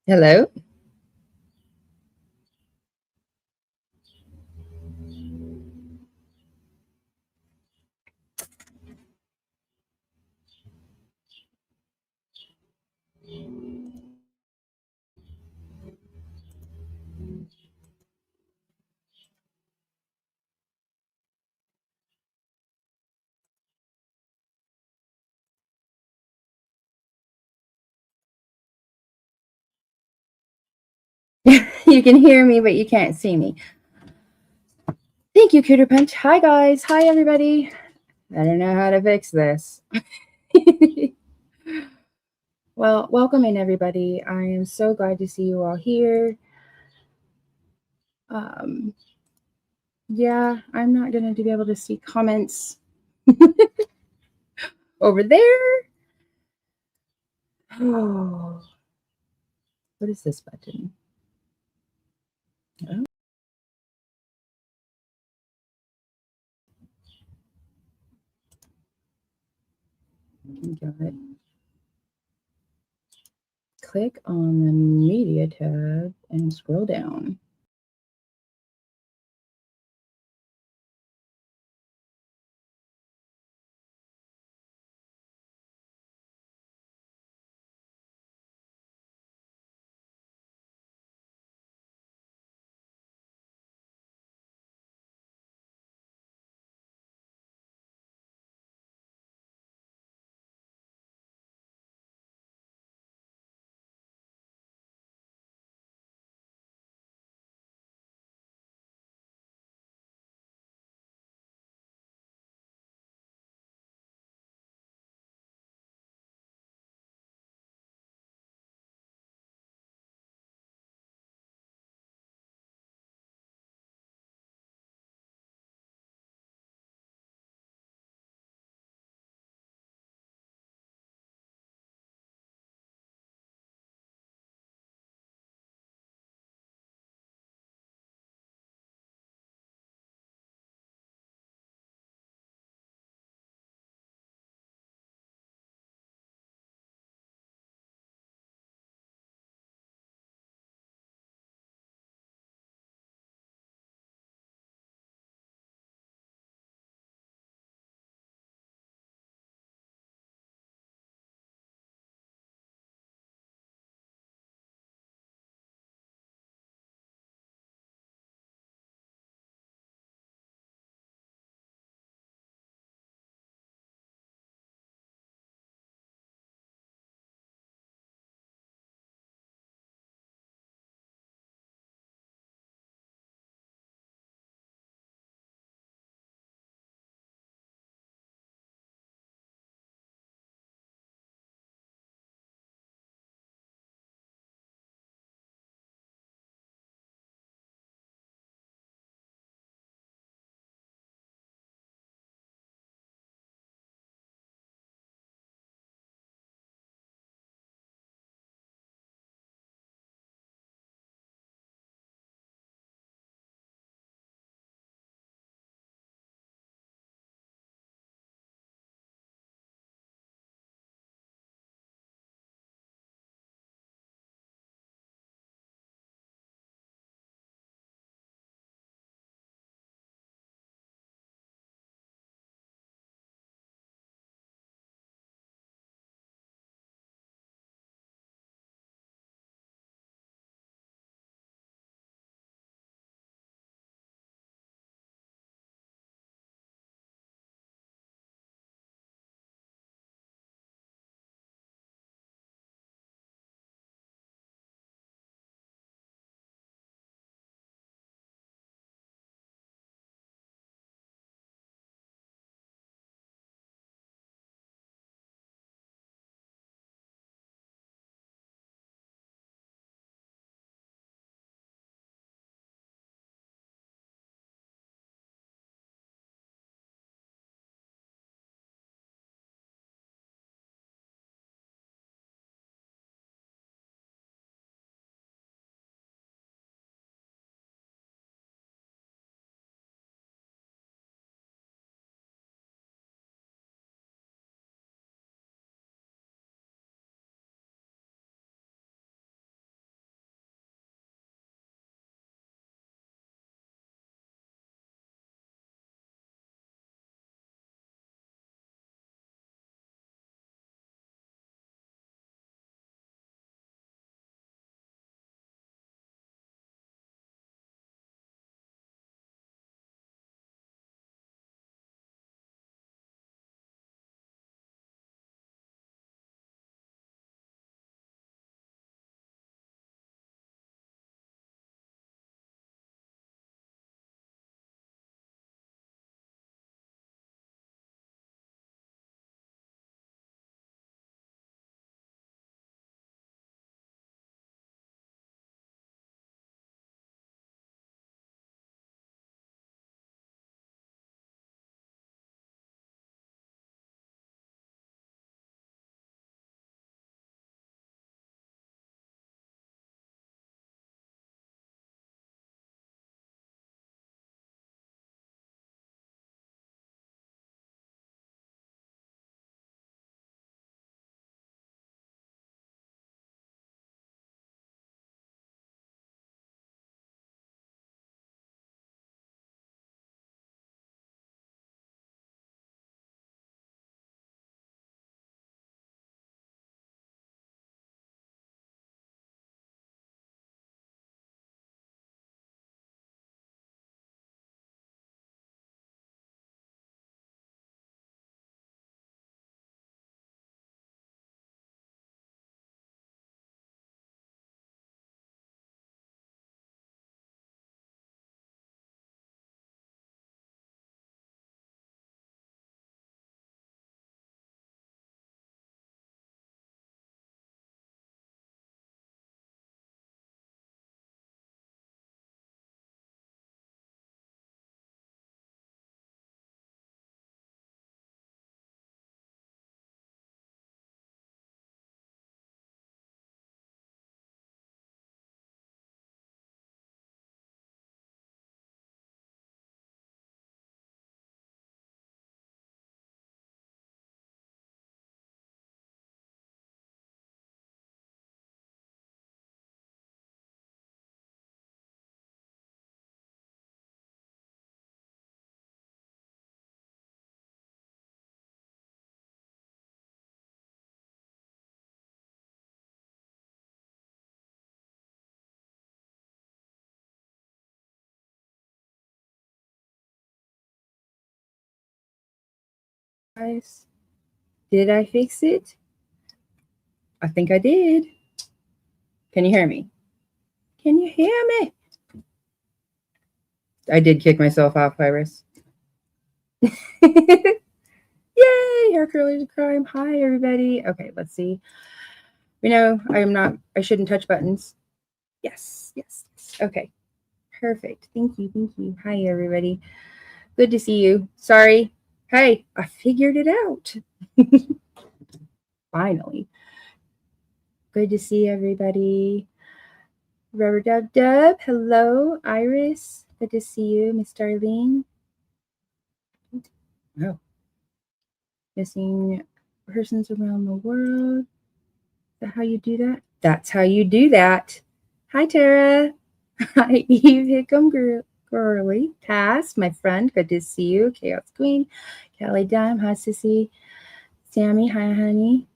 Hello. You can hear me, but you can't see me. Thank you, Cooter Punch. Hi, guys. Hi, everybody. I don't know how to fix this. Well, welcome in, everybody. I am so glad to see you all here. Yeah, I'm not going to be able to see comments over there. Oh, what is this button? Oh. Got it. Click on the media tab and scroll down. guys. Did I fix it? I think I did. Can you hear me? Can you hear me? I did kick myself off, Iris. Yay! Hair curlers of crime. Hi, everybody. Okay, let's see. You know, I shouldn't touch buttons. Yes. Okay, perfect. Thank you. Hi, everybody. Good to see you. Sorry. Hey, I figured it out. Finally. Good to see everybody. Rubber Dub. Hello, Iris. Good to see you, Miss Darlene. Oh. Missing persons around the world. Is that how you do that? That's how you do that. Hi, Tara. Hi, Eve Hickam Girly. Pass, my friend. Good to see you. Chaos Queen. Kelly Dime. Hi, Sissy. Sammy. Hi, honey.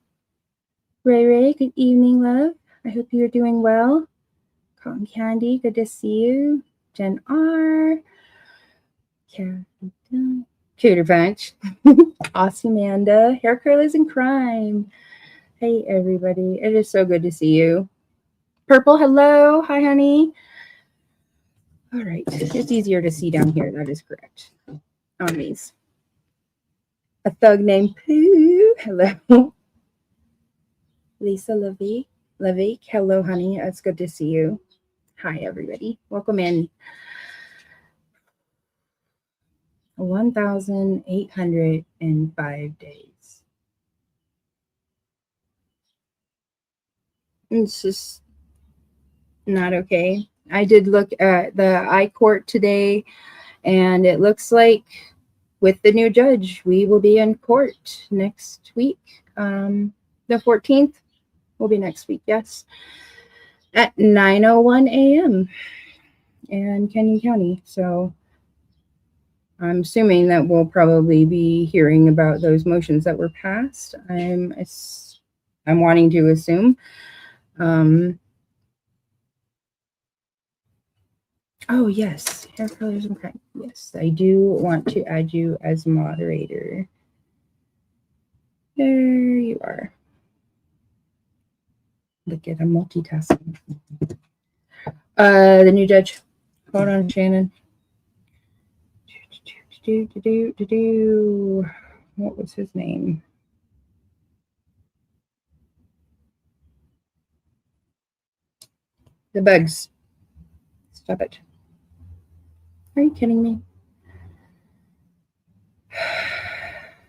Ray. Good evening, love. I hope you're doing well. Cotton Candy. Good to see you. Jen R. Cooter Punch. Osimanda. Hair curlers and crime. Hey, everybody. It is so good to see you. Purple, hello. Hi, honey. All right. It's easier to see down here. That is correct. On these. A thug named Pooh. Hello. Lisa Levy. Hello, honey. It's good to see you. Hi, everybody. Welcome in. 1,805 days. It's just not okay. I did look at the I-Court today, and it looks like with the new judge, we will be in court next week. The 14th will be next week, yes, at 9:01 a.m. in Canyon County. So I'm assuming that we'll probably be hearing about those motions that were passed. I'm wanting to assume. Oh, yes. Hair colors and crime. Yes, I do want to add you as moderator. There you are. Look at, I'm multitasking. The new judge. Hold on, Shannon. What was his name? The bugs. Stop it. Are you kidding me?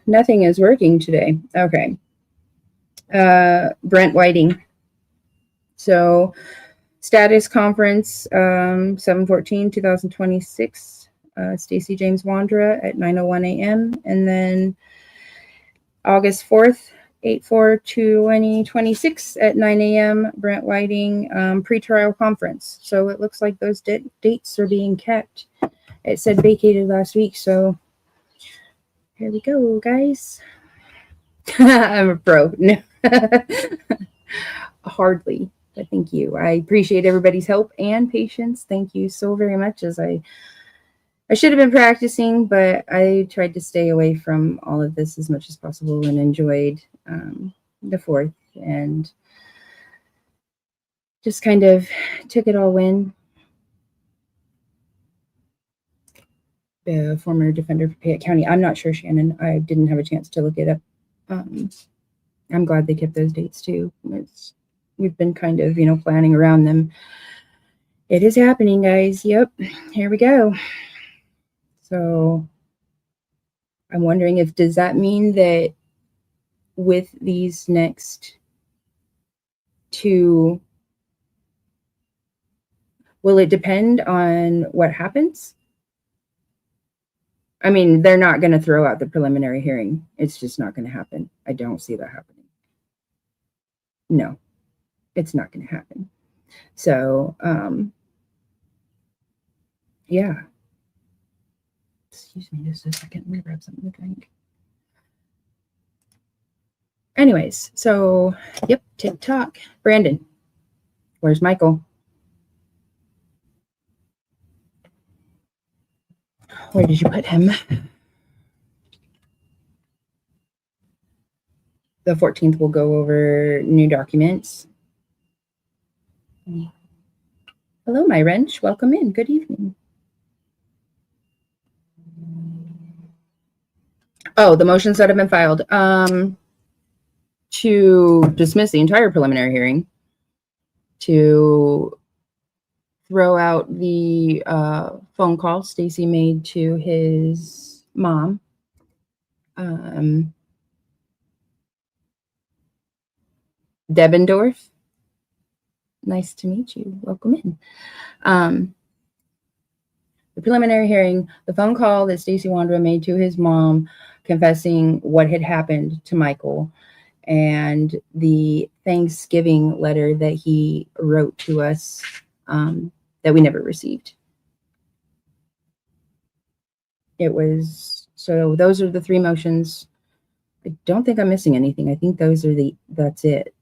Nothing is working today. Okay. Brent Whiting. So, status conference 7/14/2026. Stacey James Wondra at 9:01 a.m. And then August 4th, 8/4/2026 at 9 a.m. Brent Whiting pretrial conference. So it looks like those dates are being kept. It said vacated last week, so here we go, guys. I'm a pro. No. Hardly, but thank you. I appreciate everybody's help and patience. Thank you so very much. As I should have been practicing, but I tried to stay away from all of this as much as possible and enjoyed the 4th and just kind of took it all in. The former defender for Fayette County. I'm not sure, Shannon. I didn't have a chance to look it up. I'm glad they kept those dates too. We've been kind of, planning around them. It is happening, guys. Yep. Here we go. So I'm wondering does that mean that with these next two, will it depend on what happens? I mean, they're not going to throw out the preliminary hearing. It's just not going to happen. I don't see that happening. No, it's not going to happen. So, yeah. Excuse me just a second. Let me grab something to drink. Anyways, so, yep, TikTok. Brandon, where's Michael? Where did you put him? The 14th, we'll go over new documents. Hello, my wrench. Welcome in. Good evening. Oh, the motions that have been filed. To dismiss the entire preliminary hearing, to throw out the phone call Stacey made to his mom. Debendorf, nice to meet you. Welcome in. The preliminary hearing, the phone call that Stacey Wondra made to his mom confessing what had happened to Michael, and the Thanksgiving letter that he wrote to us that we never received. It was, so those are the three motions. I don't think I'm missing anything. I think those are that's it.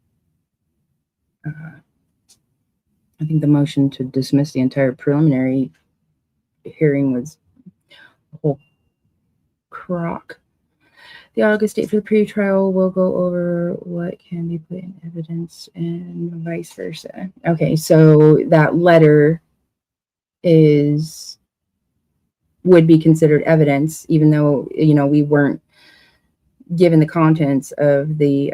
I think the motion to dismiss the entire preliminary hearing was a whole crock. The August date for the pretrial will go over what can be put in evidence and vice versa. Okay, so that letter would be considered evidence, even though, you know, we weren't given the contents of the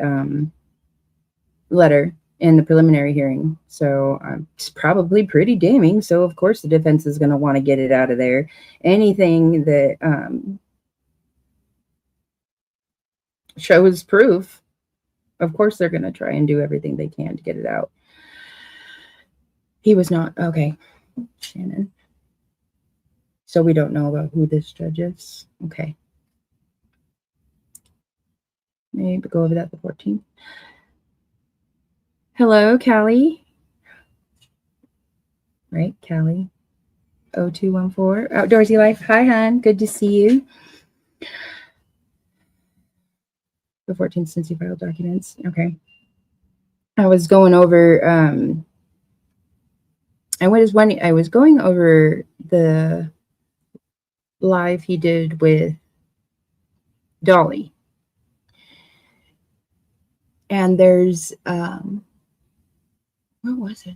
letter in the preliminary hearing. So it's probably pretty damning. So of course the defense is going to want to get it out of there. Anything that shows proof, of course they're going to try and do everything they can to get it out. He was not, okay, Shannon. So we don't know about who this judge is. Okay. Maybe go over that the 14th. Hello, Callie. Right, Callie. 0214. Outdoorsy Life. Hi, hon. Good to see you. The 14th since you filed documents. Okay. I was going over, I was going over the live he did with Dolly. And there's, what was it?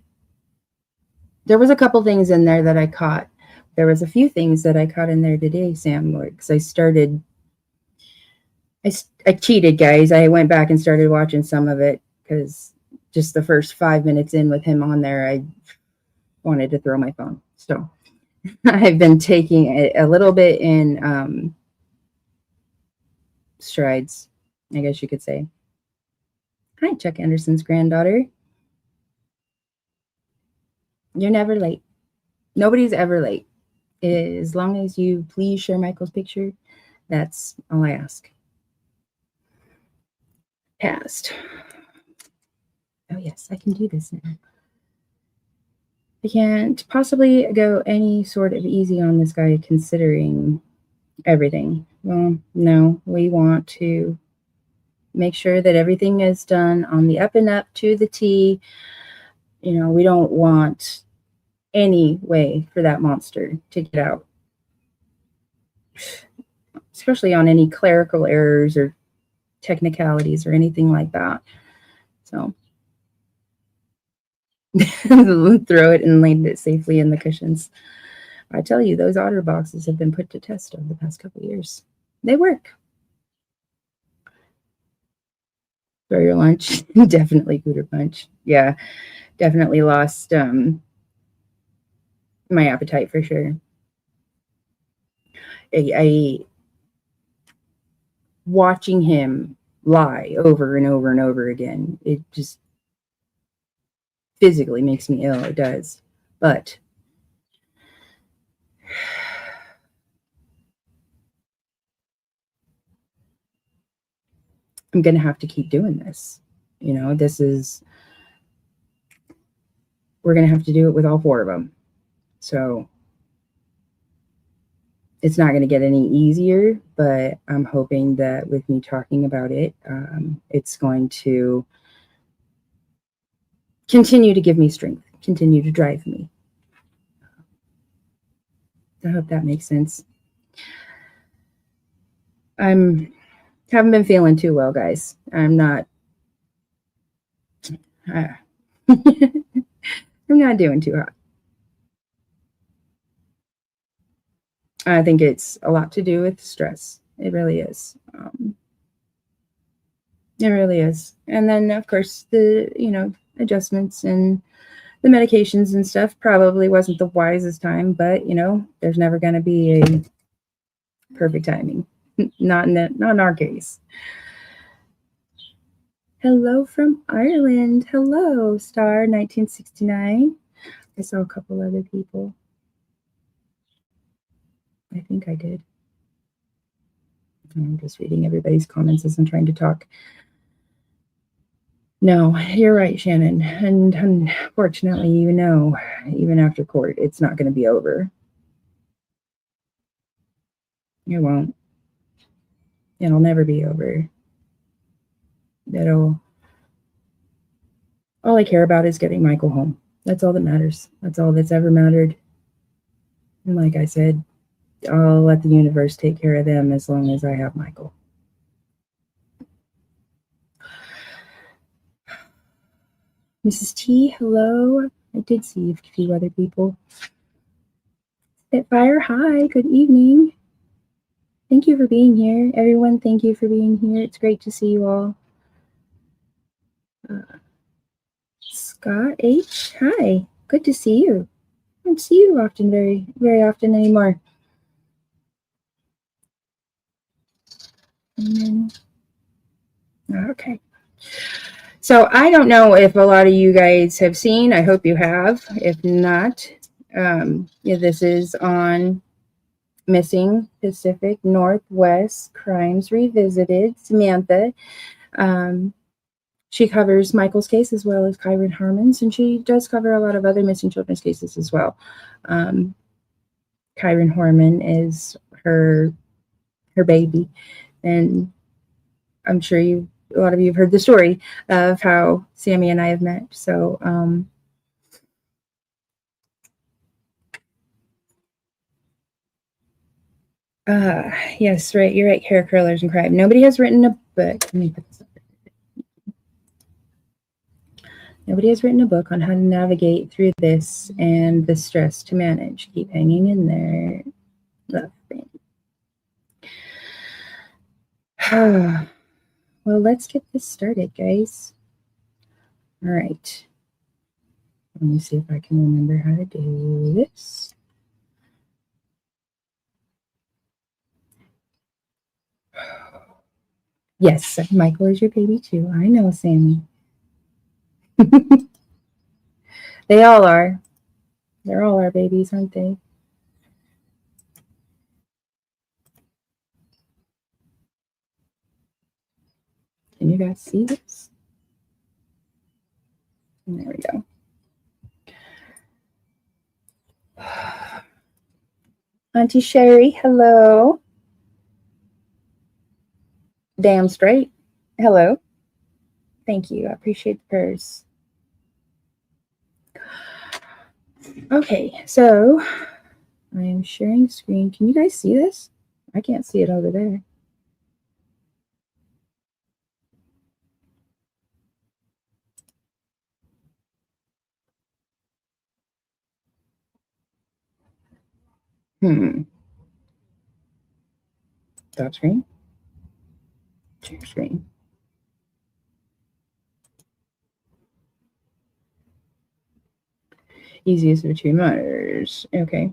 There was a couple things in there that I caught. There was a few things that I caught in there today, Sam, because I cheated, guys. I went back and started watching some of it because just the first 5 minutes in with him on there, I wanted to throw my phone. So I've been taking it a little bit in strides, I guess you could say. Hi, Chuck Anderson's granddaughter. You're never late. Nobody's ever late. As long as you please share Michael's picture, that's all I ask. Passed. Oh, yes, I can do this now. I can't possibly go any sort of easy on this guy considering everything. Well, no, we want to make sure that everything is done on the up and up to the T. You know, we don't want any way for that monster to get out, especially on any clerical errors or technicalities or anything like that. So throw it and land it safely in the cushions. I tell you, those otter boxes have been put to test over the past couple of years. They work. Throw your lunch. Definitely Cooter Punch. Yeah, definitely lost my appetite for sure. I watching him lie over and over and over again, it just physically makes me ill. It does. But I'm going to have to keep doing this. You know, we're going to have to do it with all four of them. So it's not going to get any easier, but I'm hoping that with me talking about it, it's going to continue to give me strength, continue to drive me. I hope that makes sense. I'm Haven't been feeling too well, guys. I'm not. I'm not doing too hot. I think it's a lot to do with stress. It really is. It really is. And then, of course, the adjustments and the medications and stuff probably wasn't the wisest time, but there's never going to be a perfect timing. Not in our case. Hello from Ireland. Hello, Star 1969. I saw a couple other people. I think I did. I'm just reading everybody's comments as I'm trying to talk. No, you're right, Shannon. And unfortunately, even after court, it's not going to be over. It won't. It'll never be over. All I care about is getting Michael home. That's all that matters. That's all that's ever mattered. And like I said, I'll let the universe take care of them as long as I have Michael. Mrs. T, hello. I did see a few other people. Spitfire, hi, good evening. Thank you for being here. Everyone, thank you for being here. It's great to see you all. Scott H, hi. Good to see you. I don't see you often, very, very often anymore. Okay. So I don't know if a lot of you guys have seen. I hope you have. If not, this is on Missing Pacific Northwest Crimes Revisited. Samantha. She covers Michael's case as well as Kyron Harmon's, and she does cover a lot of other missing children's cases as well. Kyron Harmon is her baby, and I'm sure a lot of you have heard the story of how Sammy and I have met. So, yes, right. You're right. Hair curlers and crime. Nobody has written a book. Let me put this up. Nobody has written a book on how to navigate through this and the stress to manage. Keep hanging in there. Love me. Well, let's get this started, guys. All right. Let me see if I can remember how to do this. Yes, Michael is your baby too. I know, Sammy. They all are. They're all our babies, aren't they? Can you guys see this? And there we go. Auntie Sherry, hello. Damn straight. Hello. Thank you. I appreciate the prayers. Okay, so I am sharing screen. Can you guys see this? I can't see it over there. Stop screen. Share screen. Easiest of two monitors. Okay.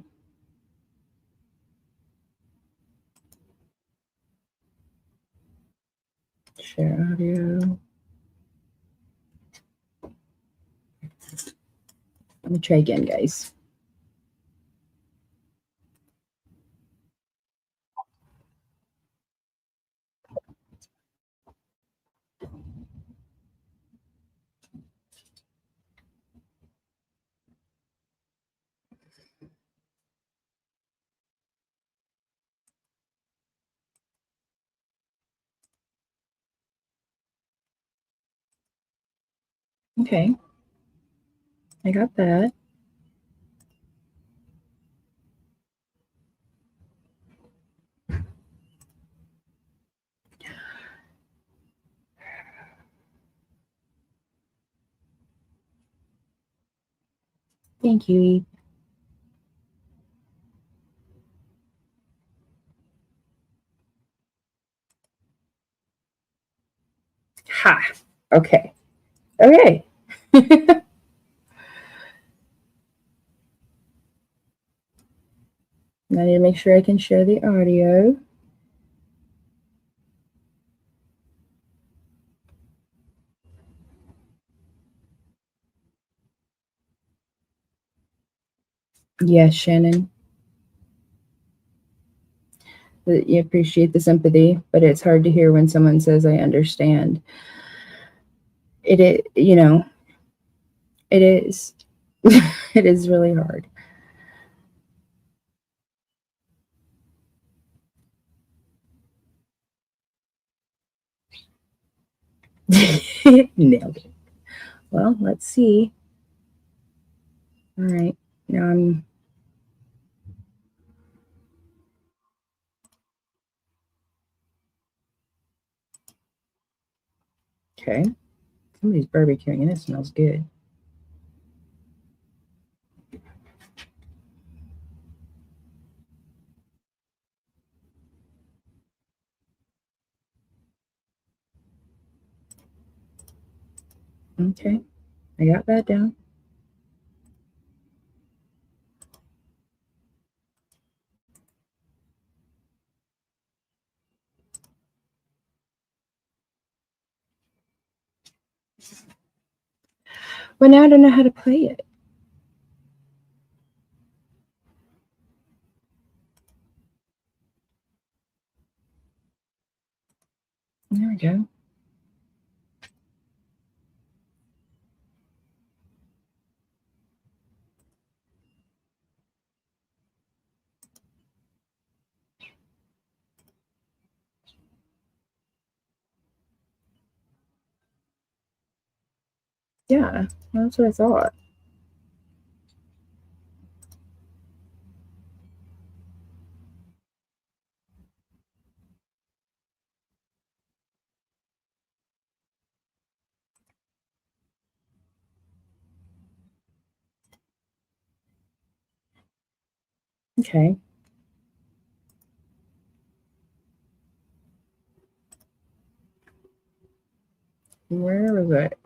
Share audio. Let me try again, guys. Okay. I got that. Thank you, Eve. Ha. Okay. Okay. I need to make sure I can share the audio. Yes, Shannon. You appreciate the sympathy, but it's hard to hear when someone says, I understand. You know, it is. It is really hard. Nailed it. Well, let's see. All right. Now I'm okay. Somebody's barbecuing and it smells good. Okay. I got that down. But now I don't know how to play it. There we go. Yeah, that's what I thought. Okay. Where was it?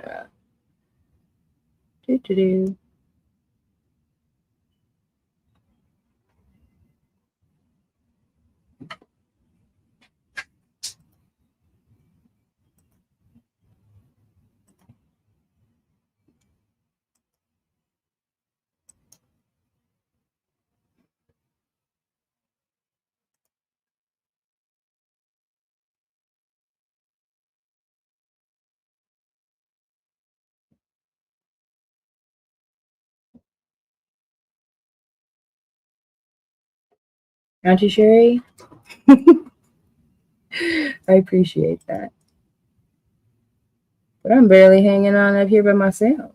Do. Auntie Sherry, I appreciate that. But I'm barely hanging on up here by myself.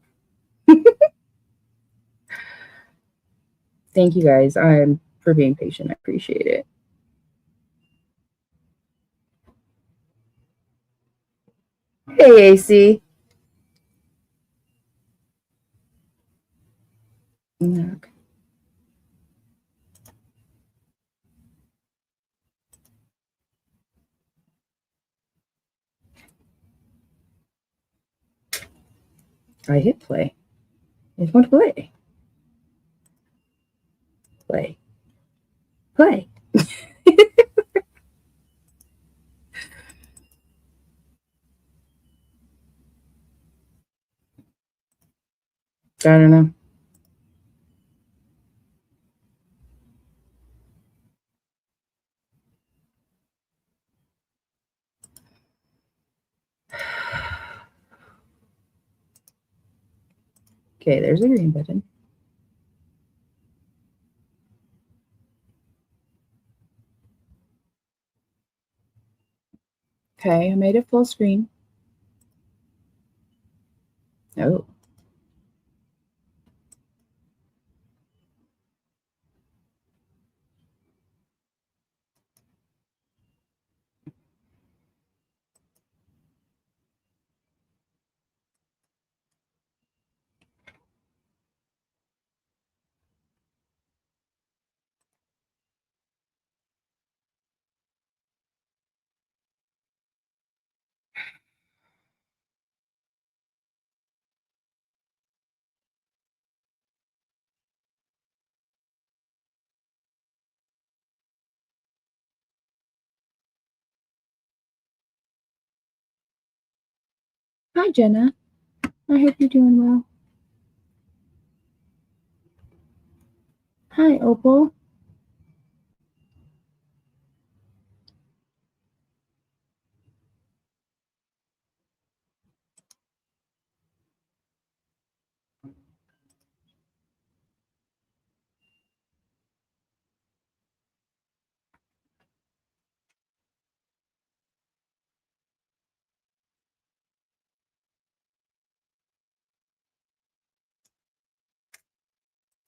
Thank you guys. I'm for being patient. I appreciate it. Hey, AC. Okay. I hit play. I just want to play. Play. Play. I don't know. Okay, there's a green button. Okay, I made it full screen. Oh. Hi, Jenna. I hope you're doing well. Hi, Opal.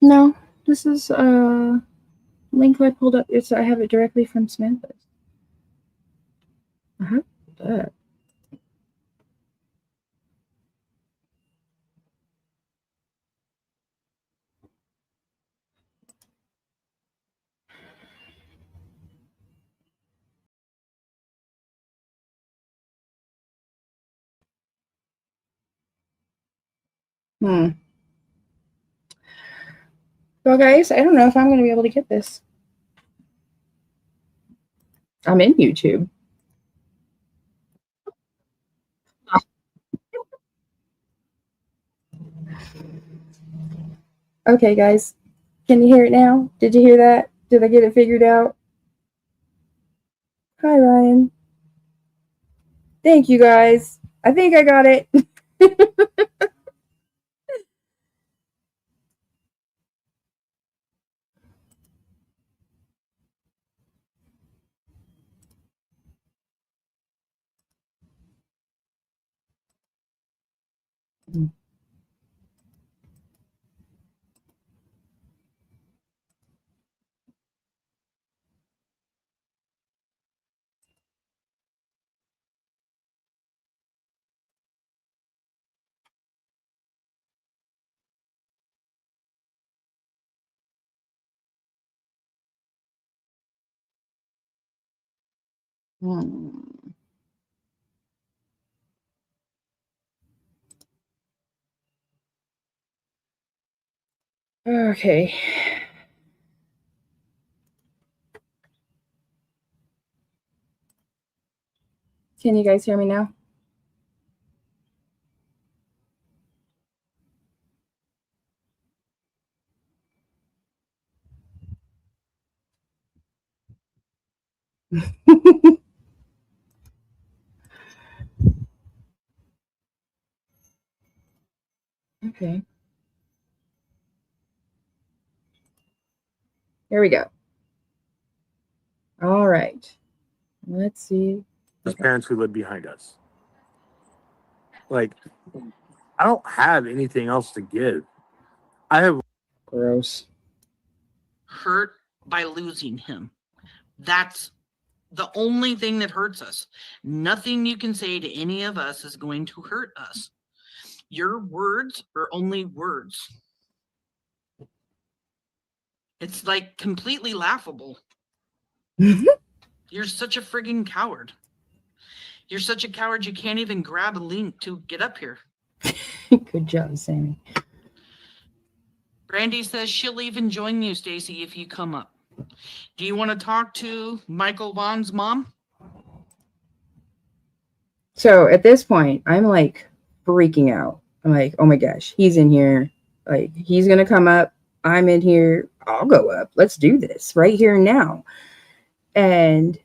No, this is a link I pulled up. I have it directly from Samantha's. That. Well, guys, I don't know if I'm going to be able to get this. I'm in YouTube. Okay, guys. Can you hear it now? Did you hear that? Did I get it figured out? Hi, Ryan. Thank you, guys. I think I got it. Okay. Can you guys hear me now? Okay. Here we go. All right. Let's see. His parents who live behind us. Like, I don't have anything else to give. I have. Gross. Hurt by losing him. That's the only thing that hurts us. Nothing you can say to any of us is going to hurt us. Your words are only words. It's like completely laughable. You're such a frigging coward. You're such a coward you can't even grab a link to get up here. Good job, Sammy. Brandy says she'll even join you, Stacey, if you come up. Do you want to talk to Michael Vaughan's mom? So at this point, I'm like freaking out. I'm like, oh my gosh, he's in here. Like, he's going to come up. I'm in here. I'll go up. Let's do this right here and now. And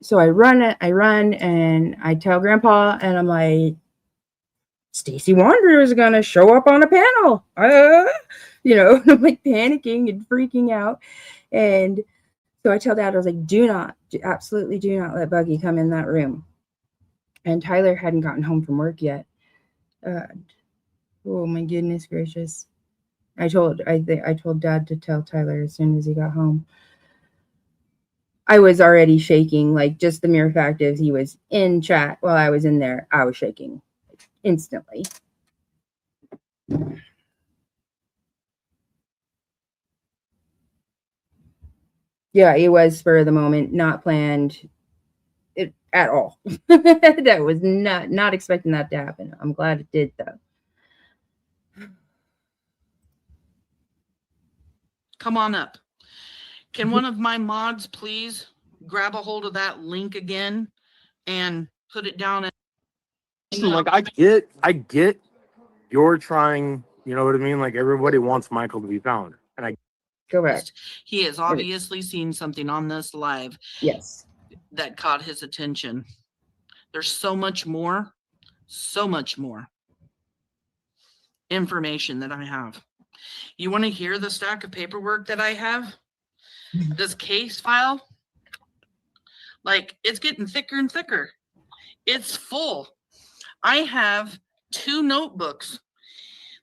so I run, and I tell Grandpa, and I'm like, Stacey Wondra is going to show up on a panel. I'm like panicking and freaking out. And so I tell Dad, I was like, absolutely do not let Buggy come in that room. And Tyler hadn't gotten home from work yet. Oh my goodness gracious. I told Dad to tell Tyler as soon as he got home. I was already shaking, like just the mere fact is he was in chat while I was in there. I was shaking instantly. Yeah, it was spur of the moment, not planned at all. That was not expecting that to happen. I'm glad it did though. Come on up. Can one of my mods please grab a hold of that link again and put it down Like I get you're trying, you know what I mean? Like everybody wants Michael to be found. And I Correct. He has obviously seen something on this live Yes. that caught his attention. There's so much more information that I have. You want to hear the stack of paperwork that I have? This case file, like, it's getting thicker and thicker. It's full. I have 2 notebooks.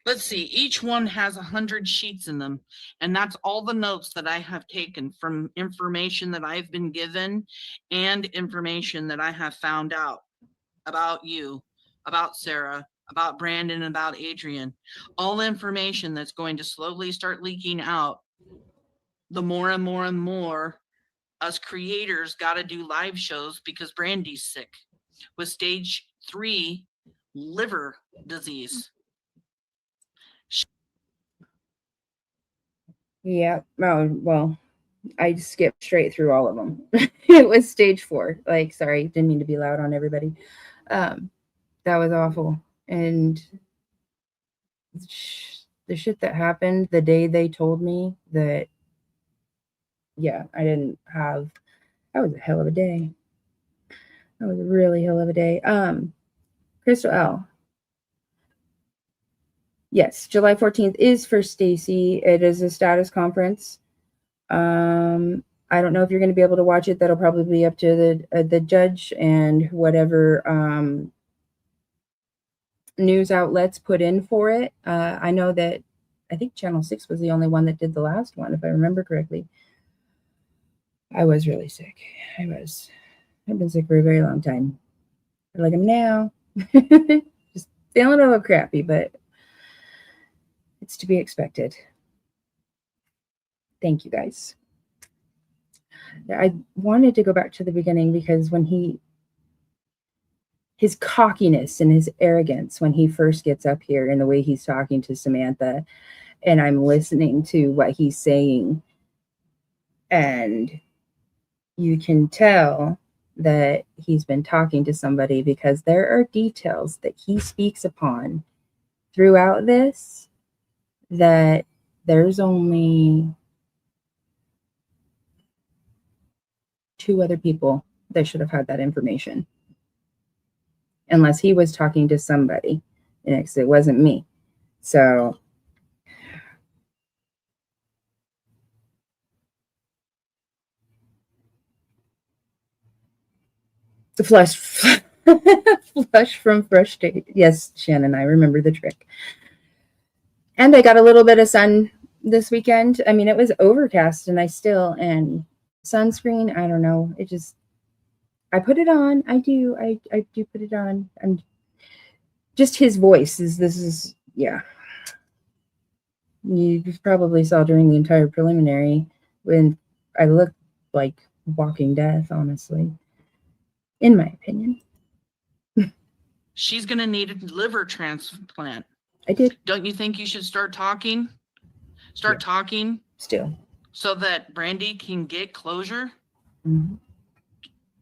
Let's see, each one has 100 sheets in them. And that's all the notes that I have taken from information that I've been given and information that I have found out about you, about Sarah, about Brandon, and about Adrien. All information that's going to slowly start leaking out. The more and more and more us creators got to do live shows because Brandy's sick with stage 3 liver disease. Yeah. Oh, well, I skipped straight through all of them. It was stage 4. Like, sorry, didn't mean to be loud on everybody. That was awful. And the shit that happened the day they told me that, yeah, that was a hell of a day. That was a really hell of a day. Crystal L. Yes, July 14th is for Stacey. It is a status conference. I don't know if you're going to be able to watch it. That'll probably be up to the judge and whatever news outlets put in for it. I know that I think Channel 6 was the only one that did the last one, if I remember correctly. I was really sick. I've been sick for a very long time. Like I'm now. Just feeling a little crappy, but it's to be expected. Thank you, guys. I wanted to go back to the beginning because when his cockiness and his arrogance when he first gets up here and the way he's talking to Samantha, and I'm listening to what he's saying, and you can tell that he's been talking to somebody because there are details that he speaks upon throughout this that there's only 2 other people that should have had that information. Unless he was talking to somebody. And it wasn't me. So the flush from fresh state. Yes, Shannon, I remember the trick. And I got a little bit of sun this weekend. I mean, it was overcast and and sunscreen, I don't know. I put it on. I do put it on. And just his voice yeah. You probably saw during the entire preliminary when I looked like walking death, honestly, in my opinion. She's going to need a liver transplant. I did. Don't you think you should start talking? Talking still so that Brandy can get closure? Mm-hmm.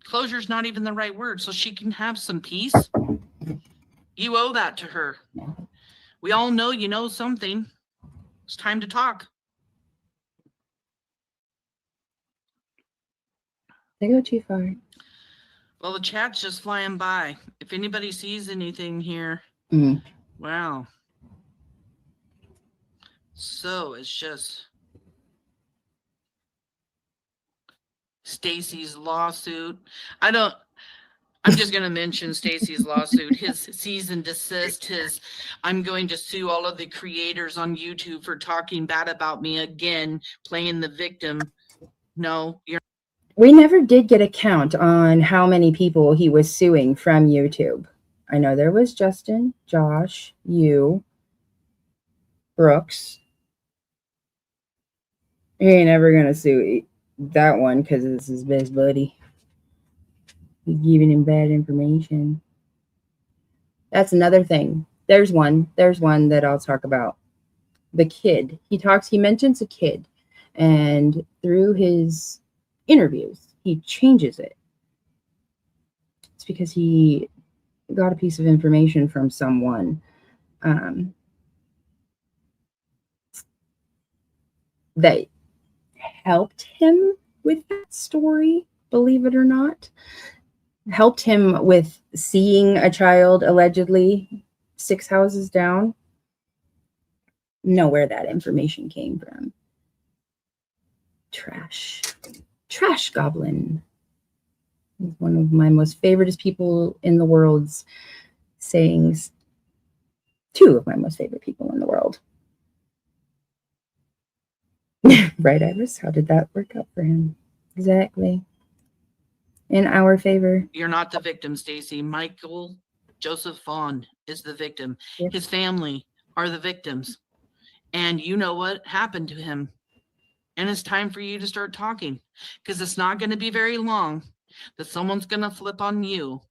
Closure's not even the right word, so she can have some peace. You owe that to her. We all know you know something. It's time to talk. They go too far. Well, the chat's just flying by. If anybody sees anything here, wow. So it's just Stacey's lawsuit. I'm just going to mention Stacey's lawsuit, his cease and desist, I'm going to sue all of the creators on YouTube for talking bad about me again, playing the victim. No, we never did get a count on how many people he was suing from YouTube. I know there was Justin, Josh, you, Brooks. He ain't never going to sue that one because it's his best buddy. He's giving him bad information. That's another thing. There's one that I'll talk about. The kid. He mentions a kid, and through his interviews, he changes it. It's because he got a piece of information from someone that helped him with that story, believe it or not. Helped him with seeing a child allegedly 6 houses down. Know where that information came from. Trash Goblin. He's one of my most favoriteest people in the world's sayings. 2 of my most favorite people in the world. Right, Iris? How did that work out for him? Exactly. In our favor. You're not the victim, Stacey. Michael Joseph Vaughan is the victim. Yep. His family are the victims. And you know what happened to him. And it's time for you to start talking, because it's not going to be very long that someone's going to flip on you.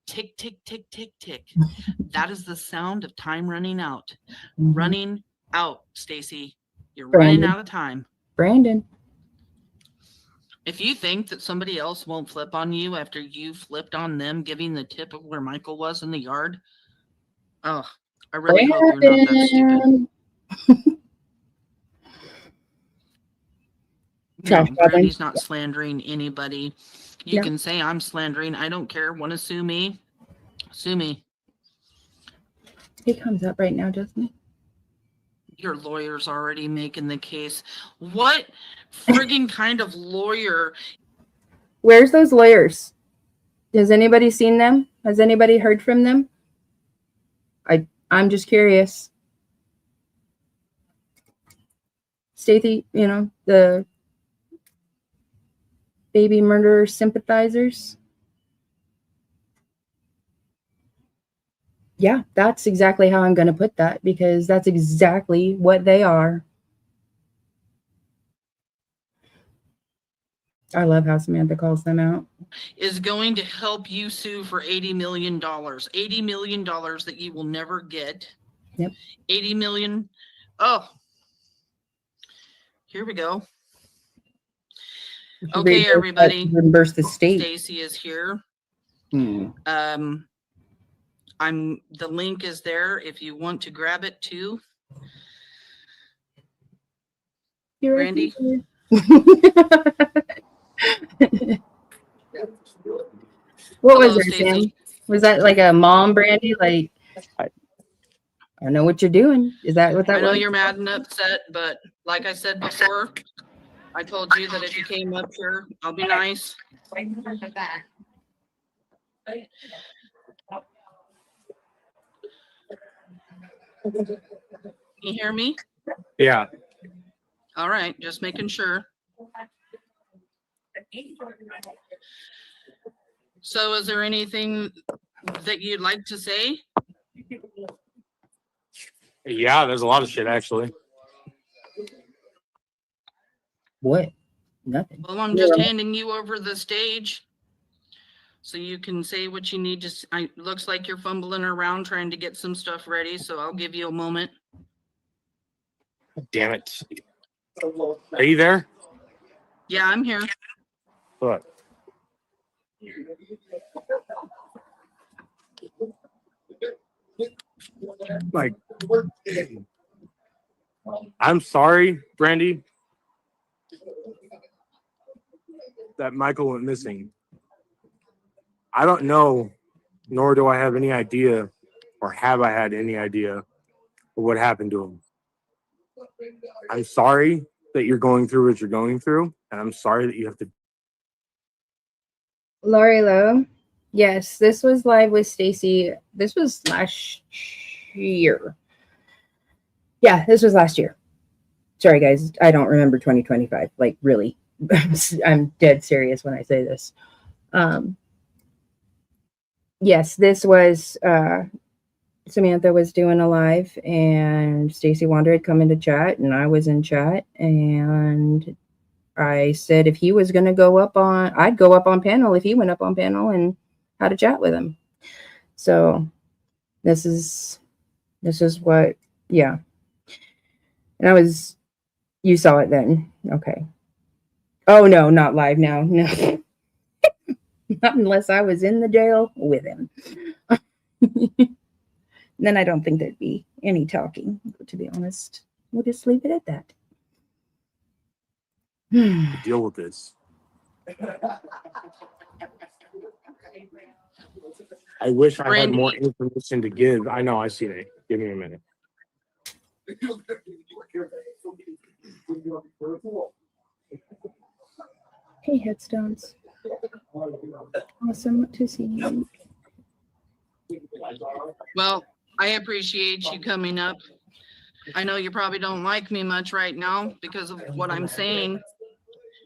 Tick, tick, tick, tick, tick. That is the sound of time running out. Mm-hmm. Running out, Stacey. You're Brandon. running out of time. Brandon. If you think that somebody else won't flip on you after you flipped on them, giving the tip of where Michael was in the yard, oh, I really hope you're not that stupid. No, Brandy's not slandering anybody. You can say I'm slandering. I don't care. Want to sue me? Sue me. He comes up right now, doesn't he? Your lawyer's already making the case. What friggin' kind of lawyer? Where's those lawyers? Has anybody seen them? Has anybody heard from them? I'm just curious. Stacey, the baby murderer sympathizers. Yeah, that's exactly how I'm going to put that, because that's exactly what they are. I love how Samantha calls them out. Is going to help you sue for $80 million. $80 million that you will never get. Yep. 80 million. Oh, here we go. Okay, everybody. Reimburse the state. Stacey is here. Hmm. The link is there if you want to grab it too. You're Randy. What Hello, was there, Stacey. Sam? Was that like a mom, Brandy? Like, I know what you're doing. Is that what that was? I know you're mad and upset, but like I said before, I told you that if you came up here, I'll be nice. You hear me? Yeah. All right, just making sure. So is there anything that you'd like to say? Yeah, there's a lot of shit actually. What? Nothing. Well, I'm just handing you over the stage so you can say what you need to. Looks like you're fumbling around trying to get some stuff ready, so I'll give you a moment. Damn it. Are you there? Yeah, I'm here. What? Like, I'm sorry, Brandy, that Michael went missing. I don't know, nor do I have any idea, or have I had any idea of what happened to him. I'm sorry that you're going through what you're going through, and I'm sorry that you have to. Lori Lowe. Yes, this was live with Stacey. This was last year. Yeah, this was last year. Sorry, guys. I don't remember 2025. Like, really. I'm dead serious when I say this. Yes, this was Samantha was doing a live, and Stacey Wondra had come into chat, and I was in chat, and I said if he was going to go up on, I'd go up on panel if he went up on panel and had a chat with him. So this is what, yeah. And you saw it then. Okay. Oh, no, not live now. No. Not unless I was in the jail with him. Then I don't think there'd be any talking, to be honest. We'll just leave it at that. Deal with this. I wish I had Brandy. more information to give. I know, I see it. Give me a minute. Hey, headstones. Awesome to see you. Well, I appreciate you coming up. I know you probably don't like me much right now because of what I'm saying,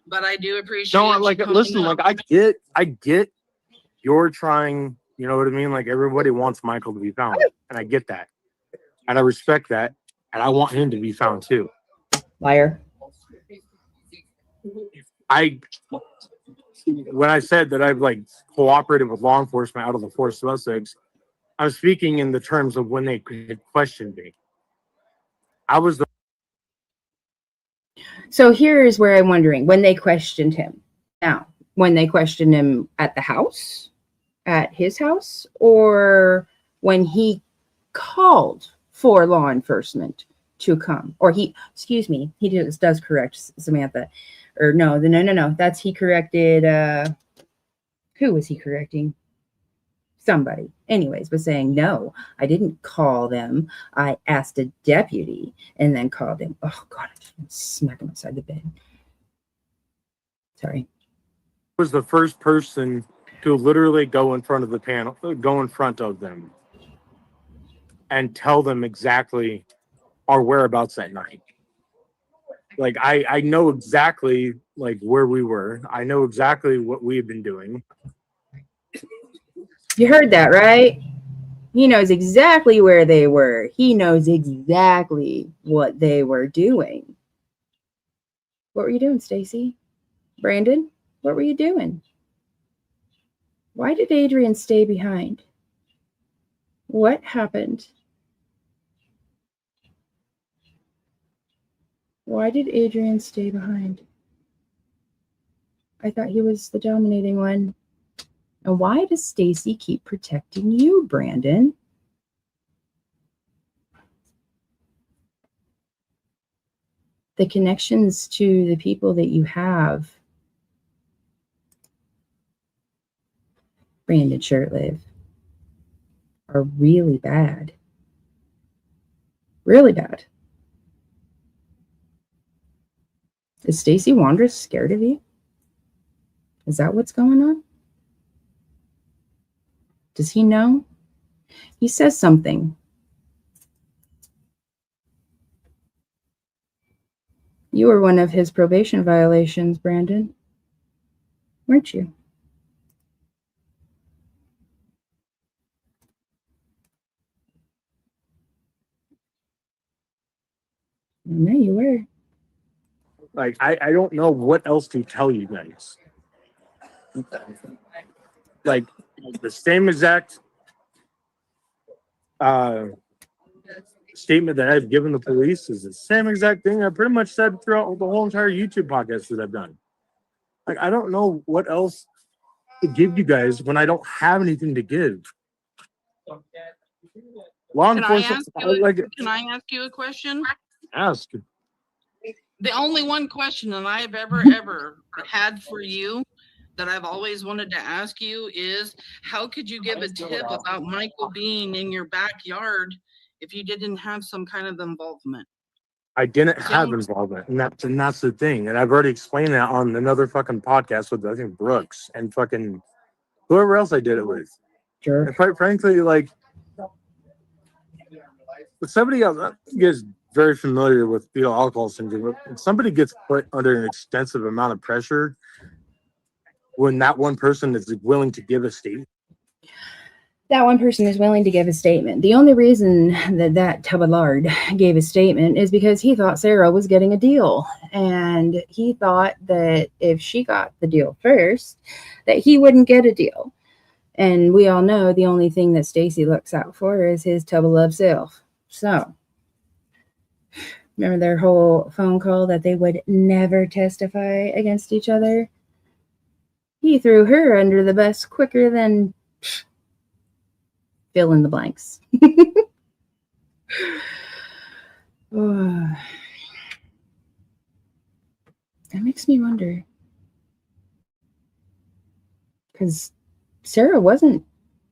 but I do appreciate No, you like, coming listen, up. like, I get you're trying, you know what I mean? Like, everybody wants Michael to be found, and I get that. And I respect that, and I want him to be found too. Liar. When I said that I've like cooperated with law enforcement out of the four suspects, I'm speaking in the terms of when they had questioned me. I was the So here's where I'm wondering, when they questioned him. Now, when they questioned him at the house, at his house, or when he called for law enforcement to come, or he does correct Samantha, or no, that's he corrected, who was he correcting? Somebody, anyways, was saying, no, I didn't call them. I asked a deputy and then called him. Oh God, I'm smacking upside the bed. Sorry. was the first person to literally go in front of the panel, go in front of them and tell them exactly our whereabouts that night. Like, I know exactly like where we were. I know exactly what we had been doing. You heard that, right? He knows exactly where they were. He knows exactly what they were doing. What were you doing, Stacey? Brandon, what were you doing? Why did Adrien stay behind? What happened? Why did Adrien stay behind? I thought he was the dominating one. And why does Stacey keep protecting you, Brandon? The connections to the people that you have. Brandon Shurtliff are really bad. Really bad. Is Stacey Wondra scared of you? Is that what's going on? Does he know? He says something. You were one of his probation violations, Brandon. Weren't you? No, you were. Like, I don't know what else to tell you guys. Like, the same exact statement that I've given the police is the same exact thing I pretty much said throughout the whole entire YouTube podcast that I've done. Like, I don't know what else to give you guys when I don't have anything to give. Law Can I enforcement, ask you a question? ask. The only one question that I've ever had for you that I've always wanted to ask you is, how could you give a tip about Michael being in your backyard if you didn't have some kind of involvement? I didn't have involvement, and that's the thing. And I've already explained that on another fucking podcast with, I think, Brooks and fucking whoever else I did it with. Sure. And quite frankly, like, with somebody else, you guys very familiar with fetal alcohol syndrome. When somebody gets put under an extensive amount of pressure, when that one person is willing to give a statement. That one person is willing to give a statement. The only reason that Taballard gave a statement is because he thought Sarah was getting a deal. And he thought that if she got the deal first, that he wouldn't get a deal. And we all know the only thing that Stacey looks out for is his Tubble of self. So, remember their whole phone call that they would never testify against each other? He threw her under the bus quicker than fill in the blanks. That makes me wonder. Because Sarah wasn't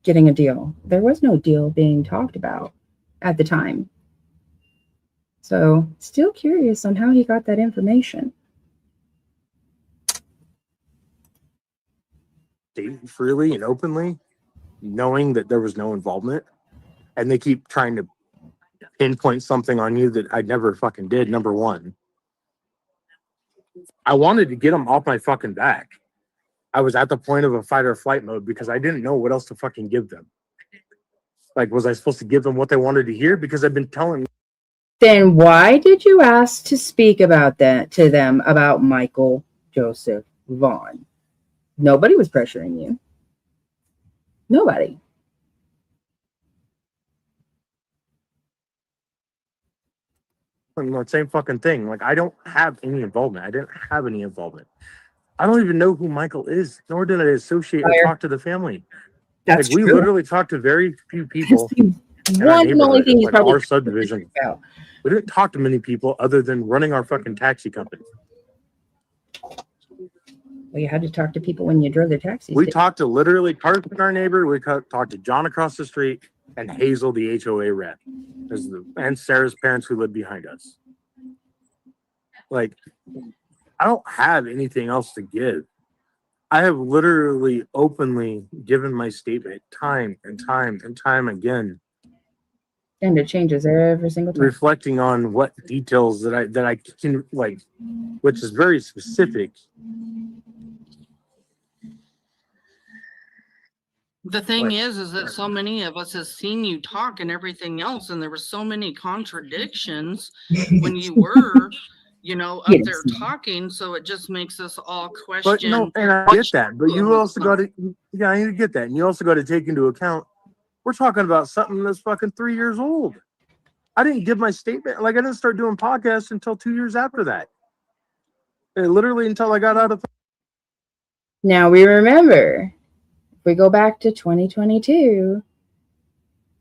getting a deal. There was no deal being talked about at the time. So, still curious on how he got that information. Freely and openly, knowing that there was no involvement, and they keep trying to pinpoint something on you that I never fucking did. Number one, I wanted to get them off my fucking back. I was at the point of a fight or flight mode because I didn't know what else to fucking give them. Like, was I supposed to give them what they wanted to hear? Because I've been telling. Then why did you ask to speak about that to them about Michael Joseph Vaughan? Nobody was pressuring you. Nobody. The same fucking thing. Like, I don't have any involvement. I didn't have any involvement. I don't even know who Michael is, nor did I associate or talk to the family. That's like, we true. literally talked to very few people in our One and only neighborhood, thing he's like probably our subdivision. about. We didn't talk to many people other than running our fucking taxi company. Well, you had to talk to people when you drove their taxis. We talked to literally Carson, our neighbor. We talked to John across the street and Hazel, the HOA rep, and Sarah's parents who lived behind us. Like, I don't have anything else to give. I have literally openly given my statement time and time and time again. And it changes every single time. Reflecting on what details that I can, like, which is very specific. The thing is that so many of us has seen you talk and everything else, and there were so many contradictions when you were, up there talking. So it just makes us all question. But no, and I get that. But you also got to, I need to get that, and you also got to take into account we're talking about something that's fucking 3 years old. I didn't give my statement. Like, I didn't start doing podcasts until 2 years after that. Literally until I got out of. Now we remember. If we go back to 2022,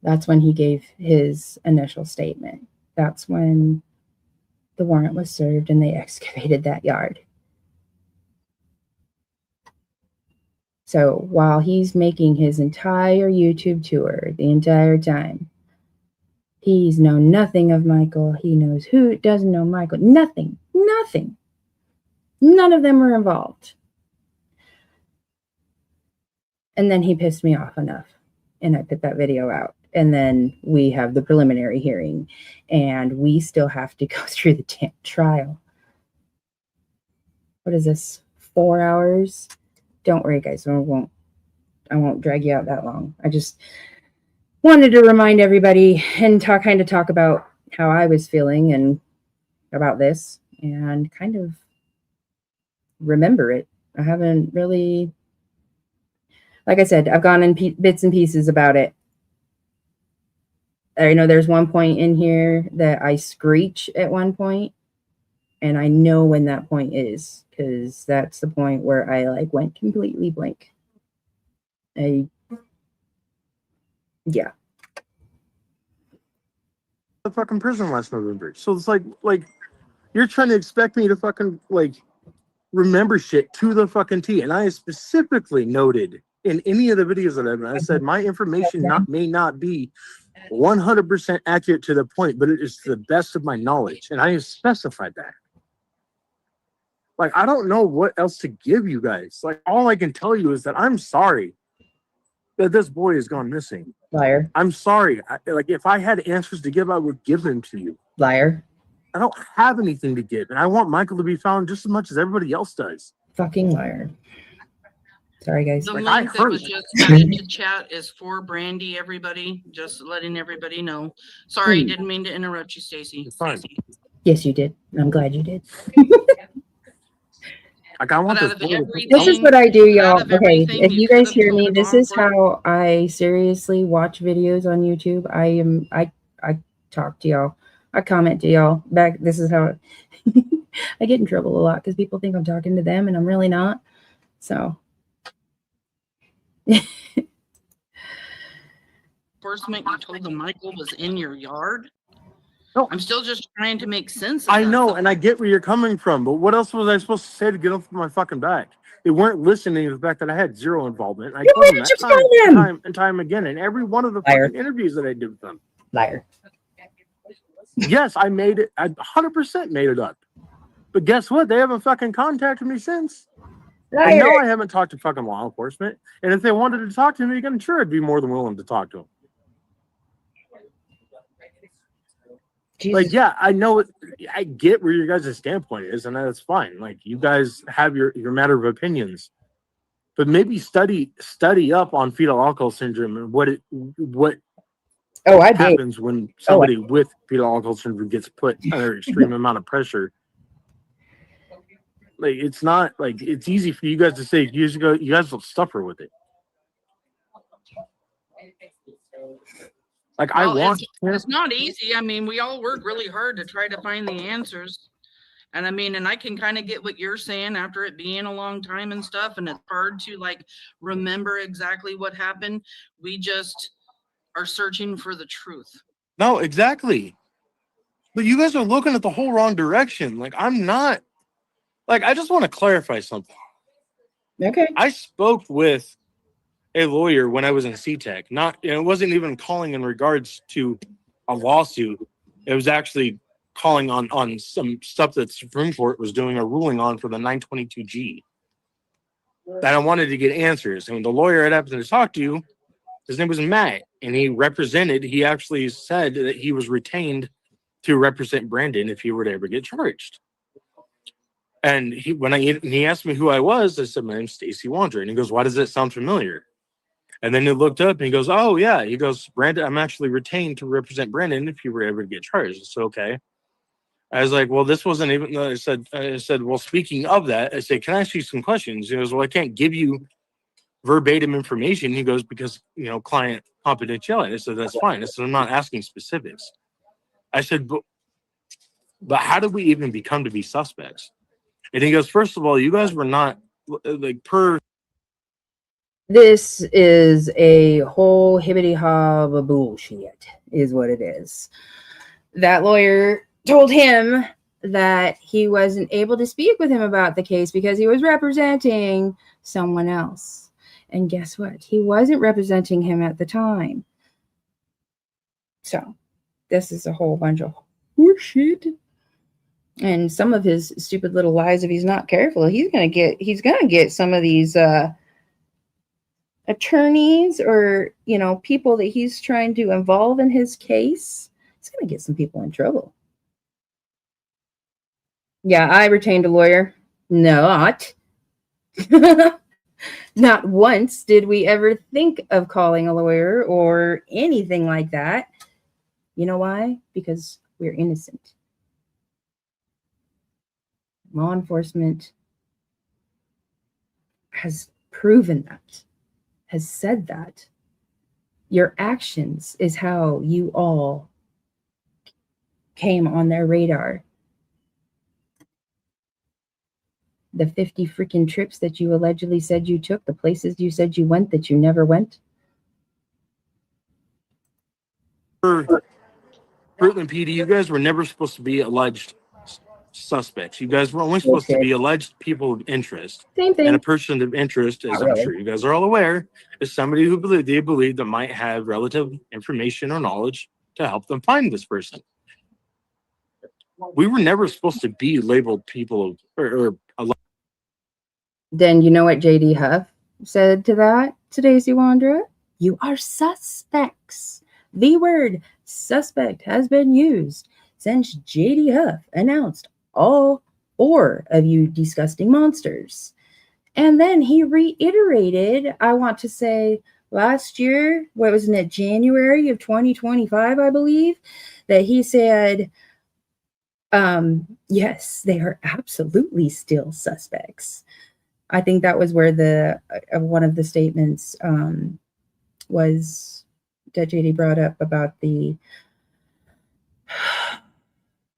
that's when he gave his initial statement. That's when the warrant was served and they excavated that yard. So while he's making his entire YouTube tour, the entire time, he's known nothing of Michael. He knows who doesn't know Michael. Nothing. None of them were involved. And then he pissed me off enough. And I put that video out. And then we have the preliminary hearing. And we still have to go through the damn trial. What is this? 4 hours? Don't worry, guys. I won't drag you out that long. I just wanted to remind everybody and talk about how I was feeling and about this and kind of remember it. I haven't really, like I said, I've gone in bits and pieces about it. I know there's one point in here that I screech at one point, and I know when that point is, because that's the point where I went completely blank. Yeah. The fucking prison last November. So it's like you're trying to expect me to fucking remember shit to the fucking T. And I specifically noted in any of the videos that I've done, I said my information may not be 100% accurate to the point, but it is to the best of my knowledge. And I have specified that. Like, I don't know what else to give you guys. Like, all I can tell you is that I'm sorry that this boy has gone missing. Liar. I'm sorry. If I had answers to give, I would give them to you. Liar. I don't have anything to give, and I want Michael to be found just as much as everybody else does. Fucking liar. Sorry, guys. The link that was just added to chat is for Brandy, everybody. Just letting everybody know. Sorry, didn't mean to interrupt you, Stacey. It's fine. Yes, you did. I'm glad you did. I want this. This is what I do, y'all. Okay, if you guys hear me, this is how I seriously watch videos on YouTube. I talk to y'all. I comment to y'all. This is how I get in trouble a lot because people think I'm talking to them and I'm really not. So enforcement, you told them Michael was in your yard. No. I'm still just trying to make sense of I that. know, and I get where you're coming from, but what else was I supposed to say to get off my fucking back? They weren't listening to the fact that I had zero involvement. I told them that time and time again in every one of the fucking interviews that I did with them. Liar. Yes, I made it. I 100% made it up. But guess what? They haven't fucking contacted me since. I know I haven't talked to fucking law enforcement. And if they wanted to talk to me again, sure, I'd be more than willing to talk to them. Jesus. Like, yeah, I know. I get where your guys' standpoint is, and that's fine. Like, you guys have your matter of opinions. But maybe study up on fetal alcohol syndrome and what happens when somebody with fetal alcohol syndrome gets put under extreme amount of pressure. Like, it's not like it's easy for you guys to say years ago. You guys will suffer with it. Like, it's not easy. I mean, we all work really hard to try to find the answers. And I mean, and I can kind of get what you're saying after it being a long time and stuff. And it's hard to like remember exactly what happened. We just are searching for the truth. No, exactly. But you guys are looking at the whole wrong direction. Like, I'm not. Like, I just want to clarify something. Okay. I spoke with a lawyer when I was in CTEC. It wasn't even calling in regards to a lawsuit. It was actually calling on some stuff that Supreme Court was doing a ruling on for the 922G. That I wanted to get answers. And the lawyer I happened to talk to, his name was Matt, and he actually said that he was retained to represent Brandon if he were to ever get charged. And he asked me who I was, I said, my name's Stacey Wondra. And he goes, why does that sound familiar? And then he looked up and he goes, oh, yeah. He goes, Brandon, I'm actually retained to represent Brandon if you were ever to get charged. So, okay. I was like, well, this wasn't even, I said, well, speaking of that, I said, can I ask you some questions? He goes, well, I can't give you verbatim information. He goes, because, client confidentiality. I said, that's fine. I said, I'm not asking specifics. I said, but how did we even become to be suspects? And he goes, first of all, you guys were not like This is a whole hibbity hob of bullshit, is what it is. That lawyer told him that he wasn't able to speak with him about the case because he was representing someone else. And guess what? He wasn't representing him at the time. So this is a whole bunch of horseshit. And some of his stupid little lies, if he's not careful, he's gonna get some of these attorneys or people that he's trying to involve in his case. He's gonna get some people in trouble. Yeah, I retained a lawyer. Not once did we ever think of calling a lawyer or anything like that. You know why? Because we're innocent. Law enforcement has proven that, has said that. Your actions is how you all came on their radar. The 50 freaking trips that you allegedly said you took, the places you said you went that you never went. Portland PD, you guys were never supposed to be alleged suspects. You guys were only supposed to be alleged people of interest. Same thing. And a person of interest, as I'm sure you guys are all aware, is somebody who they believe that might have relative information or knowledge to help them find this person. We were never supposed to be labeled people or Then you know what JD Huff said to that, to Daisy Wondra? You are suspects. The word suspect has been used since JD Huff announced all 4 of you disgusting monsters. And then he reiterated, I want to say last year, what was it, January of 2025, I believe, that he said, yes, they are absolutely still suspects. I think that was where one of the statements was that JD brought up about the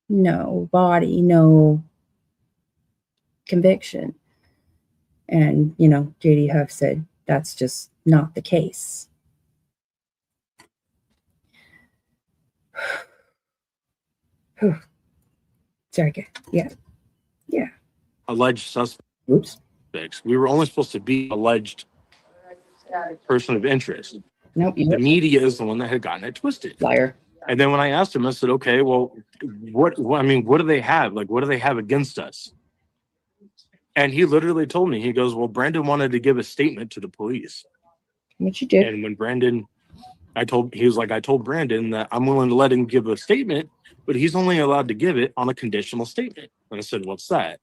no body, no conviction. And, JD Huff said that's just not the case. Sorry, guys. Yeah. Alleged suspects. Oops. We were only supposed to be alleged person of interest. Nope. The media is the one that had gotten it twisted. Liar. And then when I asked him, I said, okay, well, what do they have? Like, what do they have against us? And he literally told me, he goes, well, Brandon wanted to give a statement to the police. What you did? And when Brandon, I told Brandon that I'm willing to let him give a statement, but he's only allowed to give it on a conditional statement. And I said, what's that?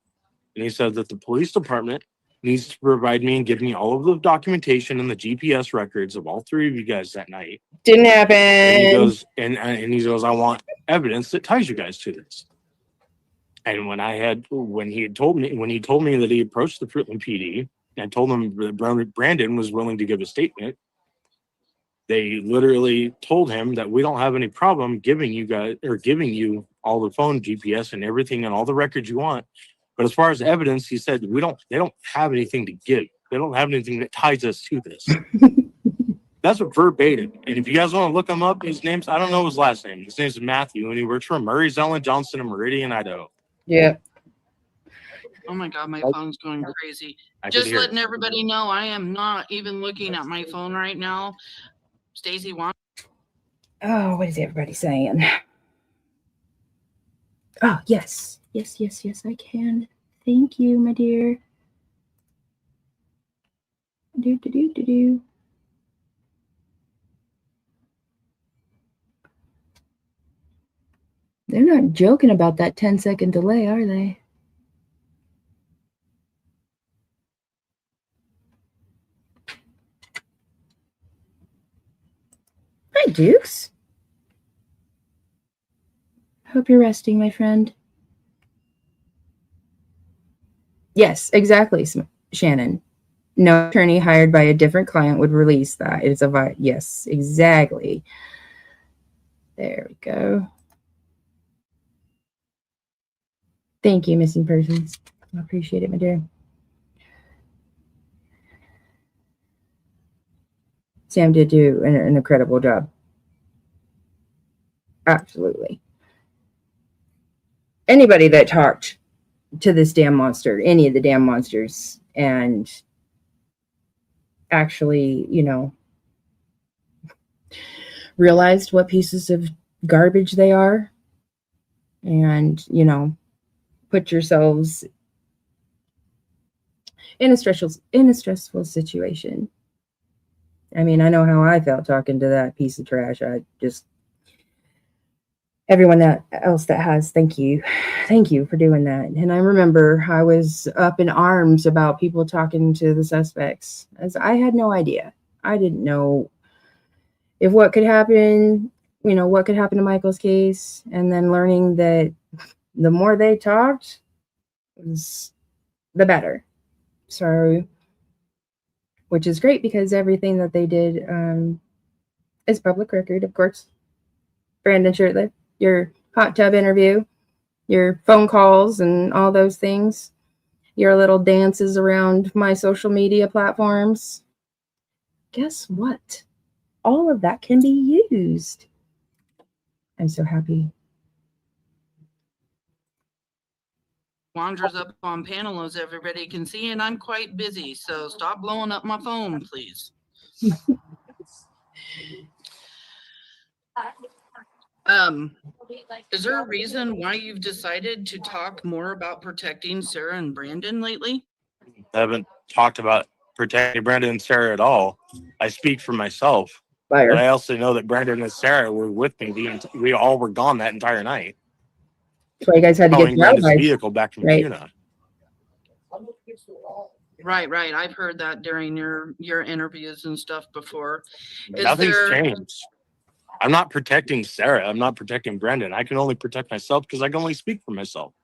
And he said that the police department needs to provide me and give me all of the documentation and the GPS records of all three of you guys that night. Didn't happen. And he goes, and he goes, I want evidence that ties you guys to this. And when he told me that he approached the Fruitland PD and told them that Brandon was willing to give a statement, they literally told him that we don't have any problem giving you all the phone GPS and everything and all the records you want. But as far as evidence, he said they don't have anything to give. They don't have anything that ties us to this. That's what verbatim. And if you guys want to look him up, his name's, I don't know his last name. His name's Matthew, and he works for Murray, Zellen, Johnson, and Meridian, Idaho. Yeah. Oh my God, my phone's going crazy. Just letting everybody know, I am not even looking at my phone right now. Stacey, want? Oh, what is everybody saying? Oh, yes. Yes, I can. Thank you, my dear. Do. They're not joking about that 10-second delay, are they? Hi, Dukes. Hope you're resting, my friend. Yes, exactly, Shannon. No attorney hired by a different client would release that. It is a yes, exactly. There we go. Thank you, missing persons. I appreciate it, my dear. Sam did do an incredible job. Absolutely. Anybody that talked to this damn monster, any of the damn monsters, and actually, realized what pieces of garbage they are, and, put yourselves in a stressful situation. I mean, I know how I felt talking to that piece of trash. Everyone else that has, thank you for doing that. And I remember I was up in arms about people talking to the suspects, as I had no idea. I didn't know if what could happen to Michael's case, and then learning that the more they talked, the better. So, which is great, because everything that they did is public record, of course. Brandon Shurtliff, your hot tub interview, your phone calls and all those things, your little dances around my social media platforms. Guess what? All of that can be used. I'm so happy. Wandra's up on panel, as everybody can see, and I'm quite busy, so stop blowing up my phone, please. Is there a reason why you've decided to talk more about protecting Sarah and Brandon lately? I haven't talked about protecting Brandon and Sarah at all. I speak for myself. Liar. But I also know that Brandon and Sarah were with me. We all were gone that entire night. That's why you guys had to get Brandon's vehicle back from Cuna. Right. I've heard that during your interviews and stuff before. Nothing's changed. I'm not protecting Sarah. I'm not protecting Brandon. I can only protect myself because I can only speak for myself.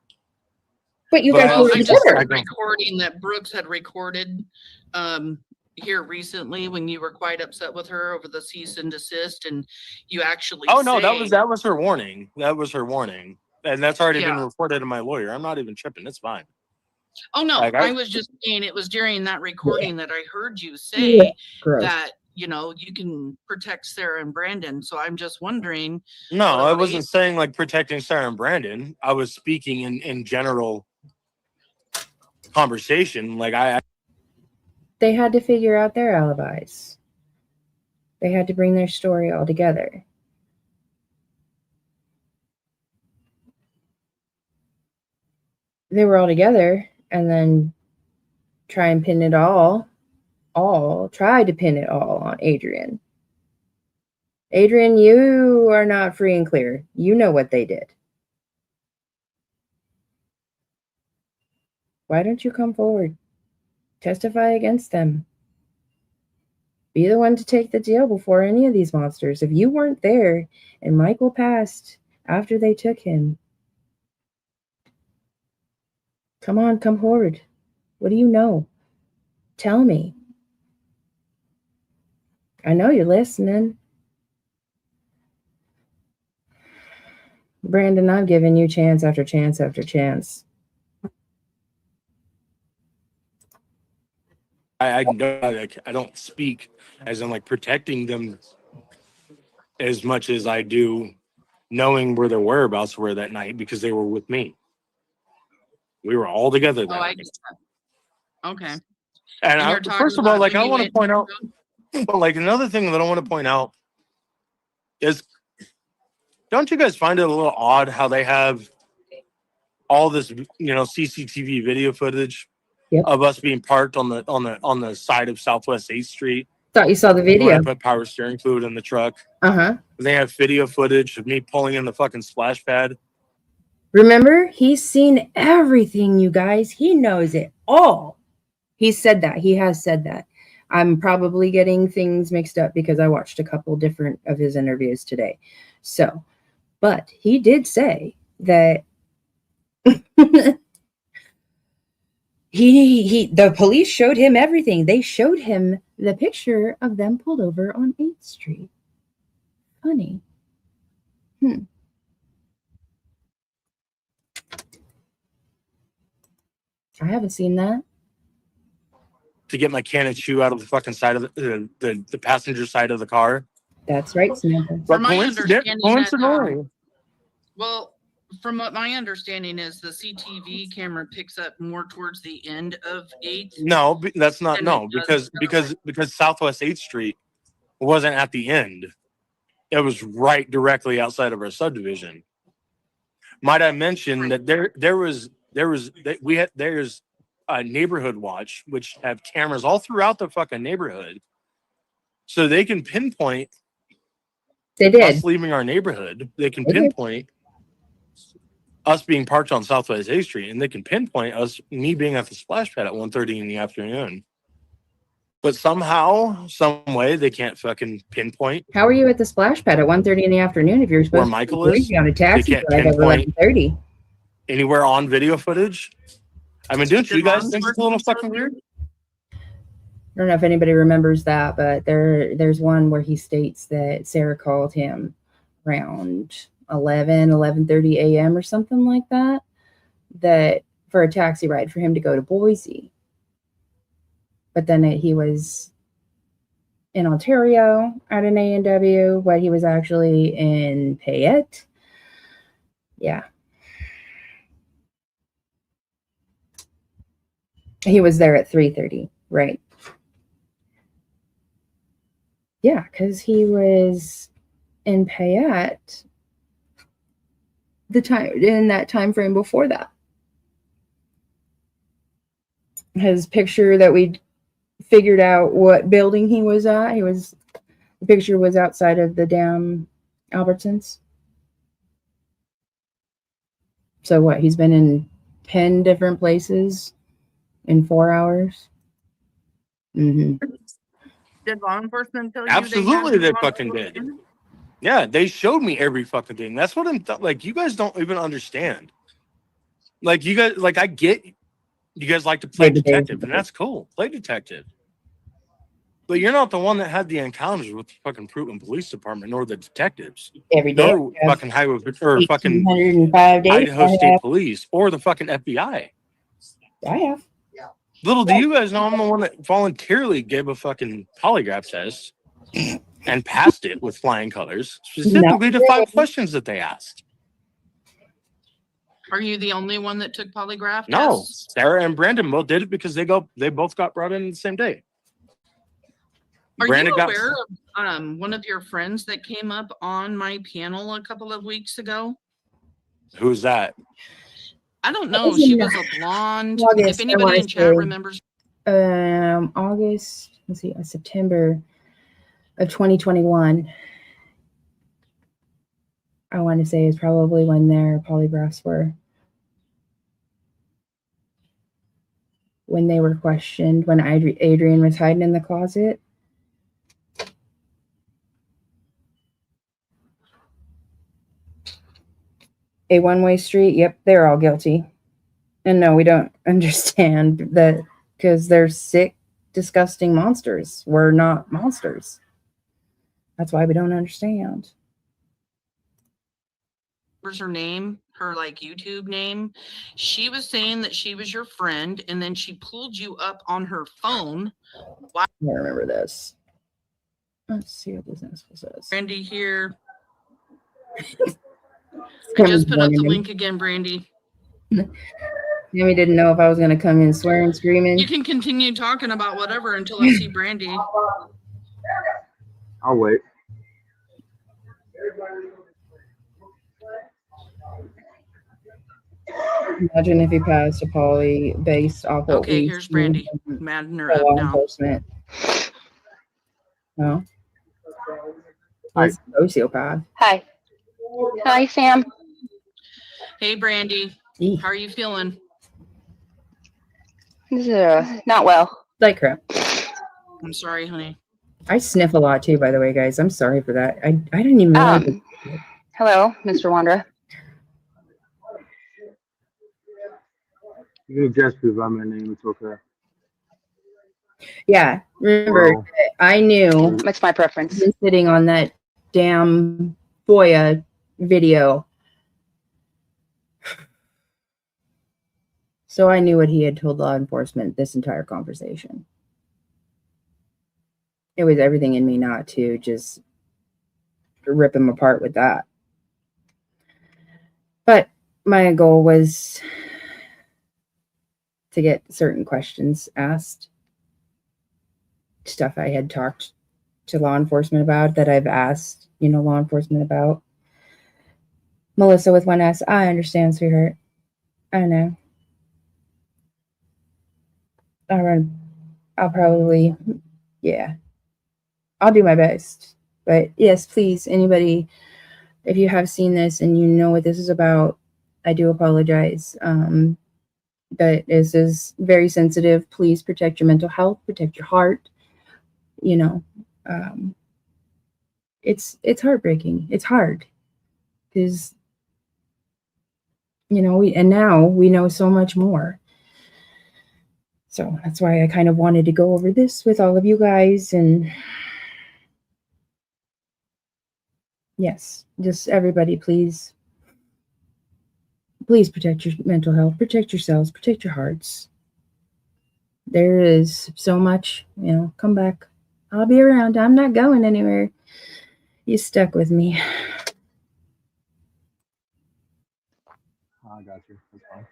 But you guys were together. Recording that Brooks had recorded here recently when you were quite upset with her over the cease and desist, and you actually that was her warning. That was her warning. And that's already been reported to my lawyer. I'm not even tripping. It's fine. Oh no, I was just saying it was during that recording that I heard you say that you know, you can protect Sarah and Brandon. So I'm just wondering. No, out I of wasn't eight- saying like protecting Sarah and Brandon. I was speaking in general conversation. Like They had to figure out their alibis. They had to bring their story all together. They were all together and then try and pin it try to pin it all on Adrien. Adrien, you are not free and clear. You know what they did. Why don't you come forward? Testify against them. Be the one to take the deal before any of these monsters. If you weren't there and Michael passed after they took him, come on, come forward. What do you know? Tell me. I know you're listening. Brandon, I've given you chance after chance after chance. I know, like, I don't speak as in like protecting them as much as I do knowing where their whereabouts were that night because they were with me. We were all together that Oh, I night. get that. Okay. And And you're talking first of all, about like when I you want to went- point out, but like another thing that I want to point out is, don't you guys find it a little odd how they have all this, CCTV video footage of us being parked on the side of Southwest 8th Street? Thought you saw the When I video. put power steering fluid in the truck. Uh-huh. They have video footage of me pulling in the fucking splash pad. Remember, he's seen everything, you guys. He knows it all. He said that. He has said that. I'm probably getting things mixed up because I watched a couple different of his interviews today. So, but he did say that the police showed him everything. They showed him the picture of them pulled over on 8th Street. Funny. I haven't seen that. To get my can of chew out of the fucking side of the passenger side of the car. That's right, Samantha. But my understanding, coincidentally, well, from what my understanding is, the CTV camera picks up more towards the end of 8th. no, that's not And no it does because Southwest 8th Street wasn't at the end. It was right directly outside of our subdivision. Might I mention that there's a neighborhood watch which have cameras all throughout the fucking neighborhood, so they can pinpoint They did. us leaving our neighborhood. They can pinpoint us being parked on Southwest 8th Street, and they can pinpoint me being at the splash pad at 1:30 in the afternoon. But somehow, some way, they can't fucking pinpoint How are you at the splash pad at 1:30 in the afternoon if you're supposed where to Michael is. be on a taxi They can't drive at pinpoint 11:30? anywhere on video footage. I mean, don't you Did guys law think it's a little fucking weird? I don't know if anybody remembers that, but there's one where he states that Sarah called him around 11:30 a.m. or something like that, that for a taxi ride for him to go to Boise. But then he was in Ontario at an A&W, but he was actually in Payette. Yeah. He was there at 3:30, right? Yeah, because he was in Payette in that time frame before that. His picture that we figured out what building he was at. The picture was outside of the damn Albertsons. So what? He's been in 10 different places in 4 hours. Mm-hmm. Did law enforcement tell you? Absolutely, they fucking did. Yeah, they showed me every fucking thing. That's what I'm like. You guys don't even understand. Like you guys, like I get you guys like to play detective, and that's cool. Play detective. But you're not the one that had the encounters with the fucking Fruitland Police Department, nor the detectives, Every day. nor fucking highway or fucking 105 days. Idaho State Police, or the fucking FBI. I have. Little do you guys know, I'm the one that voluntarily gave a fucking polygraph test. and passed it with flying colors, specifically to 5 questions that they asked. Are you the only one that took polygraph No, tests? Sarah and Brandon both did it because they both got brought in the same day. Are Brandon you got aware of one of your friends that came up on my panel a couple of weeks ago? who's that? I don't know. She was a blonde. August, If anybody in chat remembers, August, let's see, September of 2021. I want to say is probably when their polygraphs were. When they were questioned, when Adrien was hiding in the closet. A one-way street. Yep, they're all guilty. And no, we don't understand that because they're sick, disgusting monsters. We're not monsters. That's why we don't understand. what's her name? Her like YouTube name. She was saying that she was your friend, and then she pulled you up on her phone. I remember this. Let's see what this info says. Brandy here. I just put up the link again, Brandy. Tammy didn't know if I was going to come in swearing, screaming. You can continue talking about whatever until I see Brandy. I'll wait. Imagine if he passed a poly based off what Okay, we here's see Brandy. from Madden her up law now. enforcement. No. Hi. He's a sociopath. Hi. Hi, Sam. Hey, Brandy. Eek. How are you feeling? This is not well. Like crap. I'm sorry, honey. I sniff a lot too, by the way, guys. I'm sorry for that. I didn't even realize it. Hello, Mr. Wondra. You can just prove I'm my name. It's okay. Yeah. Remember, Wow. I knew It's my preference. him sitting on that damn FOIA video. So I knew what he had told law enforcement this entire conversation. It was everything in me not to just rip him apart with that. But my goal was to get certain questions asked. Stuff I had talked to law enforcement about that I've asked, law enforcement about. Melissa with one S. I understand, sweetheart. I know. I'll probably, yeah. I'll do my best. But yes, please, anybody, if you have seen this and you know what this is about, I do apologize. But this is very sensitive. Please protect your mental health, protect your heart. It's heartbreaking. It's hard because, now we know so much more. So that's why I kind of wanted to go over this with all of you guys. And yes, just everybody, please protect your mental health, protect yourselves, protect your hearts. There is so much, come back. I'll be around. I'm not going anywhere. You stuck with me. I got you. That's fine.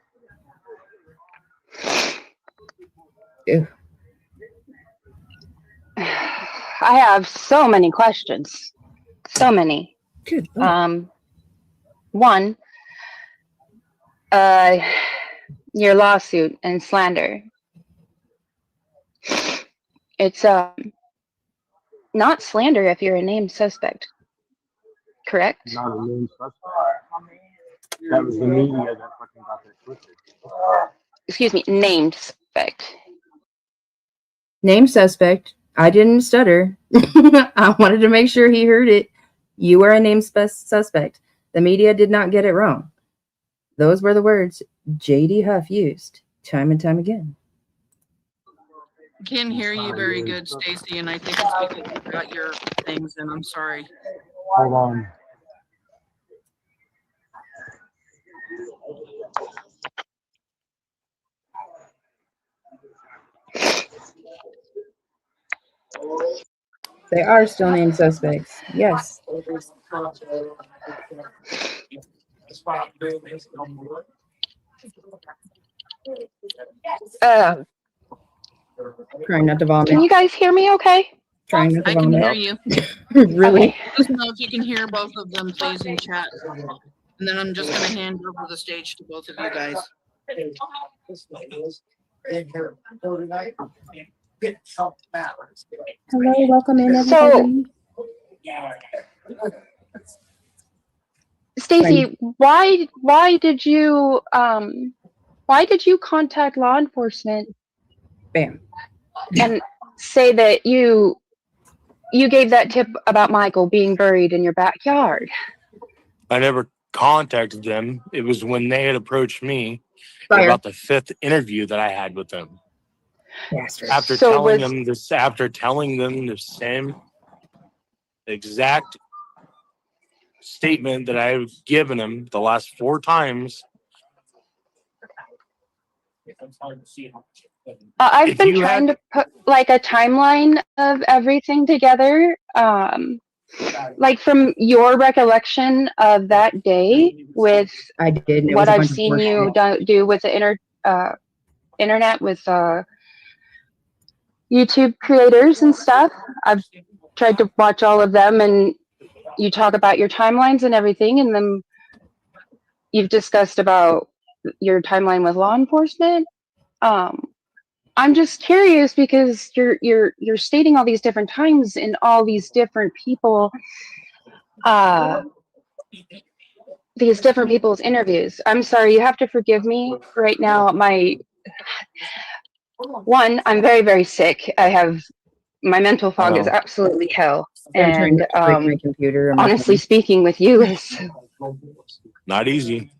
Ew. I have so many questions. So many. Good. One, your lawsuit and slander. It's not slander if you're a named suspect. Correct? Not a name suspect. That was the media that fucking got that twisted. Excuse me, named suspect. Name suspect. I didn't stutter. I wanted to make sure he heard it. You are a named suspect. The media did not get it wrong. Those were the words J.D. Huff used time and time again. Can't hear you very good, Stacey, and I think it's because you got your things in. I'm sorry. Hold on. They are still named suspects. Yes. Trying not to Can vomit. you guys hear me okay? Trying not to I can vomit. hear you. Really? Okay. Just know if you can hear both of them, please, in chat. And then I'm just going to hand over the stage to both of you guys. Hello, welcome in, So- everybody. Stacey, why did you contact law enforcement Bam. and say that you gave that tip about Michael being buried in your backyard? I never contacted them. It was when they had approached me Fire. about the 5th interview that I had with them. Bastard. After So telling was- them the same exact statement that I've given them the last 4 times. I've If been you trying had- to put like a timeline of everything together. Like from your recollection of that day with I did. what I've seen you do with the internet with YouTube creators and stuff. I've tried to watch all of them, and you talk about your timelines and everything, and then you've discussed about your timeline with law enforcement. I'm just curious because you're stating all these different times in all these different people, these different people's interviews. I'm sorry, you have to forgive me right now. I'm very, very sick. My mental fog is absolutely hell. I'm trying And to break my computer. and my honestly phone. speaking with you is Not easy.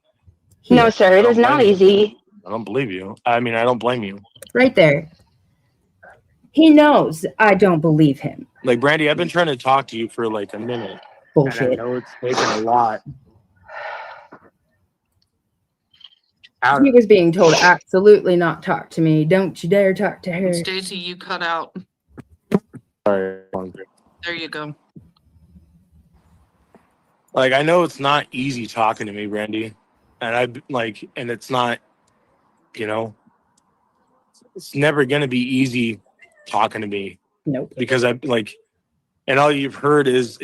no, sir. It is not easy. I don't believe you. I mean, I don't blame you. Right there. He knows I don't believe him. Like, Brandy, I've been trying to talk to you for like a minute. And I Bullshit. know it's taken a lot. He was being told absolutely not talk to me. Don't you dare talk to her. Stacey, you cut out. Sorry. There you go. Like, I know it's not easy talking to me, Brandy. And and it's not, it's never going to be easy talking to me Nope. because and all you've heard is,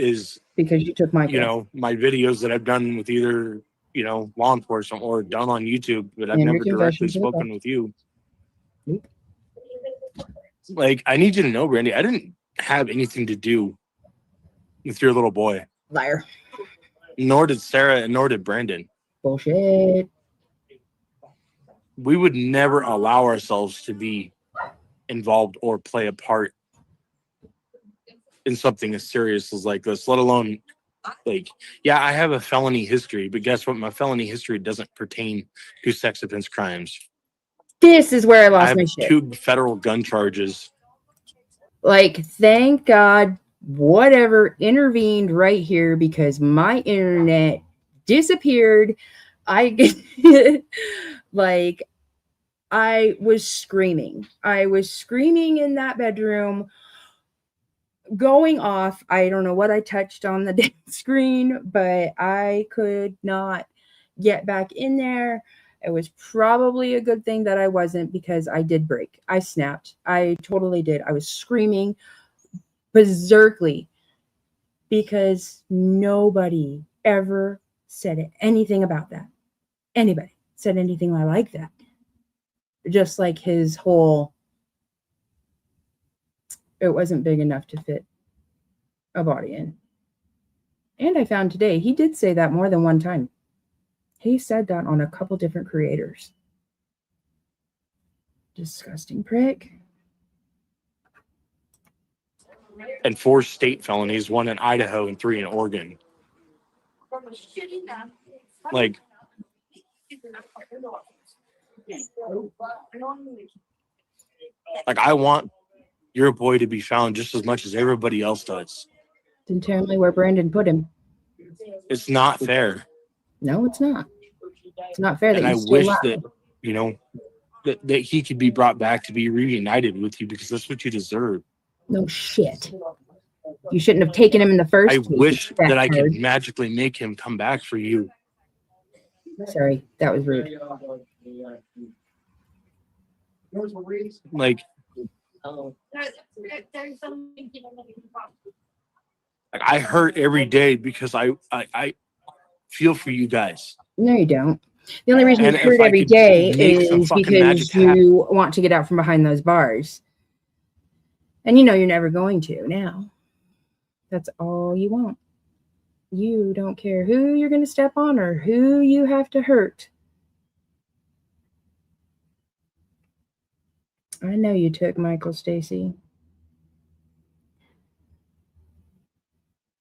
Because you took my my videos that I've done with either, law enforcement or done on YouTube, but I've And your never directly confessions with spoken with you. Nope. Like, I need you to know, Brandy, I didn't have anything to do with your little boy. liar. Nor did Sarah, and nor did Brandon. Bullshit. We would never allow ourselves to be involved or play a part in something as serious as like this, let alone yeah, I have a felony history, but guess what? My felony history doesn't pertain to sex offense crimes. This is where I I lost have my shit. 2 federal gun charges. Like, thank God whatever intervened right here because my internet disappeared. I was screaming. I was screaming in that bedroom, going off. I don't know what I touched on the damn screen, but I could not get back in there. It was probably a good thing that I wasn't because I did break. I snapped. I totally did. I was screaming berserkly because nobody ever said anything about that. Anybody said anything like that. Just like his whole, it wasn't big enough to fit a body in. And I found today, he did say that more than one time. He said that on a couple different creators. Disgusting prick. And 4 state felonies, 1 in Idaho and 3 in Oregon. Like, I want your boy to be found just as much as everybody else does. Didn't tell me where Brandon put him. It's not fair. No, it's not. It's not fair that And I you still wish lied. that, that he could be brought back to be reunited with you because that's what you deserve. No shit. You shouldn't have taken him in the first I place. wish that I could bastard. magically make him come back for you. Sorry, that was rude. Like I hurt every day because I feel for you guys. No, you don't. The only reason you And if hurt I every could day make some is fucking magic because you want to get out from behind those bars. And you know you're never going to now. That's all you want. You don't care who you're going to step on or who you have to hurt. I know you took Michael, Stacey.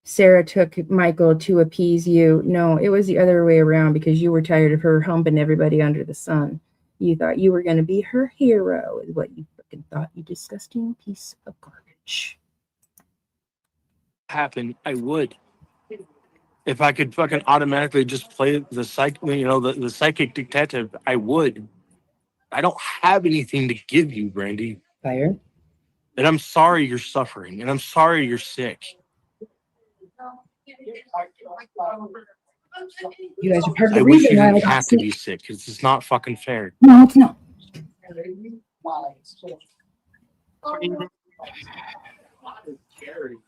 Sarah took Michael to appease you. No, it was the other way around because you were tired of her humping everybody under the sun. You thought you were going to be her hero, is what you fucking thought, you disgusting piece of garbage. Happen, I would. If I could fucking automatically just play the the psychic detective, I would. I don't have anything to give you, Brandy. Fire. And I'm sorry you're suffering, and I'm sorry you're sick. You guys are part of the I wish reason you why I didn't got have to sick. be sick, because it's not fucking fair. No, it's not.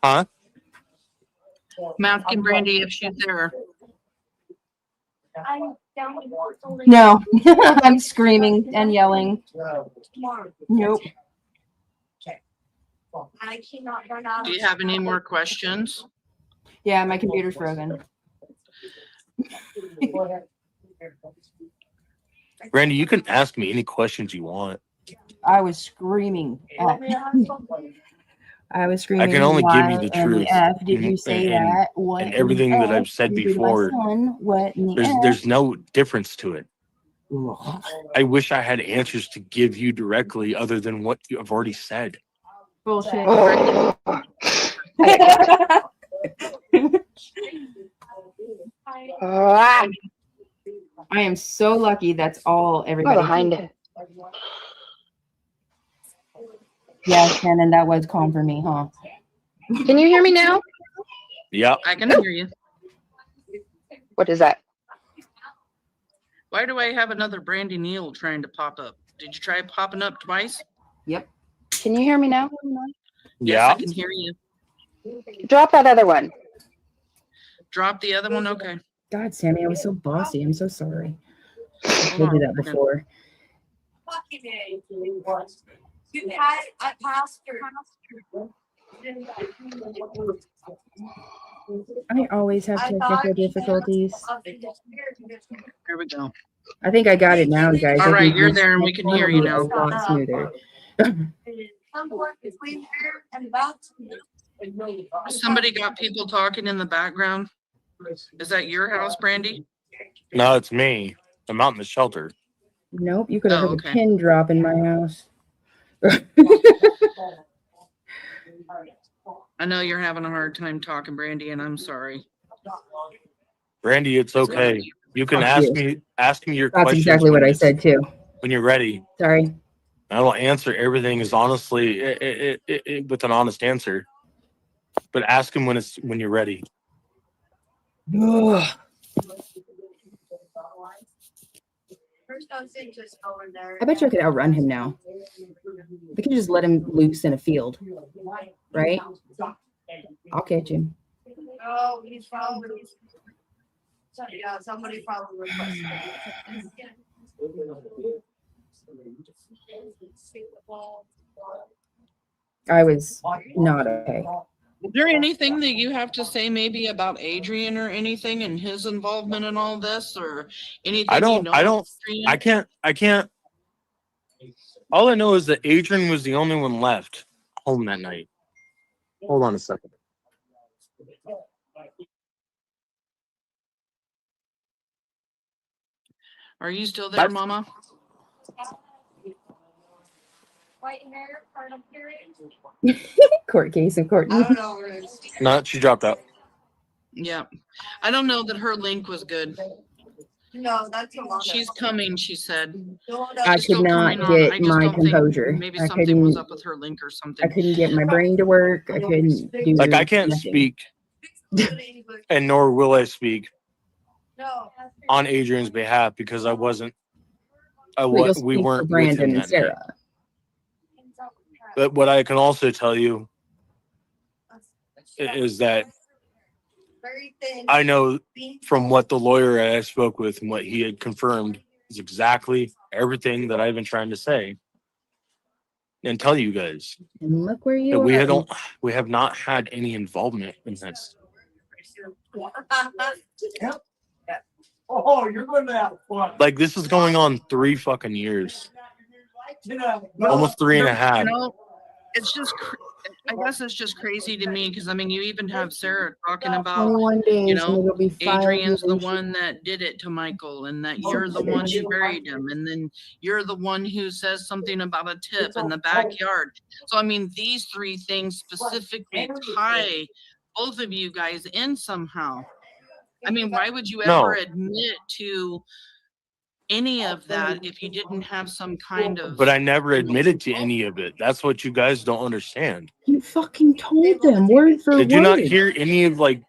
Huh? I'm asking Brandy if she's there. No, I'm screaming and yelling. Nope. Do you have any more questions? Yeah, my computer's frozen. Brandy, you can ask me any questions you want. I was screaming. I was screaming. I can only give you the why in truth. F did you say and that? What and in everything the that I've F said did my before, son? What in the F? there's no difference to it. Ugh. I wish I had answers to give you directly other than what you have already said. Bullshit. Ah, I am so lucky. That's all everybody. behind it. Yeah, Shannon, that was calm for me, huh? Can you hear me now? Yeah. I can hear you. What is that? Why do I have another Brandy Neal trying to pop up? Did you try popping up twice? Yep. Can you hear me now? Yes, Yeah. I can hear you. Drop that other one. Drop the other one. Okay. God, Sammy, I was so bossy. I'm so sorry. I Hold told on you a that second. before. I passed her. I always have technical difficulties. Here we go. I think I got it now, guys. All I right, think you're this there and we next can one hear will you be now. A lot smoother. Somewhere between here and about. Somebody got people talking in the background. Is that your house, Brandy? No, it's me. I'm out in the shelter. Nope, you could have Oh, heard okay. a pin drop in my house. I know you're having a hard time talking, Brandy, and I'm sorry. Brandy, it's okay. You can Fuck ask me your That's questions exactly what I said too. when you're ready. Sorry. I will answer everything as honestly with an honest answer. But ask him when you're ready. Ugh. I bet you I could outrun him now. We could just let him loose in a field, right? I'll catch him. Oh, he's probably. Yeah, somebody probably requested. I was not okay. Is there anything that you have to say maybe about Adrien or anything and his involvement in all this or anything? I about Adrien? I can't. All I know is that Adrien was the only one left home that night. Hold on a second. Are you still there, Mama? White hair, part of period. Court case in court. I don't know where it's. No, she dropped out. Yeah. I don't know that her link was good. No, that's a lot. She's coming, she said. I She's could still not coming on. get I just my don't think composure. maybe I something was couldn't. up with her link or I something. couldn't get my brain to work. I couldn't do Like I can't nothing. speak, and nor will I speak No. on Adrien's behalf because I wasn't. But you'll We speak for weren't with him Brandon and that night. Sarah. But what I can also tell you is that Very thin. I know from what the lawyer I spoke with and what he had confirmed is exactly everything that I've been trying to say and tell you guys And look where that you are. we have not had any involvement in this. Oh, you're going to have fun. Like this is going on 3 fucking years, almost 3.5. You know, it's just, I guess it's just crazy to me because I mean, you even have Sarah talking about, 21 days, you know, and it'll be 5 Adrien's the years. one that did it to Michael, and that you're the one who buried him, and then you're the one who says something about a tip in the backyard. So I mean, these 3 things specifically tie both of you guys in somehow. I mean, why would you ever admit to any of that if you didn't have some kind of? But I never admitted to any of it. That's what you guys don't understand. You fucking told them word for word. Did you not hear any of like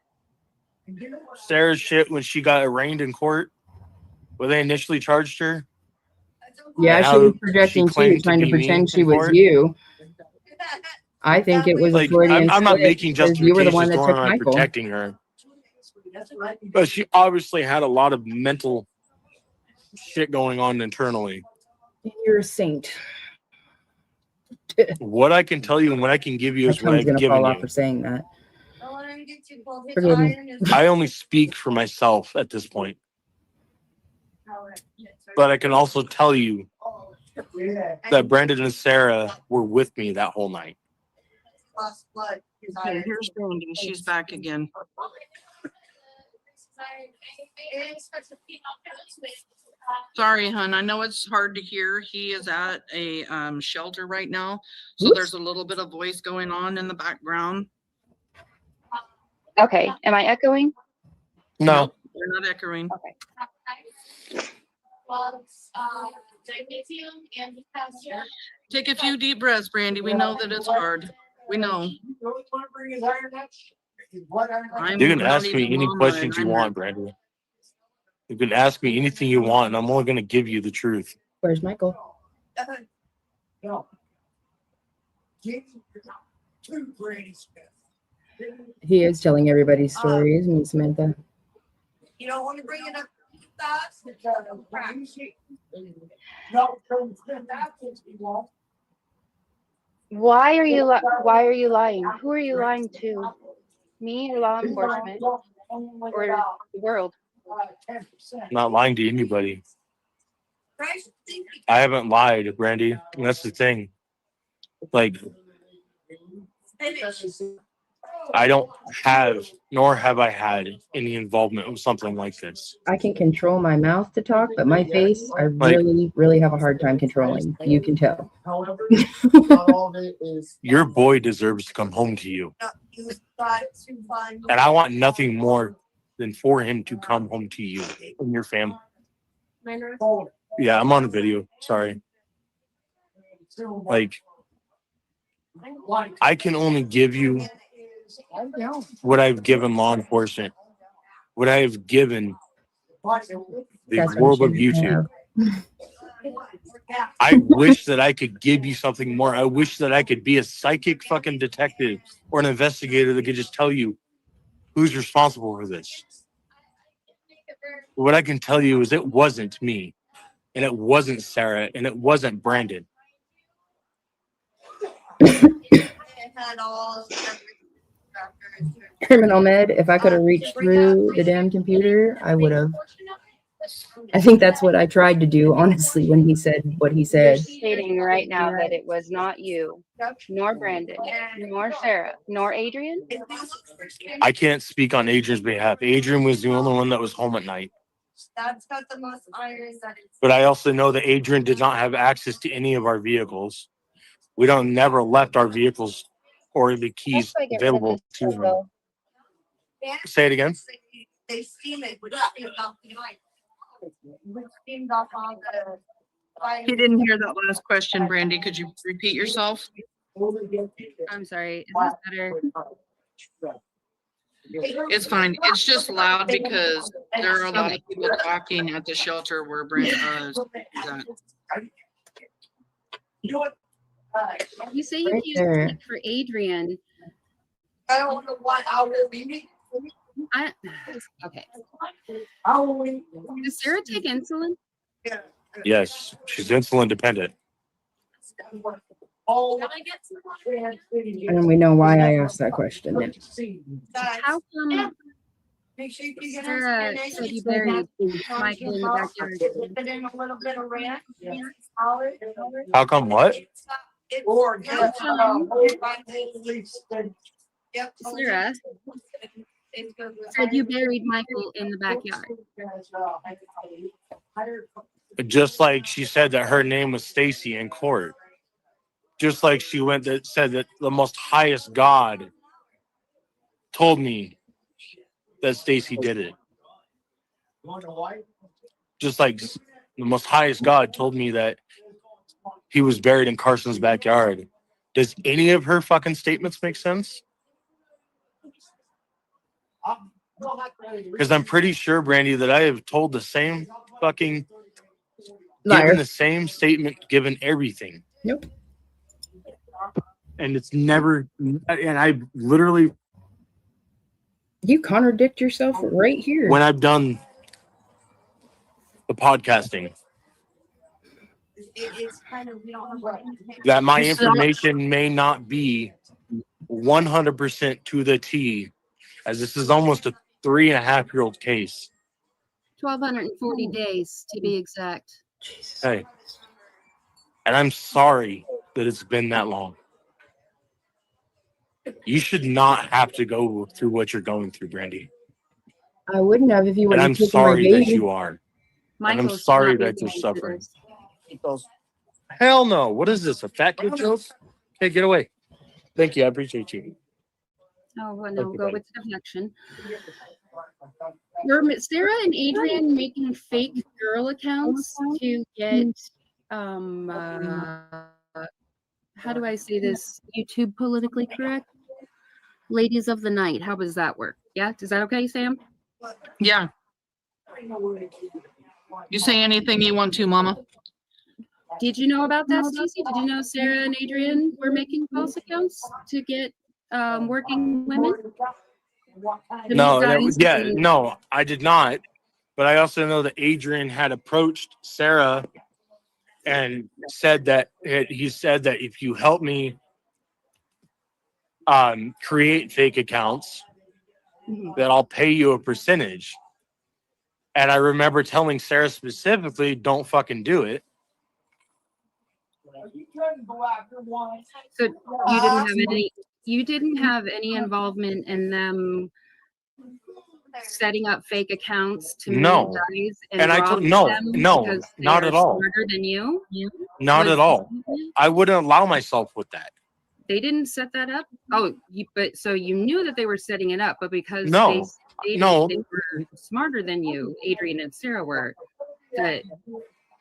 Sarah's shit when she got arraigned in court? When they initially charged her? Yeah, And she how was she projecting too, claimed to trying to be me pretend she in was court? you. I think it was a Like Freudian I'm not slip making because you were the one justifications that for took her. I'm Michael. protecting her. But she obviously had a lot of mental shit going on internally. You're a saint. What I can tell you and what I can give you My is what tongue's I've gonna given fall off you. for saying that. Don't let him get too close. Forgive me. I only speak for myself at this point. But I can also tell you that Brandon and Sarah were with me that whole night. Lost blood. Okay, here's Brandy. She's back again. Sorry, hun. I know it's hard to hear. He is at a shelter right now, so Oops. there's a little bit of voice going on in the background. Okay. Am I echoing? No. Nope, you're not echoing. Take a few deep breaths, Brandy. We know that it's hard. We know. I'm You can not ask me even any mama, questions and you I'm want, Brandon. You can ask me anything you want, and I'm only going to give you the truth. Where's Michael? He is telling everybody stories, and Samantha. You don't want to bring it up fast. Why are you lying? Who are you lying to? Me or law enforcement or the world? I'm not lying to anybody. I haven't lied, Brandy. And that's the thing. Like, I don't have, nor have I had any involvement with something like this. I can control my mouth to talk, but my face, I really, really have a hard time controlling. You can tell. Your boy deserves to come home to you. And I want nothing more than for him to come home to you and your family. Yeah, I'm on a video. Sorry. Like, I can only give you what I've given law enforcement, what I have given the That's what world you of shouldn't YouTube. have. I wish that I could give you something more. I wish that I could be a psychic fucking detective or an investigator that could just tell you who's responsible for this. What I can tell you is it wasn't me, and it wasn't Sarah, and it wasn't Brandon. Criminal med, if I could have reached through the damn computer, I would have. I think that's what I tried to do, honestly, when he said what he You're said. stating right now that it was not you, nor Brandon, nor Sarah, nor Adrien. I can't speak on Adrien's behalf. Adrien was the only one that was home at night. That's got the most iron that it's. But I also know that Adrien did not have access to any of our vehicles. We don't never left our vehicles or the keys How do I get rid of available this to them. photo? Say it again. They steam it with about the night. Steamed off on the. He didn't hear that last question, Brandy. Could you repeat yourself? I'm sorry. Is this better? It's fine. It's just loud because there are a lot of people talking at the shelter where Brent is at. You say you Right can't there. speak for Adrien. I don't know what I will be. Okay. Does Sarah take insulin? Yes, she's insulin dependent. And we know why I asked that question now. How come Sarah said you buried Michael in the backyard? How come what? Sarah said you buried Michael in the backyard. Just like she said that her name was Stacey in court. Just like she went that said that the most highest God told me that Stacey did it. Just like the most highest God told me that he was buried in Carson's backyard. Does any of her fucking statements make sense? Because I'm pretty sure, Brandy, that I have told the same fucking, Liar. given the same statement, given everything. Nope. And it's never, and I literally, You contradict yourself right here. when I've done the podcasting, that my information may not be 100% to the T, as this is almost a 3.5-year-old case. 1,240 days to be exact. Jesus. Hey, and I'm sorry that it's been that long. You should not have to go through what you're going through, Brandy. I wouldn't have if you And wouldn't I'm have taken sorry my that baby. you are. And I'm Michael should sorry not be that you're going through suffering. this. Hell no. What is this? A fat kid joke? Hey, get away. Thank you. I appreciate you. Oh, well, Thank no, you, go buddy. with the deflection. Were Sarah and Adrien making fake girl accounts to get, how do I say this? YouTube politically correct? Ladies of the night. How does that work? Yeah, is that okay, Sam? Yeah. You say anything you want to, Mama. Did you know about that, Stacey? Did you know Sarah and Adrien were making false accounts to get working women? To No, meet that guys was, yeah, and- no, I did not. But I also know that Adrien had approached Sarah and said that he said that if you help me create fake accounts, Mhm. that I'll pay you a percentage. And I remember telling Sarah specifically, don't fucking do it. So you didn't have any involvement in them setting up fake accounts to No. meet guys And I told- rob no, them no, because not they're at all. smarter than you? Not Was at all. this- I wouldn't allow myself with that. They didn't set that up? Oh, but so you knew that they were setting it up, but because No. they stated No. they were smarter than you, Adrien and Sarah were, that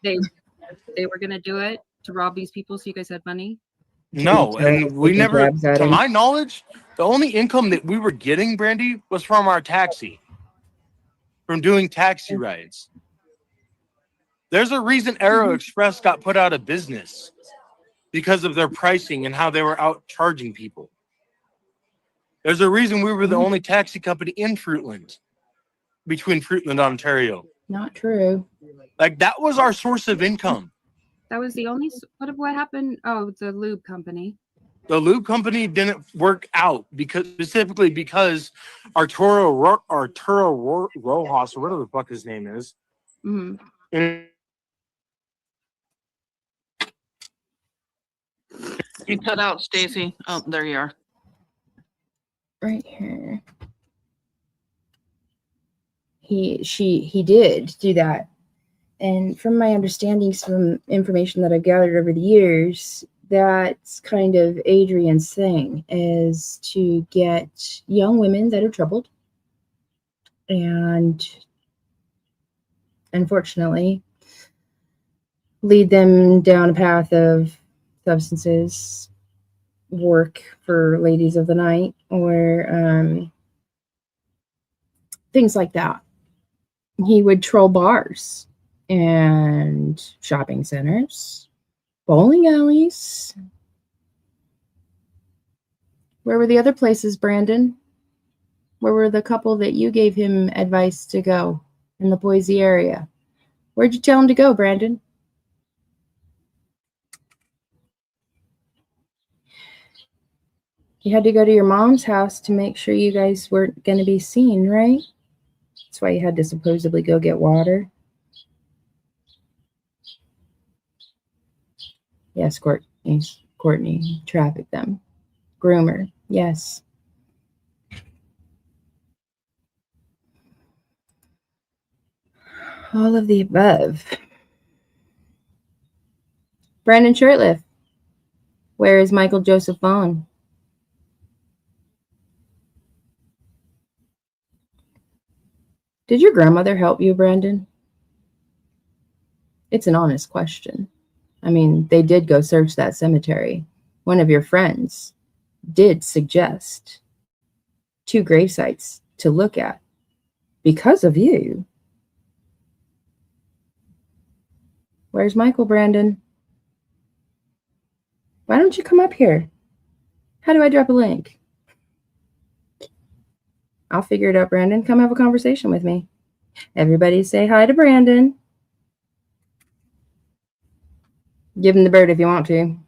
they were gonna do it to rob these people so you guys had money? No, and we Taking never, jabs at to him. my knowledge, the only income that we were getting, Brandy, was from our taxi, from doing taxi rides. There's a reason Aero Express got put out of business because of their pricing and how they were out charging people. There's a reason we were the only taxi company in Fruitland, between Fruitland, Ontario. Not true. Like, that was our source of income. That was the only what happened? Oh, the lube company. The lube company didn't work out specifically because Arturo Rojas, or whatever the fuck his name is. Hmm. And You cut out, Stacey. Oh, there you are. Right here. He did do that. And from my understandings from information that I've gathered over the years, that's kind of Adrien's thing, is to get young women that are troubled and unfortunately, lead them down a path of substances, work for ladies of the night, or things like that. He would troll bars and shopping centers, bowling alleys. Where were the other places, Brandon? Where were the couple that you gave him advice to go in the Boise area? Where'd you tell him to go, Brandon? You had to go to your mom's house to make sure you guys weren't going to be seen, right? That's why you had to supposedly go get water. Yes, Courtney trafficked them. Groomer, yes. All of the above. Brandon Shurtliff, where is Michael Joseph Vaughan? Did your grandmother help you, Brandon? It's an honest question. I mean, they did go search that cemetery. One of your friends did suggest 2 grave sites to look at because of you. Where's Michael, Brandon? Why don't you come up here? How do I drop a link? I'll figure it out, Brandon. Come have a conversation with me. Everybody say hi to Brandon. Give him the bird if you want to.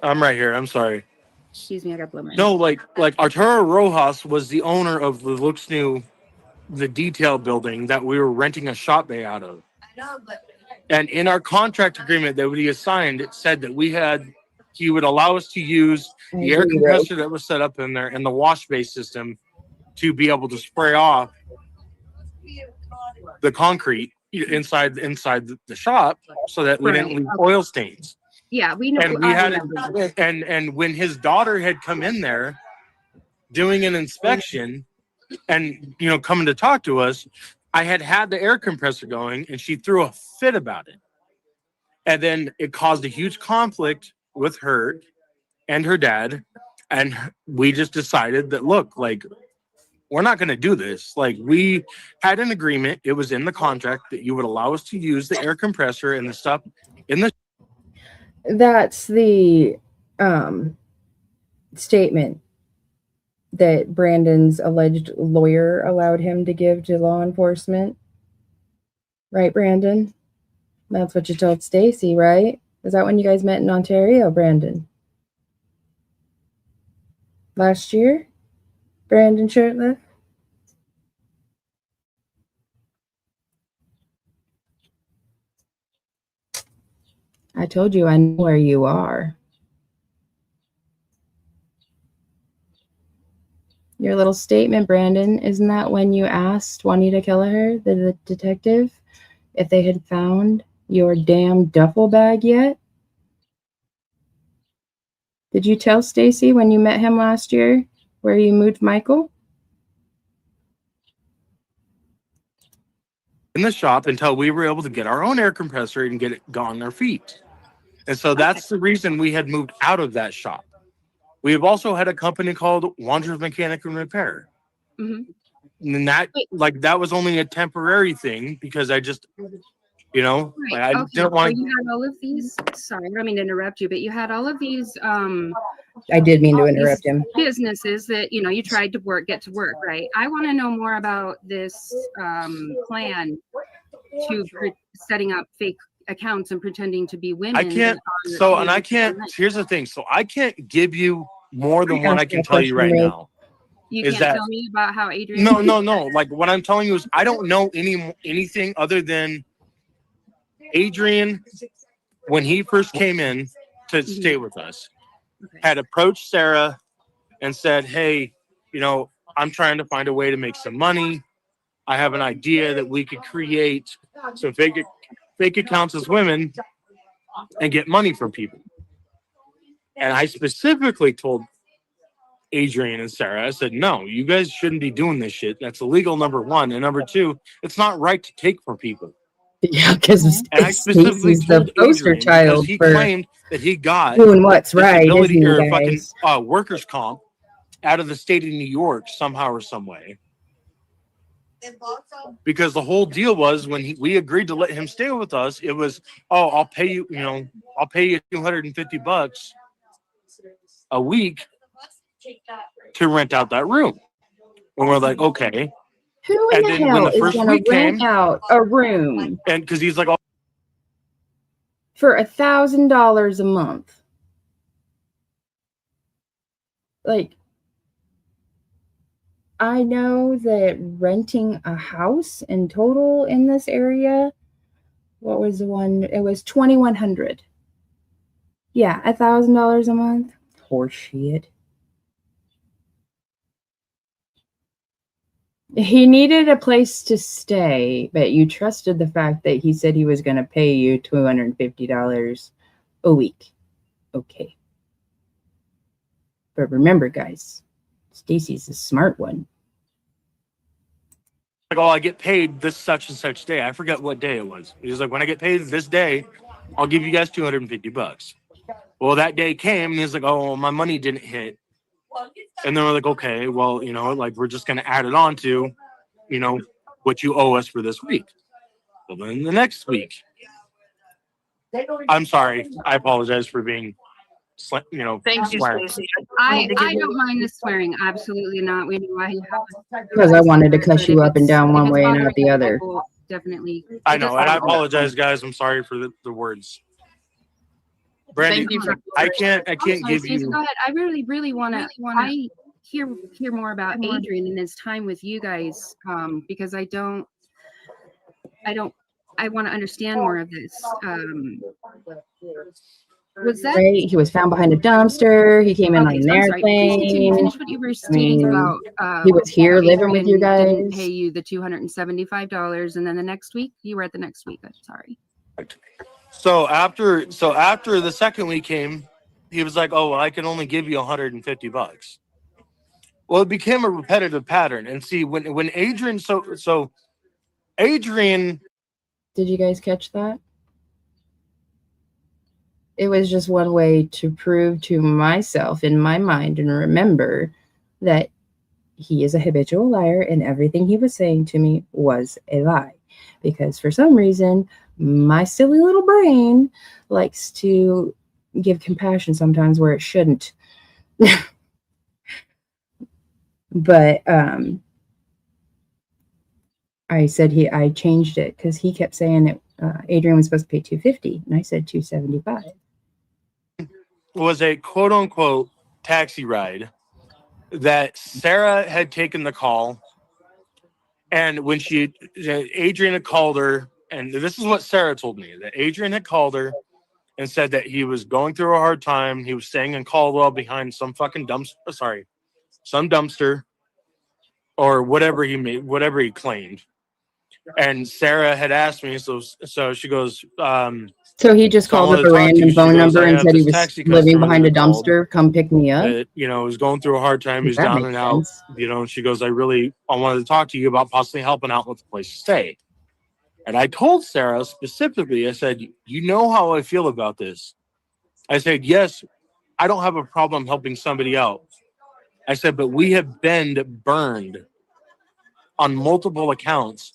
I'm right here. I'm sorry. Excuse me, I got blow my No, like Arturo Rojas was the owner of the Looks New, the detail building that we were renting a shop bay out of. And in our contract agreement that we assigned, it said that he would allow us to use the air compressor that was set up in there and the wash bay system to be able to spray off the concrete inside the shop so that we didn't leave oil stains. Yeah, we know. And we had and when his daughter had come in there doing an inspection and coming to talk to us, I had the air compressor going and she threw a fit about it. And then it caused a huge conflict with her and her dad. And we just decided that, look, like, we're not going to do this. Like, we had an agreement. It was in the contract that you would allow us to use the air compressor and the stuff in the. That's the statement that Brandon's alleged lawyer allowed him to give to law enforcement. Right, Brandon? That's what you told Stacey, right? Is that when you guys met in Ontario, Brandon? Last year? Brandon Shurtliff? I told you I know where you are. Your little statement, Brandon, isn't that when you asked Juanita Kelleher, the detective, if they had found your damn duffel bag yet? Did you tell Stacey when you met him last year where you moved Michael? In the shop until we were able to get our own air compressor and get it on our feet. And so that's the reason we had moved out of that shop. We have also had a company called Wondra Mechanic and Repair. Mm-hmm. And that was only a temporary thing because I just, Right. I didn't want. You had all of these. Sorry, I don't mean to interrupt you, but you had all of these. I did mean to interrupt him. Businesses that you tried to get to work, right? I want to know more about this plan to setting up fake accounts and pretending to be women. I can't. Here's the thing. So I can't give you more than what I can tell you right now. You can't tell me about how Adrien. No. Like what I'm telling you is I don't know anything other than Adrien, when he first came in to stay with us, had approached Sarah and said, hey, I'm trying to find a way to make some money. I have an idea that we could create some fake accounts as women and get money from people. And I specifically told Adrien and Sarah. I said, no, you guys shouldn't be doing this shit. That's illegal, number one. And number two, it's not right to take from people. Yeah, because And I specifically Stacey's the told poster Adrien because child he for claimed that he got doing what's right, disability isn't he, or fucking guys? workers' comp out of the state of New York somehow or some way. Because the whole deal was when we agreed to let him stay with us, it was, oh, I'll pay you, I'll pay you $250 a week to rent out that room. And we're like, okay. Who in And the then when hell the is first going to week rent came, out a room and because he's like, oh, for $1,000 a month? Like, I know that renting a house in total in this area, what was the one? It was $2,100. Yeah, $1,000 a month. Horseshit. He needed a place to stay, but you trusted the fact that he said he was going to pay you $250 a week. Okay. But remember, guys, Stacey's a smart one. like, oh, I get paid this such and such day. I forget what day it was. He was like, when I get paid this day, I'll give you guys $250. Well, that day came, and he's like, oh, my money didn't hit. And then we're like, okay, well, like we're just going to add it on to, what you owe us for this week. Well, then the next week, I'm sorry. I apologize for being, Thank you, swearing. Stacey. I don't mind the swearing. Absolutely not. We know why you have Because I wanted to cuss But you if up and it's- down if one it's way and bothering not the you, other. will definitely. I know, and I apologize, guys. I'm sorry for the words. Brandy, Thank you for. I can't Sorry, give Stacey, you. go ahead. I really want to. I hear more about Adrien and his time with you guys, because I want to understand more of this. Was that Right? He was found behind a dumpster. He came in on okay? an So I'm sorry. Please continue. airplane. Finish what you were stating about. He was here how living with you Adrien didn't guys. pay you the $275, and then the next week you were at the next week. I'm sorry. So after the second week came, he was like, "Oh, well, I can only give you $150." Well, it became a repetitive pattern. And see, when Adrien, so Adrien, Did you guys catch that? It was just one way to prove to myself in my mind and remember that he is a habitual liar and everything he was saying to me was a lie. Because for some reason, my silly little brain likes to give compassion sometimes where it shouldn't. But I said I changed it because he kept saying that Adrien was supposed to pay $250, and I said $275. was a quote unquote taxi ride that Sarah had taken the call. And when Adrien had called her, and this is what Sarah told me, that Adrien had called her and said that he was going through a hard time. He was staying in Caldwell behind some fucking dumpster or whatever he claimed. And Sarah had asked me, so she goes, So he just So I called wanted up to a talk to random you. She phone goes, number "I and have said he this was taxi living customer behind a that called dumpster. Come pick me up. that, was going through a hard time. He's That down makes and out, sense. and she goes, I wanted to talk to you about possibly helping out with a place to stay. And I told Sarah specifically, I said, you know how I feel about this. I said, yes, I don't have a problem helping somebody out. I said, but we have been burned on multiple accounts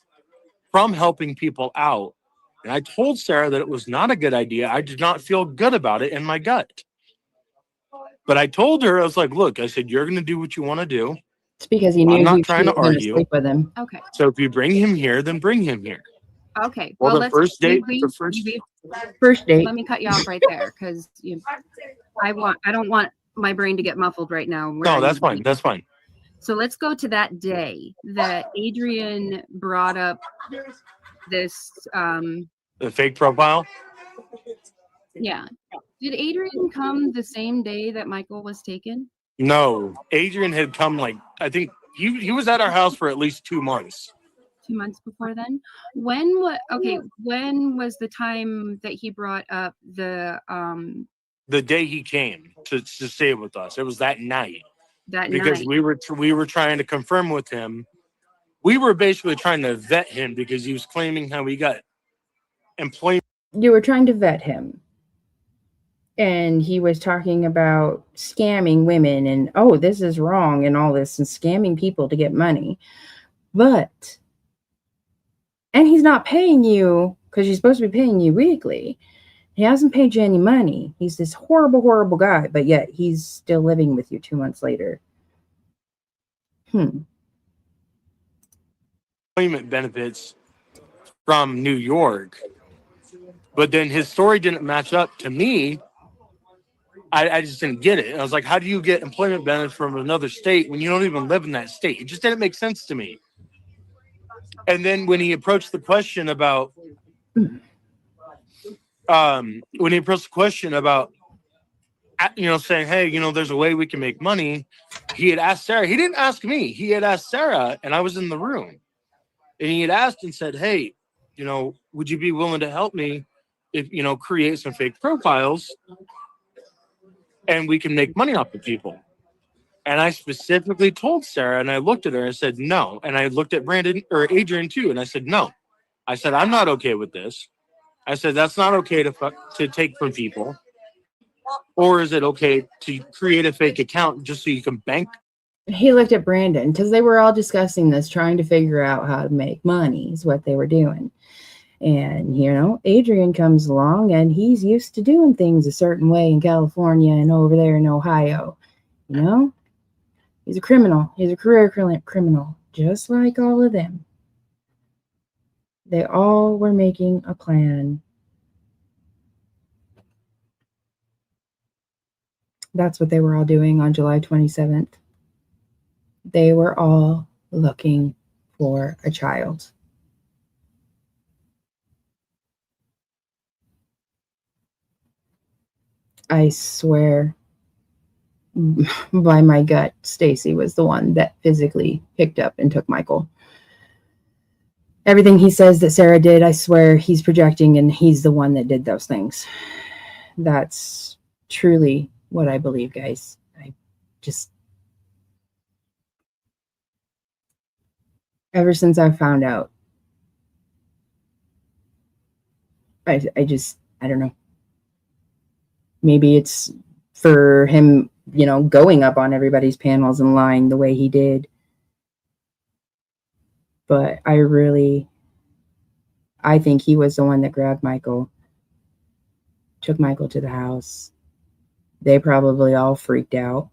from helping people out. And I told Sarah that it was not a good idea. I did not feel good about it in my gut. But I told her, I was like, look, I said, you're going to do what you want to do. It's because he I'm knew not she trying to was going to argue. sleep with him. Okay. So if you bring him here, then bring him here. Okay. Well, the let's first date, we- the first we- First date. Let me cut you off right there because I don't want my brain to get muffled right now. No, that's fine. That's fine. So let's go to that day that Adrien brought up this. The fake profile. Yeah. Did Adrien come the same day that Michael was taken? No, Adrien had come I think he was at our house for at least 2 months. 2 months before then. When was the time that he brought up the day he came to stay with us. It was that night. that because night. we were trying to confirm with him. We were basically trying to vet him because he was claiming how he got employment. You were trying to vet him. And he was talking about scamming women and, oh, this is wrong and all this and scamming people to get money. But, and he's not paying you because he's supposed to be paying you weekly. He hasn't paid you any money. He's this horrible, horrible guy, but yet he's still living with you 2 months later. Employment benefits from New York. But then his story didn't match up to me. I just didn't get it. I was like, how do you get employment benefits from another state when you don't even live in that state? It just didn't make sense to me. And then when he approached the question about saying, hey, there's a way we can make money. He had asked Sarah. He didn't ask me. He had asked Sarah, and I was in the room. And he had asked and said, hey, would you be willing to help me if, create some fake profiles and we can make money off of people? And I specifically told Sarah, and I looked at her and said, no. And I looked at Adrien too, and I said, no. I said, I'm not okay with this. I said, that's not okay to take from people. Or is it okay to create a fake account just so you can bank? He looked at Brandon because they were all discussing this, trying to figure out how to make money is what they were doing. And, Adrien comes along and he's used to doing things a certain way in California and over there in Ohio. He's a criminal. He's a career criminal, just like all of them. They all were making a plan. That's what they were all doing on July 27th. They were all looking for a child. I swear by my gut, Stacey was the one that physically picked up and took Michael. Everything he says that Sarah did, I swear he's projecting and he's the one that did those things. That's truly what I believe, guys. Ever since I found out, I don't know. Maybe it's for him, going up on everybody's panels and lying the way he did. But I think he was the one that grabbed Michael, took Michael to the house. They probably all freaked out.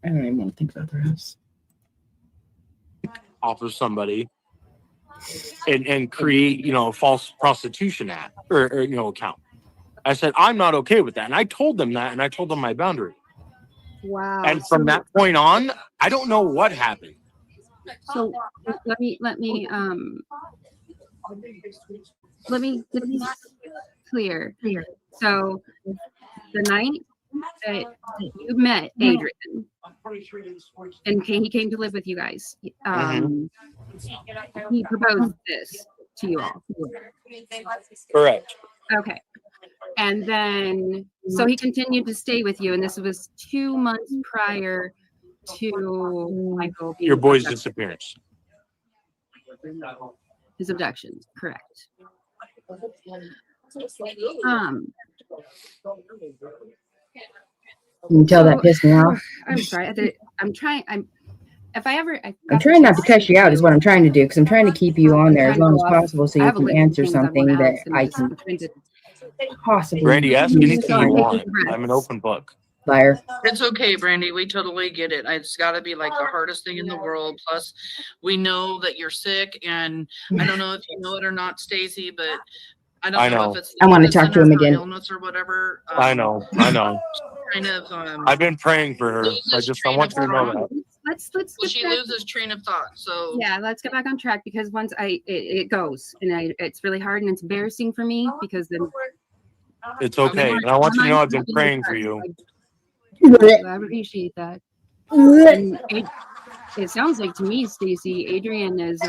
I don't even want to think about the rest. Off of somebody and create, a false prostitution act or account. I said, I'm not okay with that. And I told them that, and I told them my boundary. Wow. And from that point on, I don't know what happened. So let me clear. So the night that you met Adrien, and he came to live with you guys, he proposed this to you all. Correct. Okay. And then, so he continued to stay with you, and this was 2 months prior to Michael being Your boy's abducted. disappearance. His abduction, correct. You can tell that pissed me off. I'm sorry. I'm trying not to cuss you out is what I'm trying to do, because I'm trying to keep you on there as long as possible so you can answer something that I can possibly. Brandy, ask anything you want. I'm an open book. Liar. It's okay, Brandy. We totally get it. It's got to be like the hardest thing in the world. Plus, we know that you're sick, and I don't know if you know it or not, Stacey, but I don't know if it's. I want to talk to him again. Illness or whatever. I know. Kind of. I've been praying for her. I want you to know that. Let's she loses train of thought. So yeah, let's get back on track, because once it goes, and it's really hard and it's embarrassing for me, because then it's okay. And I want you to know I've been praying for you. I appreciate that. And it sounds like to me, Stacey, Adrien is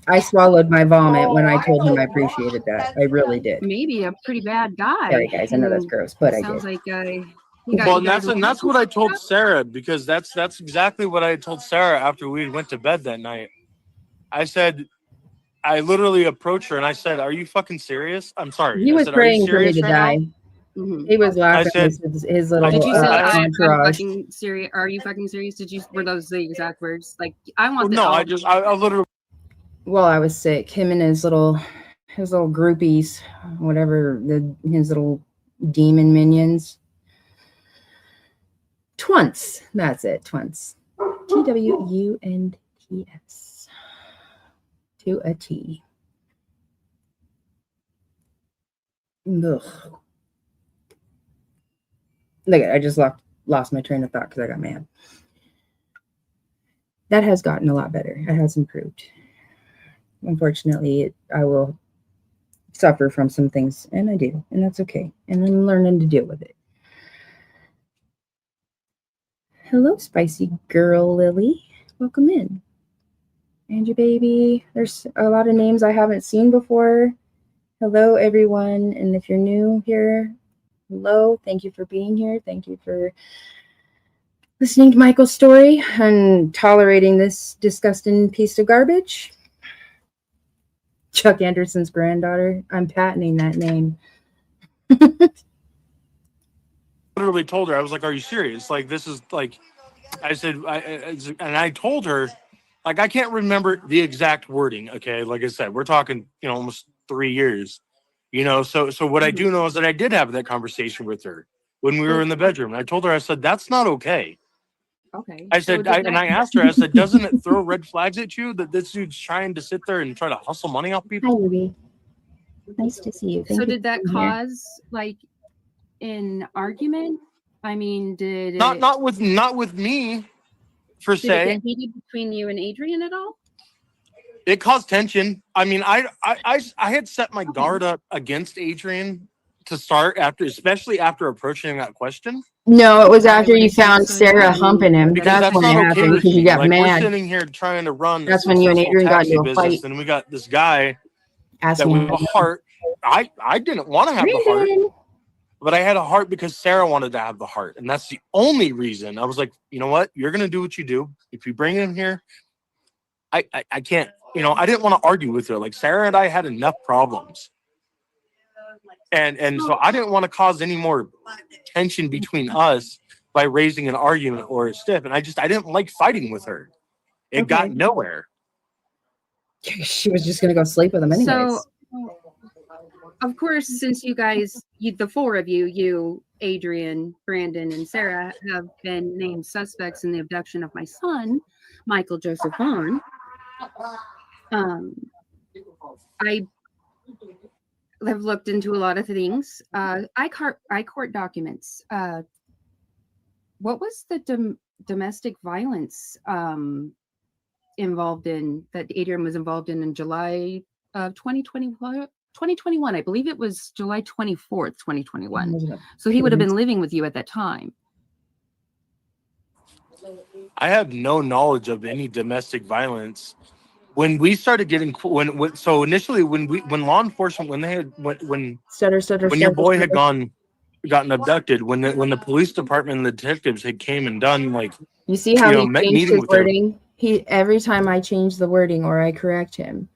I swallowed my vomit when I told him I appreciated that. I really did. Maybe a pretty bad guy. Sorry, guys. I know that's and gross, but I sounds did. like he got Well, you and guys that's what I told Sarah, because that's exactly what I told Sarah after we went to bed that night. I said, I literally approached her and I said, "Are you fucking serious?" I'm sorry. He I was said, "Are you praying for me serious to right now?" die. Mhm. He was laughing said- his little Did you say, I'm entourage. fucking serious? Are you fucking serious? Were those the exact words? Like, I Well, want no, I literally. Well, I was sick. Him and his little groupies, whatever his little demon minions. Twunts. That's it. Twunts. TWUNTS. To a T. Ugh. Look, I just lost my train of thought because I got mad. That has gotten a lot better. It has improved. Unfortunately, I will suffer from some things, and I do, and that's okay. And I'm learning to deal with it. Hello, spicy girl Lily. Welcome in. Angie baby. There's a lot of names I haven't seen before. Hello, everyone. And if you're new here, hello. Thank you for being here. Thank you for listening to Michael's story and tolerating this disgusting piece of garbage. Chuck Anderson's granddaughter. I'm patenting that name. literally told her, I was like, "Are you serious? Like, this is like," I said, and I told her, like, I can't remember the exact wording. Okay, like I said, we're talking, almost 3 years. So what I do know is that I did have that conversation with her when we were in the bedroom. I told her, I said, "That's not okay." Okay. I said, and I asked her, I said, "Doesn't it throw red flags at you that this dude's trying to sit there and try to hustle money off Hi, people?" Ruby. Nice to see you. Thank So you did that for being here. cause like an argument? I mean, did it Not with me per did it se. get heated between you and Adrien at all? It caused tension. I mean, I had set my guard up against Adrien to start especially after approaching that question. No, it was I after would you assume found so, Sarah yeah. humping him. Because That's that's when it not okay happened with because you me. got Like, we're mad. sitting here trying to run That's a when you and successful Adrien got taxi into a fight. business, and we got this guy that Asking we him. have a heart. I didn't want to have the heart, Brandon. but I had a heart because Sarah wanted to have the heart, and that's the only reason. I was like, you know what? You're gonna do what you do. If you bring him here, I can't. I didn't want to argue with her. Like, Sarah and I had enough problems. And so I didn't want to cause any more tension between us by raising an argument or a stiff. And I didn't like fighting with her. It got Okay. nowhere. She was just gonna go sleep with him anyways. So, of course, since you guys, the four of you, Adrien, Brandon, and Sarah, have been named suspects in the abduction of my son, Michael Joseph Vaughan, I have looked into a lot of things. I court documents. What was the domestic violence involved in that Adrien was involved in July of 2021? I believe it was July 24th, 2021. So he would have been living with you at that time. I have no knowledge of any domestic violence. When we started getting so initially when law enforcement when your boy had gotten abducted, when the police department and the detectives had came and done, like, you see how he changed meeting his with her. wording? Every time I change the wording or I correct him,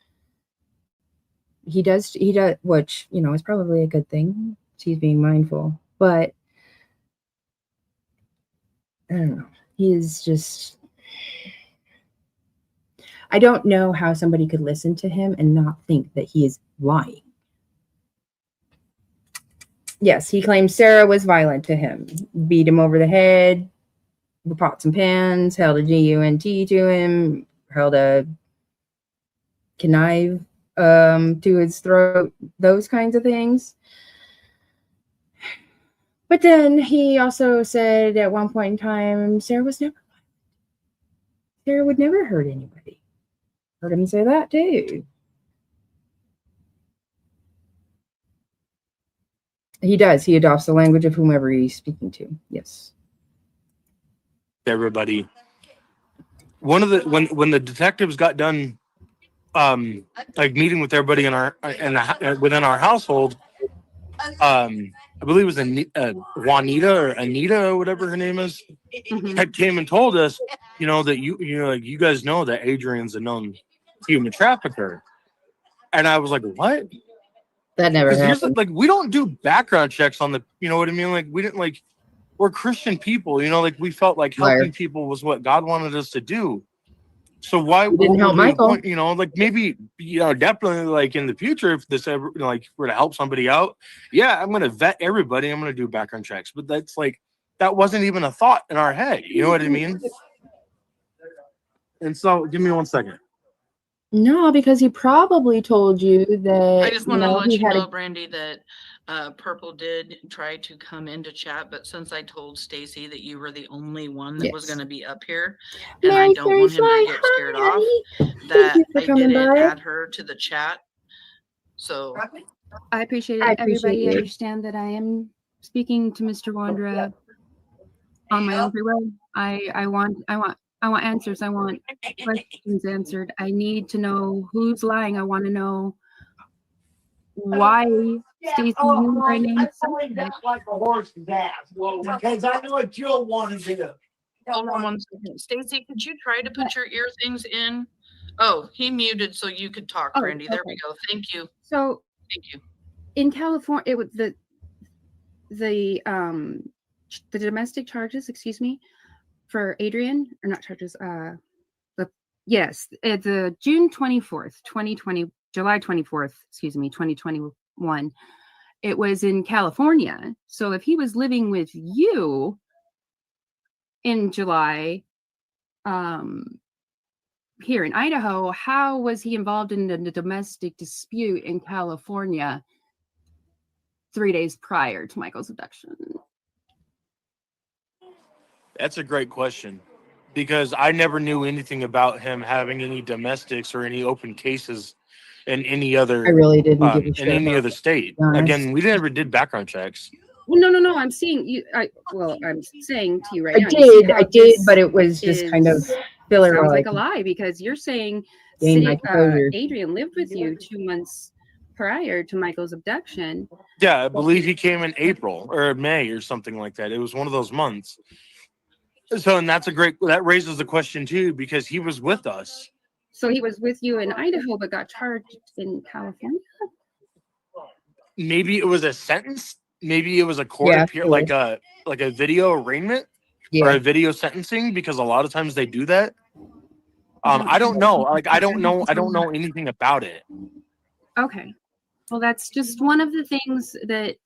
he does, which is probably a good thing. He's being mindful, but I don't know. He's just, I don't know how somebody could listen to him and not think that he is lying. Yes, he claims Sarah was violent to him, beat him over the head with pots and pans, held a GUNT to him, held a knife to his throat, those kinds of things. But then he also said at one point in time, Sarah would never hurt anybody. Heard him say that too. He does. He adopts the language of whomever he's speaking to. Yes. Everybody. One of the when the detectives got done like meeting with everybody in our within our household. I believe it was Juanita or Anita or whatever her name is, Mhm. had came and told us, that like you guys know that Adrien's a known human trafficker, and I was like, what? That never Because happened. like we don't do background checks on the, you know what I mean? Like we didn't like we're Christian people, like we felt like Liar. helping people was what God wanted us to do. So why You didn't help would we Michael. point, like maybe, definitely like in the future, if this ever, like were to help somebody out, yeah, I'm going to vet everybody. I'm going to do background checks, but that's like, that wasn't even a thought in our head. You know what I mean? And so give me 1 second. No, because he probably told you that I just want to let he you had know, Brandy, that Purple did try to come into chat, but since I told Stacey that you were the only one that was Yes. going to be up here, and Mary I don't want him Fly, to get scared hi, off, honey. that you for I coming didn't by. add her to the chat. So I appreciate it. I appreciate Everybody you. understand that I am speaking to Mr. Wondra on my own free will. I want answers. I want questions answered. I need to know who's lying. I want to know why Stacey knew my name. Like a horse's ass. Well, because I knew what Jill wanted to do. hold on 1 second. Stacey, could you try to put your ear things in? Oh, he muted so you could talk, Oh, Brandy. There we okay. go. Thank you. So Thank you. in California, it was the domestic charges, excuse me, for Adrien, or not charges, the June 24th, 2020, July 24th, excuse me, 2021. It was in California. So if he was living with you in July, here in Idaho, how was he involved in the domestic dispute in California 3 days prior to Michael's abduction? That's a great question, because I never knew anything about him having any domestics or any open cases in any other I really didn't give a in shit any about other state. be honest. Again, we never did background checks. Well, no. I'm seeing you. I'm saying to you right I now. You see how did, this but it was just kind of filler. sounds like a lie, because you're saying Gain my composure. Adrien lived with you 2 months prior to Michael's abduction. Yeah, I believe he came in April or May or something like that. It was one of those months. So, and that raises the question too, because he was with us. So he was with you in Idaho, but got charged in California. Maybe it was a sentence. Maybe it was a court Yeah, appear, it like a video arraignment or Yeah. a video sentencing, because a lot of times they do that. I don't know. Like I don't know anything about it. Okay. Well, that's just one of the things that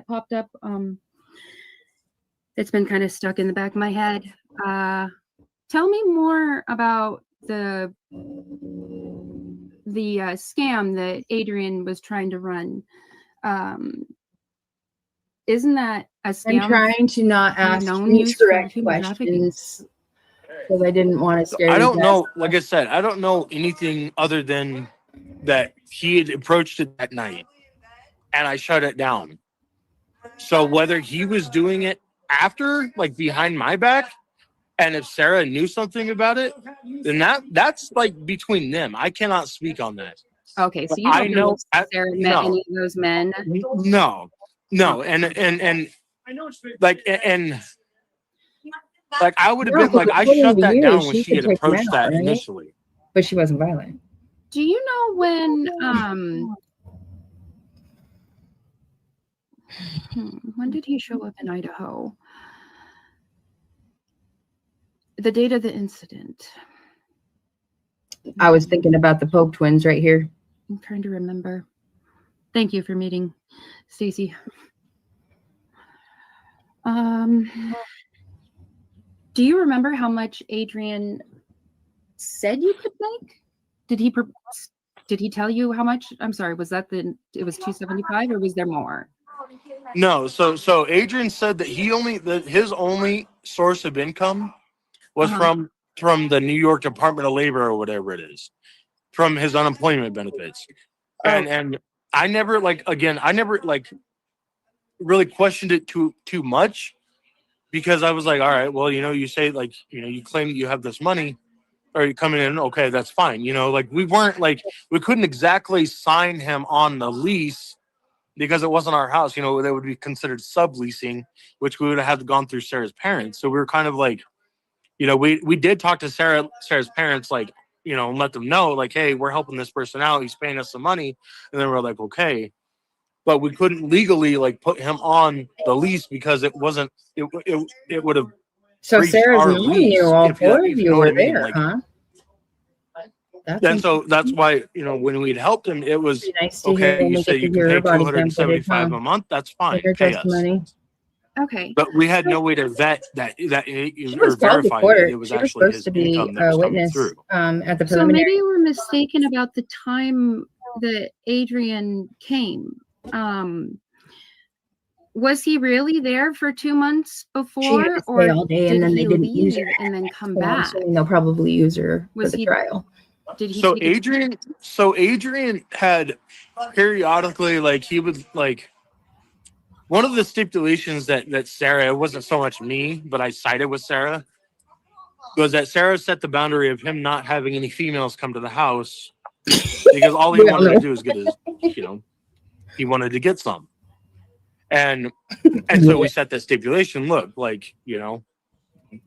popped up. It's been kind of stuck in the back of my head. Tell me more about the scam that Adrien was trying to run. Isn't that a scam? I'm trying to not ask known use for incorrect human trafficking? questions because I didn't want to scare I you don't guys. know. Like I said, I don't know anything other than that he had approached it that night, and I shut it down. So whether he was doing it after, like behind my back, and if Sarah knew something about it, then that's like between them. I cannot speak on that. Okay, so But you don't know if Sarah met no. any of those men? No, and like and like I would have No, been like, I according shut to that you, down when she she could had take him approached out, that right? initially. But she wasn't violent. Do you know when did he show up in Idaho? The date of the incident. I was thinking about the Pope twins right here. I'm trying to remember. Thank you for meeting, Stacey. Do you remember how much Adrien said you could make? Did he tell you how much? I'm sorry, was that it was 275 or was there more? No, so Adrien said that his only source of income was from the New York Department of Labor or whatever it is, from his unemployment benefits. And I never really questioned it too much, because I was like, all right, well, you say you claim that you have this money, or coming in, okay, that's fine. You know, like we weren't like, we couldn't exactly sign him on the lease because it wasn't our house. You know, that would be considered subleasing, which we would have gone through Sarah's parents. So we were kind of like, you know, we did talk to Sarah's parents, like, you know, and let them know, like, hey, we're helping this person out. He's paying us some money. And then we're like, okay. But we couldn't legally like put him on the lease because it wasn't, it would have. So breached Sarah's our mom lease, knew all if you- four if of you you know what were I mean, there, like- huh? That's And so that's why, you know, when we'd helped him, it was, be nice to hear okay, when you we say get you to can hear pay her body cam footage, $275 huh? a month, that's fine, Her pay us. testimony. Okay. But we had no way to vet that She or was called to verify that court. it was She was actually supposed his to be income that a was coming witness through. at the So preliminary. maybe we're mistaken about the time that Adrien came. Was he really there for 2 months She had before, to stay or all day, and did then he they didn't use leave her. and then come So I'm back? assuming they'll probably use her Was for the he- trial. Did he So take Adrien had periodically, like, he would, like, one of the stipulations that Sarah, it wasn't so much me, but I sided with Sarah, was that Sarah set the boundary of him not having any females come to the house because all he We all wanted know. to do is get his, you know, he wanted to get some. And so we set that stipulation, look, like, you know,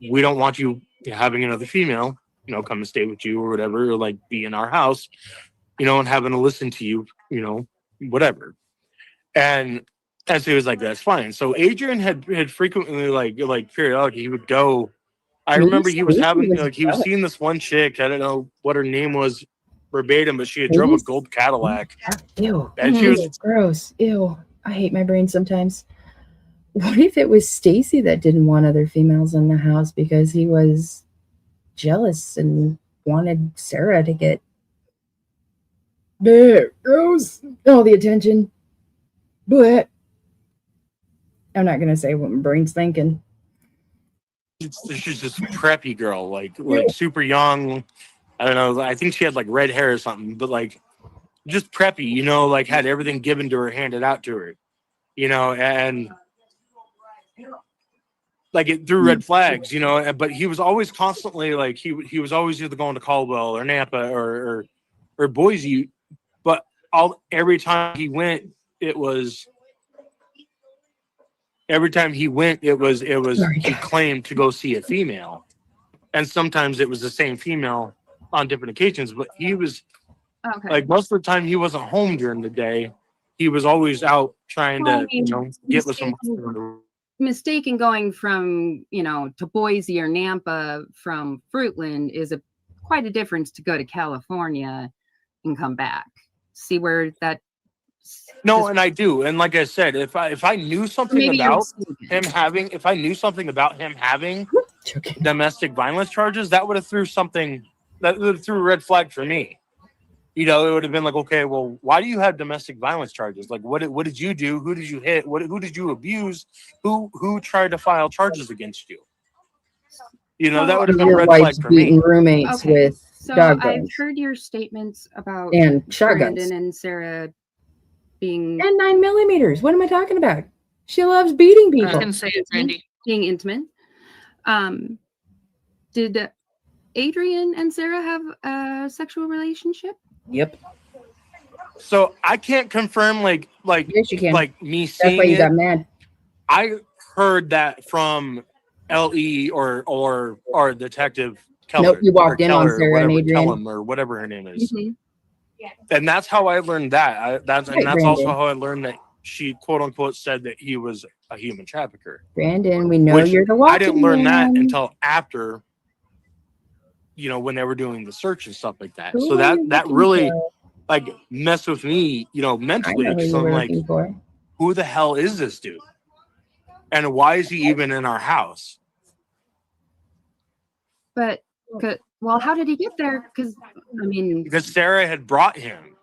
we don't want you having another female, you know, come and stay with you or whatever, or like be in our house, you know, and having to listen to you, you know, whatever. And so he was like, that's fine. So Adrien had frequently like periodically he would go. I remember he was having like he was seeing this one chick. I don't know what her name was verbatim, but she had drove a gold Cadillac. Ew. And she was Gross. Ew. I hate my brain sometimes. What if it was Stacey that didn't want other females in the house because he was jealous and wanted Sarah to get gross all the attention? But I'm not gonna say what my brain's thinking. she's this preppy girl, like super young. I don't know. I think she had like red hair or something, but like just preppy, you know, like had everything given to her, handed out to her, you know, and like it threw red flags, you know. But he was always constantly like he was always either going to Caldwell or Nampa or Boise, but every time he went, it was he claimed to go see a female, and sometimes it was the same female on different occasions. But he was Okay. like most of the time he wasn't home during the day. He was always out trying Well, I to mean, get with some. Mistaken going from, to Boise or Nampa from Fruitland is quite a difference to go to California and come back. See where that. No, and I do, and like I said, if I knew something Maybe you're about mistaken. if I knew something about him having domestic violence charges, that would have threw a red flag for me. You know, it would have been like, okay, well, why do you have domestic violence charges? Like, what did you do? Who did you hit? Who did you abuse? Who tried to file charges against you? You know, that would have been a Your red wife's flag for me. beating roommates Okay. with So dog I've bones heard your statements about and shotguns Brandon and Sarah being and 9mm. What am I talking about? She loves beating You people. can say it, Randy. being intimate. Did Adrien and Sarah have a sexual relationship? Yep. So I can't confirm like Yes, you can. like me That's why seeing you got it. mad. I heard that from LE or Detective Keller. Nope, you walked or in on Keller, Sarah and whatever, Adrien. Kellum or whatever her name is. Mhm. And that's how I learned that. That's Right, also Brandon. how I learned that she quote unquote said that he was a human trafficker. Brandon, we know Which you're the walking I didn't learn that man. until after, when they were doing the search and stuff like that. Who So are that you that looking really for? like messed with me, I mentally. know who So you I'm were like, looking for. who the hell is this dude? And why is he even in our house? But well, how did he get there? Because Because Sarah had brought him.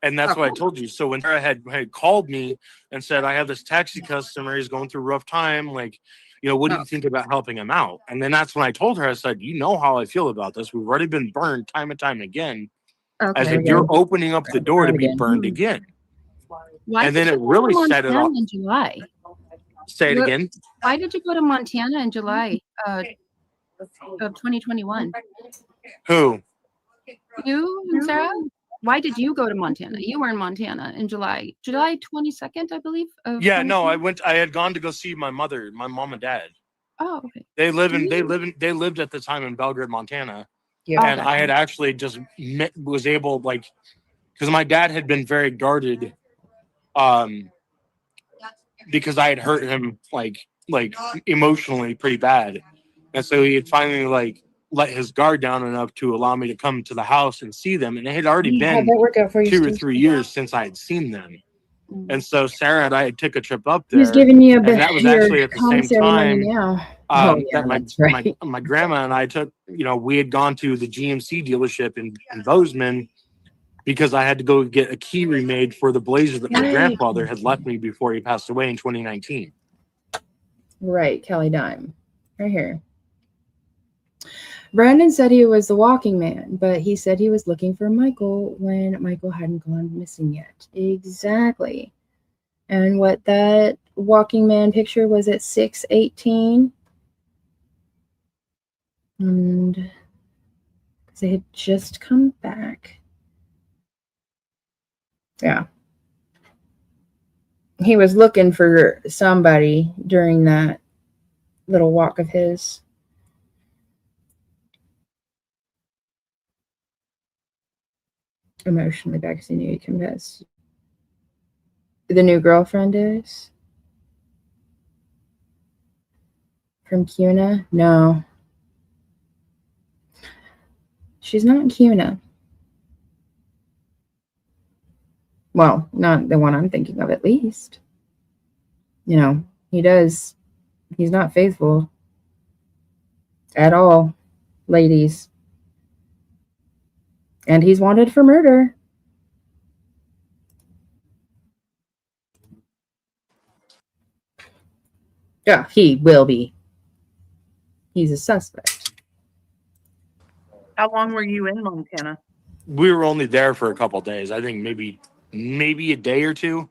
And that's what I Oh. told you. So when Sarah had called me and said, I have this taxi customer, he's going through a rough time. Like, what do you think about helping him out? And then that's when I told her, I said, you know how I feel about this. We've already been burned time and time again. I okay. said, you're opening up the door to be burned again. Why And did then you it go really to set it Montana off. in July? Say it What- again. Why did you go to Montana in July? of 2021. Who? You and Sarah? Why did you go to Montana? You were in Montana in July 22nd, I believe. Yeah, no, I had gone to go see my mom and dad. Oh, okay. They lived at the time in Belgrade, Montana. Yeah. And I had actually just was able, like, because my dad had been very guarded, because I had hurt him like emotionally pretty bad, and so he had finally like let his guard down enough to allow me to come to the house and see them. And it had already How'd been that work out for you, 2 or Stacey? 3 years since I had seen them, and so Sarah and I had took a trip up Who's there. giving you a And that was actually at the same commissary money time now? Oh, yeah, that that's right. my grandma and I took, we had gone to the GMC dealership in Bozeman because I had to go get a key remade for the Blazer that my Right. grandfather had left me before he passed away in 2019. Right, Kelly Dime. Right here. Brandon said he was the walking man, but he said he was looking for Michael when Michael hadn't gone missing yet. Exactly. And what that walking man picture was at 6:18. And because they had just come back. Yeah. He was looking for somebody during that little walk of his. Emotionally back because he knew he confessed. The new girlfriend is? From CUNA? No. She's not in CUNA. Well, not the one I'm thinking of, at least. He's not faithful at all, ladies. And he's wanted for murder. Yeah, he will be. He's a suspect. How long were you in Montana? We were only there for a couple of days. I think maybe a day or two.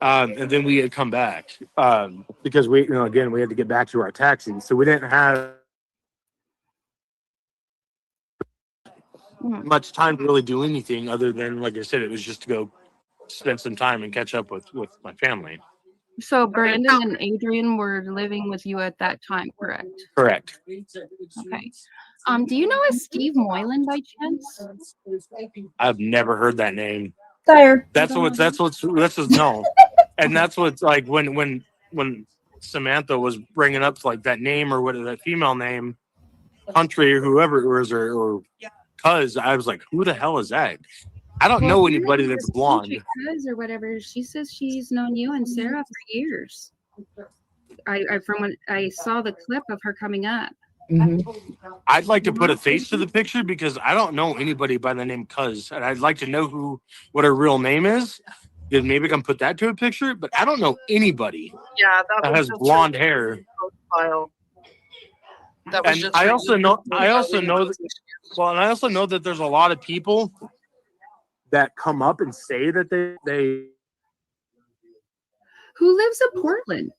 And then we had come back because we had to get back to our taxi. So we didn't have much time to really do anything other than, like I said, it was just to go spend some time and catch up with my family. So Brandon and Adrien were living with you at that time, correct? Correct. Okay. Do you know a Steve Moylan by chance? I've never heard that name. Sire. That's no. And that's what's like when Samantha was bringing up like that name or what that female name, country or whoever it was or cuz I was like, who the hell is that? I don't know anybody that's blonde. Cuz or whatever. She says she's known you and Sarah for years. I from when I saw the clip of her coming up. Mm-hmm. I'd like to put a face to the picture because I don't know anybody by the name Cuz, and I'd like to know what her real name is. Then maybe I can put that to a picture, but I don't know anybody that has blonde hair. And I also know that there's a lot of people that come up and say that they Who lives in Portland?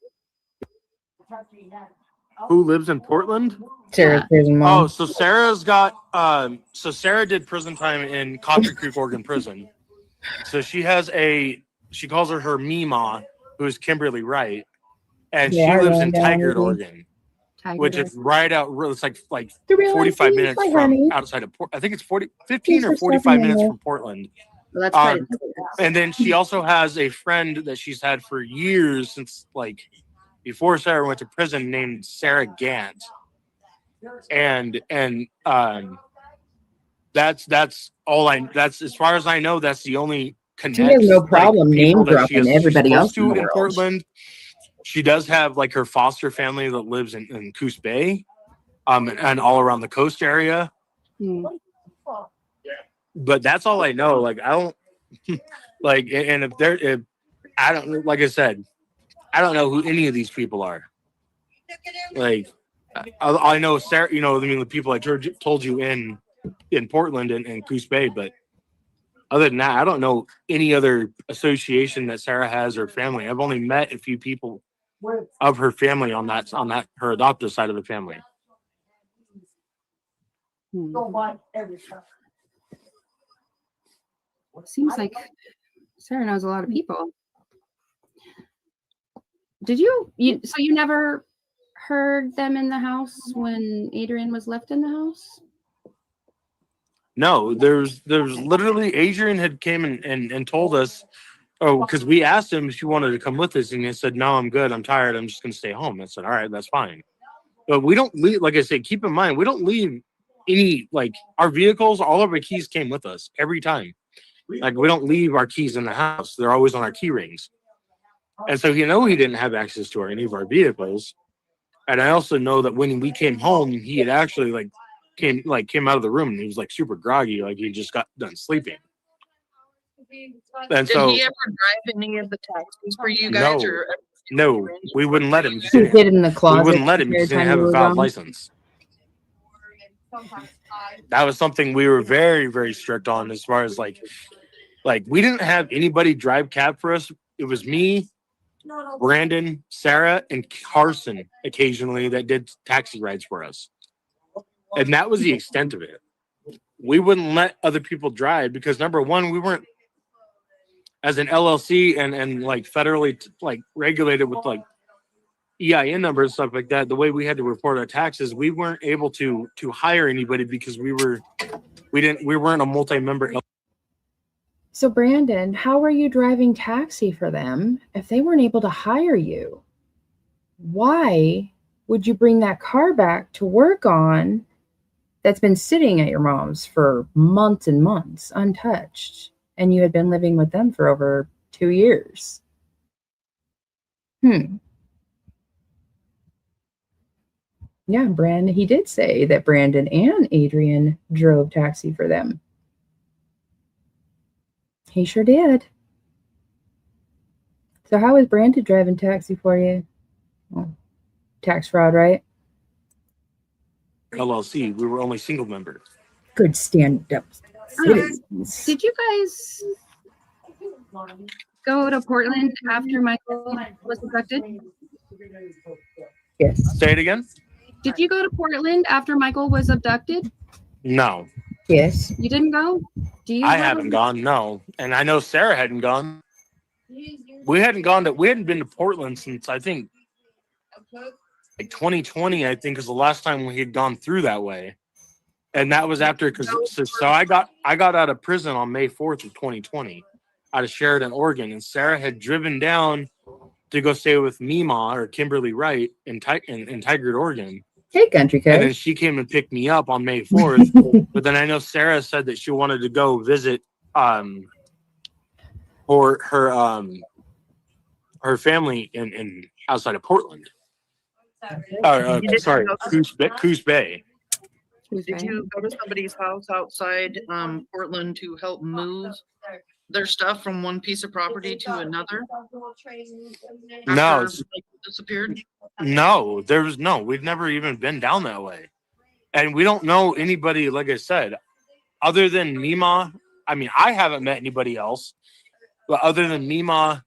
who lives in Portland. Sarah's prison mom. Oh, so Sarah's got so Sarah did prison time in Coffee Creek, Oregon prison. So she calls her Mima, who is Kimberly Wright, and she lives in Tigard, Oregon, which is right out. It's like 45 minutes from outside of Port. I think it's 15 or 45 minutes from Portland. Well, that's quite and then she also has a friend that she's had for years since before Sarah went to prison, named Sarah Gant. And that's all that's as far as I know, that's the only connect. She has no problem name that dropping everybody else in the world. Portland. She does have her foster family that lives in Coos Bay, and all around the coast area. But that's all I know. I don't and if I don't, like I said, I don't know who any of these people are. I know Sarah, the people I told you in Portland and Coos Bay, but other than that, I don't know any other association that Sarah has or family. I've only met a few people of her family on that her adoptive side of the family. Go by every time. Seems like Sarah knows a lot of people. Did you so you never heard them in the house when Adrien was left in the house? No, there's literally Adrien had came and told us, oh, because we asked him if he wanted to come with us, and he said, no, I'm good, I'm tired, I'm just gonna stay home. I said, all right, that's fine. But we don't leave, like I said, keep in mind, we don't leave any, like, our vehicles, all of our keys came with us every time. Like, we don't leave our keys in the house. They're always on our key rings. And so, he didn't have access to any of our vehicles. And I also know that when we came home, he had actually came out of the room and he was like super groggy, like he just got done sleeping. And Did so he ever drive any of the taxis for you guys? No. Or no, we wouldn't let him. He hid in the We closet. wouldn't let him because he didn't have a valid license. That was something we were very, very strict on as far as like we didn't have anybody drive cab for us. It was me, Brandon, Sarah, and Carson occasionally that did taxi rides for us. And that was the extent of it. We wouldn't let other people drive because, number one, we weren't, as an LLC and like federally like regulated with like EIN numbers and stuff like that, the way we had to report our taxes, we weren't able to hire anybody because we weren't a multi-member. So Brandon, how were you driving taxi for them if they weren't able to hire you? Why would you bring that car back to work on that's been sitting at your mom's for months and months untouched, and you had been living with them for over 2 years? Yeah, Brandon, he did say that Brandon and Adrien drove taxi for them. He sure did. So how is Brandon driving taxi for you? Well, tax fraud, right? LLC, we were only single member. Good stand-up citizens. Did you guys go to Portland after Michael was abducted? Yes. Say it again? Did you go to Portland after Michael was abducted? No, Yes. You didn't go? Do you? I haven't gone. No, and I know Sarah hadn't gone. We hadn't been to Portland since I think like 2020. I think is the last time we had gone through that way, and that was after so I got out of prison on May 4th of 2020 out of Sheridan, Oregon, and Sarah had driven down to go stay with Mima or Kimberly Wright in Tigard, Oregon. Hey, country And then code. she came and picked me up on May 4th. But then I know Sarah said that she wanted to go visit or her family in outside of Portland. Sorry, Coos Bay. did you go to somebody's house outside Portland to help move their stuff from one piece of property to another? No, After Michael disappeared. No, we've never even been down that way. And we don't know anybody, like I said, other than Mima. I mean, I haven't met anybody else, but other than Mima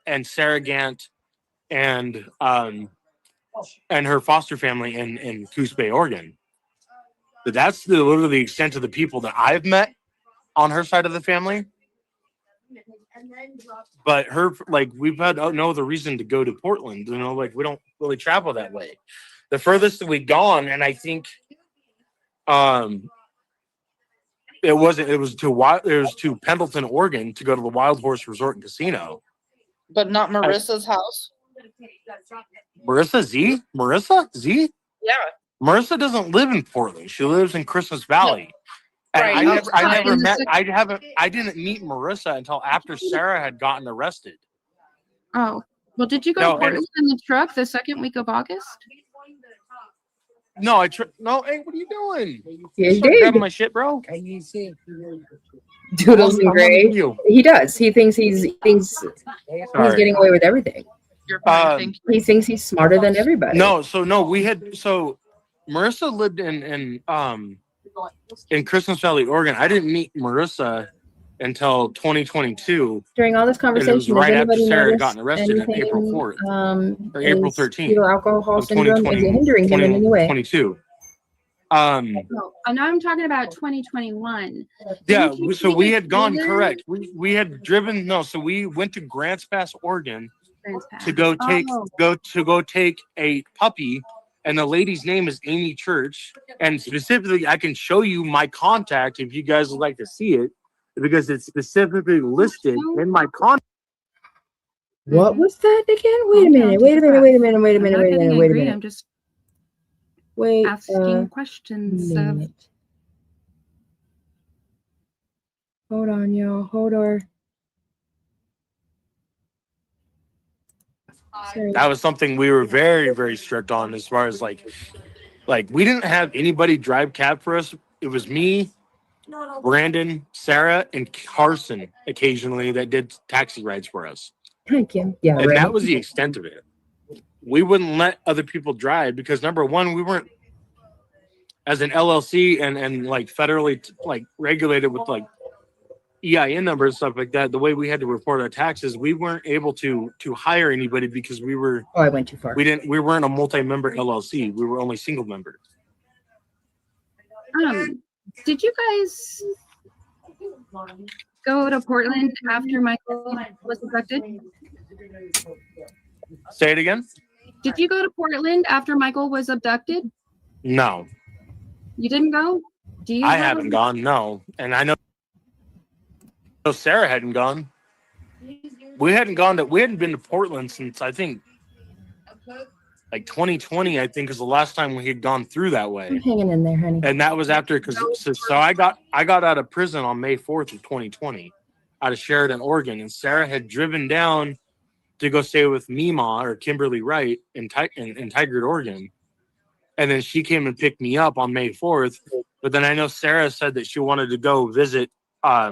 and Sarah Gant and her foster family in Coos Bay, Oregon. But that's literally the extent of the people that I've met on her side of the family. But we've had no other reason to go to Portland. We don't really travel that way. The furthest that we've gone, and I think it was to Pendleton, Oregon, to go to the Wild Horse Resort and Casino. But not Marissa's house? Marissa Z? Yeah. Marissa doesn't live in Portland. She lives in Christmas Valley. And Right. I didn't meet Marissa until after Sarah had gotten arrested. Oh, well, did you go No, to Portland in the truck the second week of August? No, no, hey, what are you doing? Yeah, he Start grabbing did. my shit, bro. Doodles and I'm on Gray. video. He does. He thinks he's Sorry. getting away with everything. You're fine. Thank you. He thinks he's smarter than everybody. So Marissa lived in Christmas Valley, Oregon. I didn't meet Marissa until 2022. During all this And it was conversation, right has after anybody Sarah had noticed gotten arrested on anything, April 4th or April is 13th fetal alcohol of syndrome? Is it hindering him in any way? 2022. No, and I'm talking about 2021. Yeah, Didn't you so take we it had gone further? correct. We had driven so we went to Grants Pass, Oregon Transpass. to go take Oh, a puppy, and the lady's name is Amy Church. And specifically, I can show you my contact if you guys would like to see it, because it's specifically listed in my contact. What was that again? Wait a Calm down, minute. take Wait a a minute. breath. Wait a minute. Wait a I'm minute. not Wait a getting minute. Wait a angry. minute. I'm just Wait. asking questions of. Minute. Hold on, y'all. Hold on. Sorry. That was something we were very, very strict on, as far as like we didn't have anybody drive cab for us. It was me, Brandon, Sarah, and Carson occasionally that did taxi rides for us. Thank you. Yeah, And right. that was the extent of it. We wouldn't let other people drive because, number one, we weren't, as an LLC and like federally like regulated with like EIN numbers and stuff like that. The way we had to report our taxes, we weren't able to hire anybody because we I went too far. we weren't a multi-member LLC. We were only single member. Did you guys go to Portland after Michael was abducted? Say it again. Did you go to Portland after Michael was abducted? No, You didn't go? Do you? I have haven't gone. No, and I know Sarah hadn't gone. We hadn't been to Portland since I think like 2020. I think is the last time we had gone through that I'm way, hanging in there, honey. and that was after so I got out of prison on May 4th of 2020, out of Sheridan, Oregon, and Sarah had driven down to go stay with Mima or Kimberly Wright in Tigard, Oregon, and then she came and picked me up on May 4th. But then I know Sarah said that she wanted to go visit her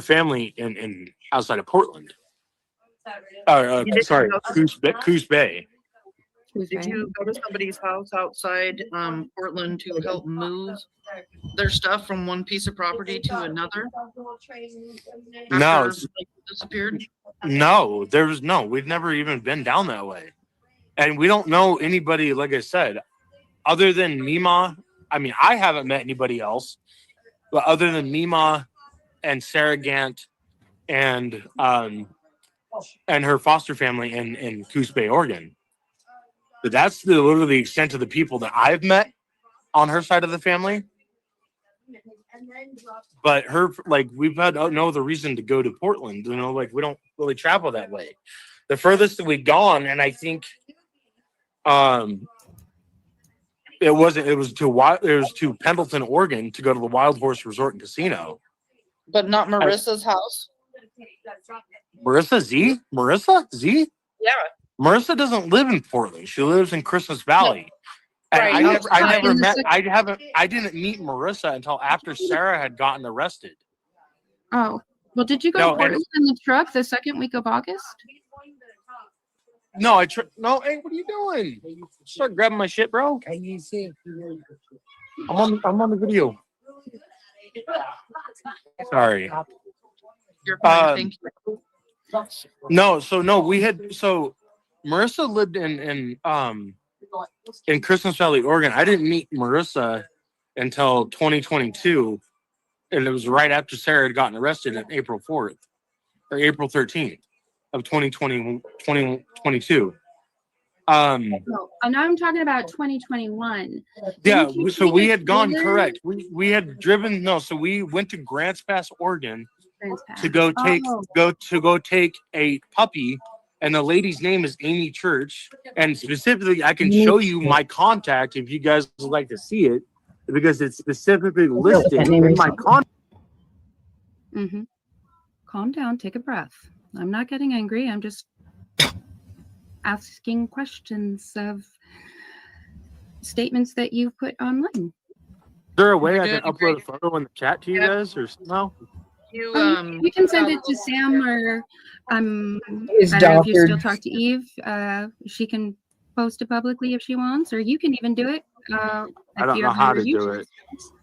family in outside of Portland. Sorry, Coos Bay. Did you go to somebody's house outside Portland to help move their stuff from one piece of property to another? No, After Michael disappeared. no, we've never even been down that way. And we don't know anybody, like I said, other than Mima. I mean, I haven't met anybody else, but other than Mima and Sarah Gant and her foster family in Coos Bay, Oregon. But that's literally the extent of the people that I've met on her side of the family. But we've had no other reason to go to Portland. We don't really travel that way. The furthest that we've gone, and I think it was to Pendleton, Oregon, to go to the Wild Horse Resort and Casino. But not Marissa's house? Marissa Z? Yeah. Marissa doesn't live in Portland. She lives in Christmas Valley. And Right. I didn't meet Marissa until after Sarah had gotten arrested. Oh, well, did you go No, to Portland in the truck the second week of August? No, no, hey, what are you doing? Start grabbing my shit, bro. I'm on the video. Sorry. You're fine, thank you. No, Marissa lived in Christmas Valley, Oregon. I didn't meet Marissa until 2022, and it was right after Sarah had gotten arrested on April 4th or April 13th of 2022. No, and I'm talking about 2021. Yeah, Didn't you so take we it had gone further? correct. We had driven so we went to Grants Pass, Oregon Transpass. to go take a puppy, and the lady's name is Amy Church. And specifically, I can show you my contact if you guys would like to see it, because it's specifically listed in my contact. Mm-hmm. Calm down, take a breath. I'm not getting angry. I'm just asking questions of statements that you've put online. Is there a way You're I can good, upload a photo in the chat to you guys, or no? You You can send it to Sam, or His I don't know if you doctor. still talk to Eve. She can post it publicly if she wants, or you can even do it. I don't know how to do it.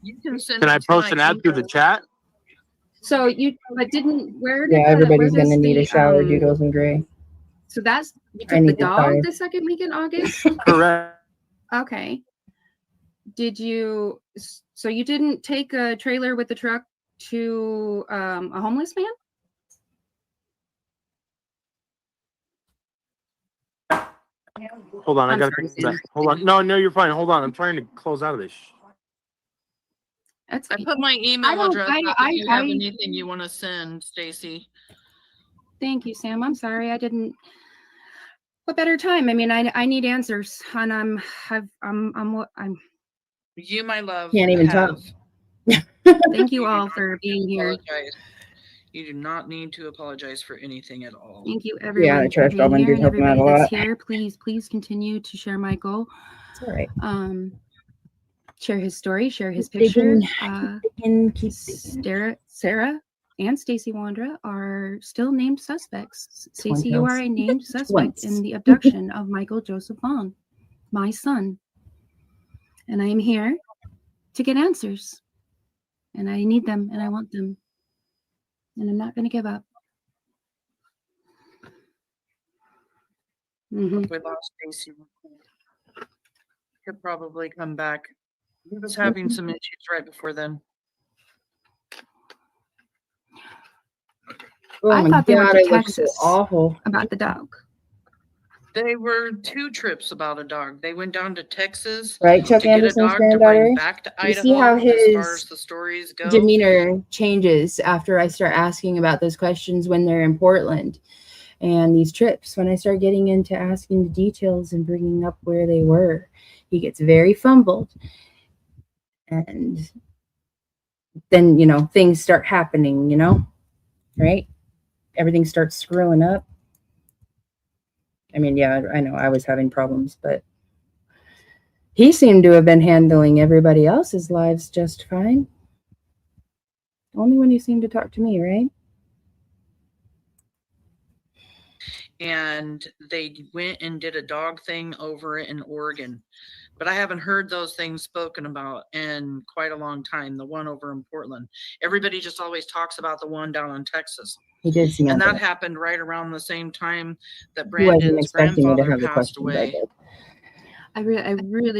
You can send Can I it to post my an ad through the email. chat? So you, but didn't where did Yeah, everybody's where does gonna need a the, shower. Doodles and gray. So that's you I took the need to dog tire. the second week in August. Correct. Okay. Did you? So you didn't take a trailer with the truck to a homeless man? Hold on, I I'm got sorry, to Sam. hold on. No, you're fine. Hold on, I'm trying to close out of this. That's I put my I email don't. address up if you have anything you want to send, Stacey. Thank you, Sam. I'm sorry I didn't. What better time? I mean, I need answers, and I'm You, my love, Can't even have. Thank you do all not for need to being here. apologize. You do not need to apologize for anything at all. Thank you, everyone, the for trash being dog here, did and help him out everybody a that's lot. here. Please continue to share Michael. It's all right. Share his story, share his Keep picture. digging, keep digging. Sarah and Stacey Wondra are still named suspects. Stacey, you are a Twice. named suspect Twice. in the abduction of Michael Joseph Vaughan, my son. And I am here to get answers. And I need them and I want them. And I'm not going to give up. Mhm. We lost Stacey. He'll probably come back. He was having some issues right before then. Oh I my thought they were God, to I look so Texas. awful. About the dog. They were 2 trips about a dog. They went down to Texas Right, Chuck to get a Anderson's dog to granddaughter? bring back to You Idaho. see how as far his as the stories go. demeanor changes after I start asking about those questions when they're in Portland and these trips. When I start getting into asking the details and bringing up where they were, he gets very fumbled. And then, things start happening, right? Everything starts screwing up. I mean, yeah, I know I was having problems, but he seemed to have been handling everybody else's lives just fine. Only when you seem to talk to me, right? And they went and did a dog thing over in Oregon. But I haven't heard those things spoken about in quite a long time, the one over in Portland. Everybody just always talks about the one down in Texas. He did seem And like that happened right around the same time that he wasn't Brandon's expecting me to grandfather have the passed questions I away. did. I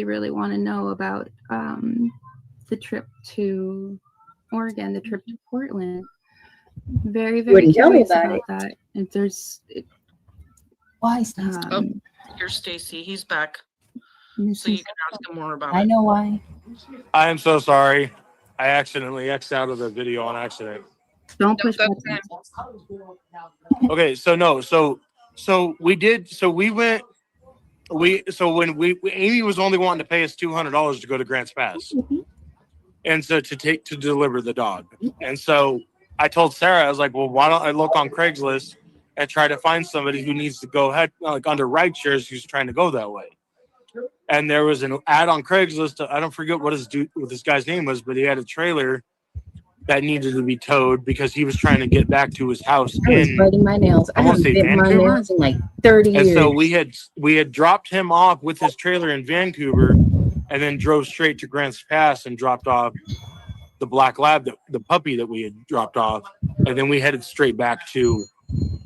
really want to know about the trip to Oregon, the trip to Portland. Very Wouldn't tell me curious about that. If there's Why, Stacey? Here's Stacey. He's back. this So you is- can ask him more about I it. know why. I am so sorry. I accidentally X'd out of the video on accident. don't No, push that's buttons. fine. Okay, so we did. So we went. When Amy was only wanting to pay us $200 to go to Grants Pass, and so to deliver the dog. And so I told Sarah, I was like, well, why don't I look on Craigslist and try to find somebody who needs to go ahead, like under ride shares, who's trying to go that way. And there was an ad on Craigslist. I don't forget what this guy's name was, but he had a trailer that needed to be towed because he was trying to get back to his house I was in. biting my nails. I I wanna haven't say bit my Vancouver? nails in like 30 And years. so we had dropped him off with his trailer in Vancouver, and then drove straight to Grants Pass and dropped off the black lab, the puppy that we had dropped off, and then we headed straight back to